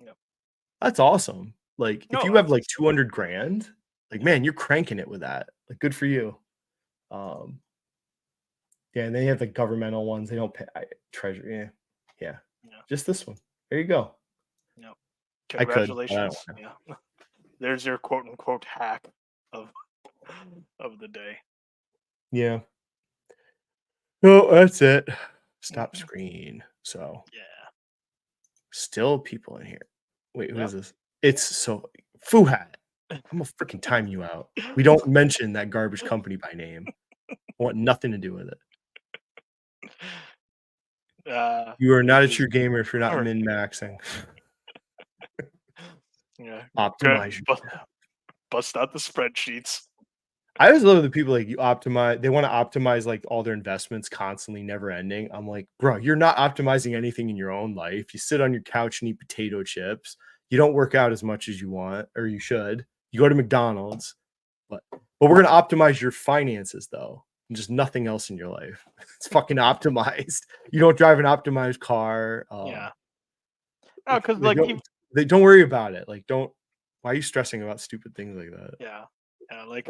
Speaker 2: Yep.
Speaker 1: That's awesome. Like, if
Speaker 2: No,
Speaker 1: you have, like,
Speaker 2: that's
Speaker 1: 200 grand, like,
Speaker 2: yeah.
Speaker 1: man, you're cranking it with that. Like, good for you. Um, yeah, and they have the governmental ones. They don't pay treasury. Yeah. Yeah.
Speaker 2: Yeah.
Speaker 1: Just this one. There you go.
Speaker 2: Yep.
Speaker 1: I could, but I don't
Speaker 2: Congratulations.
Speaker 1: know.
Speaker 2: Yeah. There's your quote unquote hack of of the day.
Speaker 1: Yeah. No, that's it. Stop
Speaker 2: Mhm.
Speaker 1: screen. So,
Speaker 2: Yeah.
Speaker 1: still people in here. Wait, who is
Speaker 2: Yep.
Speaker 1: this? It's so Fuhat. I'm gonna freaking time you out. We don't mention that garbage company by name. I want nothing to do with it. You are not a
Speaker 2: Just
Speaker 1: true gamer if you're not
Speaker 2: or
Speaker 1: min-maxing.
Speaker 2: yeah. Good.
Speaker 1: Optimize yourself.
Speaker 2: Bust out the spreadsheets.
Speaker 1: I always love the people like you optimize they wanna optimize, like, all their investments constantly, never ending. I'm like, "Bro, you're not optimizing anything in your own life. You sit on your couch and eat potato chips. You don't work out as much as you want or you should. You go to McDonald's, but we're gonna optimize your finances, though, and just nothing else in your life. It's fucking optimized. You don't drive an optimized car,
Speaker 2: Yeah. No, because
Speaker 1: like,
Speaker 2: like you
Speaker 1: don't worry about it. Like, don't why are you stressing about stupid things like that?
Speaker 2: yeah. Yeah. Like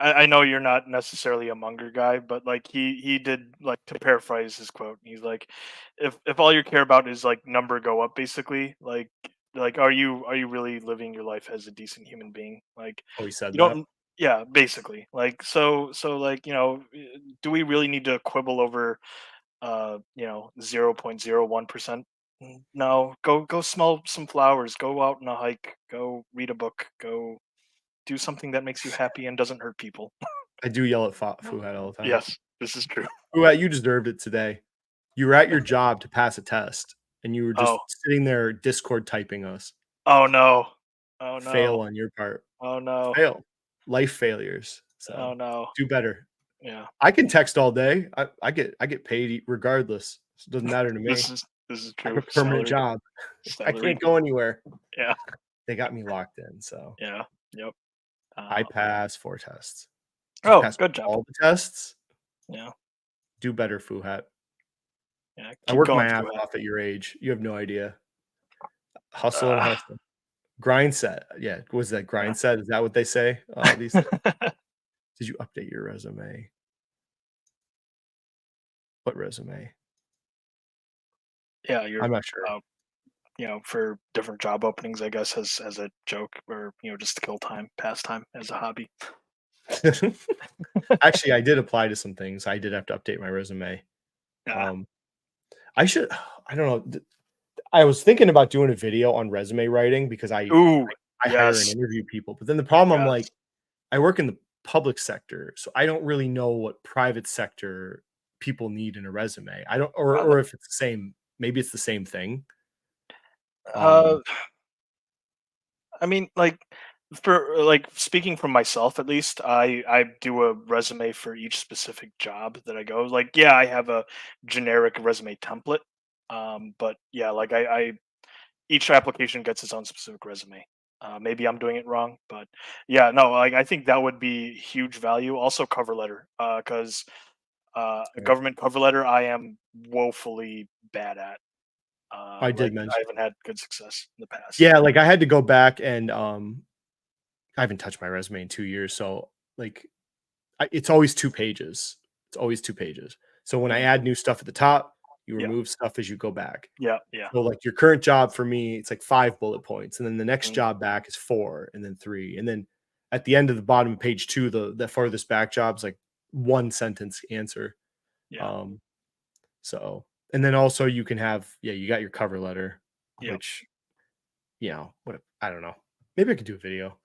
Speaker 2: I know you're not necessarily a Munger guy, but like he did like to paraphrase his quote. He's like, if all you care about is like number go up, basically, like are you really living your life as a decent human being? Like
Speaker 1: Oh, he said
Speaker 2: you
Speaker 1: that?
Speaker 2: don't. Yeah, basically. Like so like do we really need to quibble over 0.01%? No, go smell some flowers, go out on a hike, go read a book, go do something that makes you happy and doesn't hurt people.
Speaker 1: I do yell at Fuhat all the time.
Speaker 2: Yes, this is true.
Speaker 1: Fuhat, you deserved it today. You were at your job to pass a test, and you were just
Speaker 2: Oh,
Speaker 1: sitting there Discord typing us.
Speaker 2: oh no, oh
Speaker 1: Fail
Speaker 2: no,
Speaker 1: on your part.
Speaker 2: oh no,
Speaker 1: Fail. Life failures.
Speaker 2: oh
Speaker 1: So
Speaker 2: no.
Speaker 1: do better.
Speaker 2: Yeah,
Speaker 1: I can text all day. I get paid regardless. It doesn't matter to me.
Speaker 2: this is
Speaker 1: I have
Speaker 2: true.
Speaker 1: a permanent
Speaker 2: Salaried,
Speaker 1: job. I
Speaker 2: salaried.
Speaker 1: can't go anywhere.
Speaker 2: Yeah,
Speaker 1: They got me locked in. So
Speaker 2: yeah, yep.
Speaker 1: I
Speaker 2: Uh,
Speaker 1: passed 4 tests. Did you
Speaker 2: oh,
Speaker 1: pass
Speaker 2: good job.
Speaker 1: all the tests?
Speaker 2: Yeah,
Speaker 1: Do better, Fuhat.
Speaker 2: yeah.
Speaker 1: I
Speaker 2: Keep
Speaker 1: worked my
Speaker 2: going
Speaker 1: ass
Speaker 2: through it.
Speaker 1: off at your age. You have no idea. Hustle and
Speaker 2: Uh,
Speaker 1: hustle. Grind set. Yeah. Was that
Speaker 2: yeah.
Speaker 1: grind set? Is that what they say? These did you update your resume? What resume?
Speaker 2: Yeah, you're
Speaker 1: I'm not sure.
Speaker 2: uh, for different job openings, I guess, as a joke or just to kill time, pastime, as a hobby.
Speaker 1: Actually, I did apply to some things. I did have to update my resume.
Speaker 2: Yeah.
Speaker 1: Um, I should I don't know. I was thinking about doing a video on resume writing because
Speaker 2: Ooh,
Speaker 1: I hire and
Speaker 2: yes,
Speaker 1: interview people, but then the problem I'm like,
Speaker 2: yes.
Speaker 1: I work in the public sector, so I don't really know what private sector people need in a resume. I don't
Speaker 2: Uh,
Speaker 1: or if it's the same, maybe it's the same thing.
Speaker 2: uh,
Speaker 1: Um,
Speaker 2: I mean, like for like speaking from myself at least, I do a resume for each specific job that I go. Like, yeah, I have a generic resume template. But yeah, like I each application gets its own specific resume. Maybe I'm doing it wrong, but yeah, no, like I think that would be huge value. Also, cover letter, because a
Speaker 1: okay.
Speaker 2: government cover letter I am woefully bad at.
Speaker 1: I did
Speaker 2: Like I
Speaker 1: mention.
Speaker 2: haven't had good success in the past.
Speaker 1: Yeah, like I had to go back and I haven't touched my resume in 2 years, so like it's always 2 pages. It's always 2 pages. So when I
Speaker 2: Mm,
Speaker 1: add new stuff at the top, you
Speaker 2: yeah,
Speaker 1: remove stuff as you go back.
Speaker 2: yeah, yeah.
Speaker 1: So like your current job for me, it's like 5 bullet points, and then the next
Speaker 2: Mm,
Speaker 1: job back is 4, and then 3, and then at the end of the bottom of page 2, the farthest back job's like 1 sentence answer.
Speaker 2: yeah,
Speaker 1: Um, so and then also you can have you got your cover letter,
Speaker 2: yeah.
Speaker 1: which, what I don't know. Maybe I could do a video.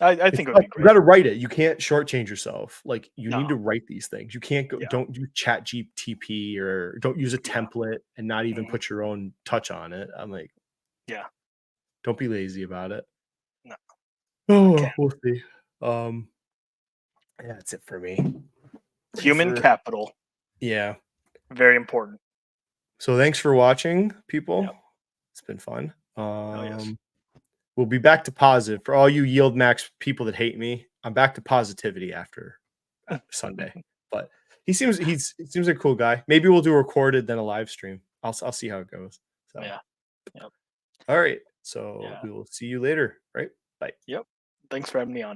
Speaker 2: I
Speaker 1: It's
Speaker 2: think it would
Speaker 1: tough.
Speaker 2: be
Speaker 1: You
Speaker 2: great.
Speaker 1: gotta write it. You can't shortchange yourself. Like, you
Speaker 2: No,
Speaker 1: need to write these things. You can't go
Speaker 2: yeah,
Speaker 1: don't do Chat GTP or don't use a
Speaker 2: yeah,
Speaker 1: template and not even
Speaker 2: mhm,
Speaker 1: put your own touch on it. I'm like,
Speaker 2: yeah.
Speaker 1: don't be lazy about it.
Speaker 2: No, I
Speaker 1: Oh,
Speaker 2: can't.
Speaker 1: we'll see. Um, yeah, that's it for me. Ready
Speaker 2: Human
Speaker 1: for
Speaker 2: capital,
Speaker 1: yeah.
Speaker 2: very important.
Speaker 1: So thanks for watching, people.
Speaker 2: Yep.
Speaker 1: It's been fun.
Speaker 2: Oh yes.
Speaker 1: We'll be back to positive. For all you Yield Max people that hate me, I'm back to positivity after Sunday. But he seems like a cool guy. Maybe we'll do a recorded then a live stream. I'll see how it goes. So
Speaker 2: Yeah. Yep.
Speaker 1: all right. So
Speaker 2: Yeah.
Speaker 1: we will see you later. Right. Bye.
Speaker 2: Yep. Thanks for having me on.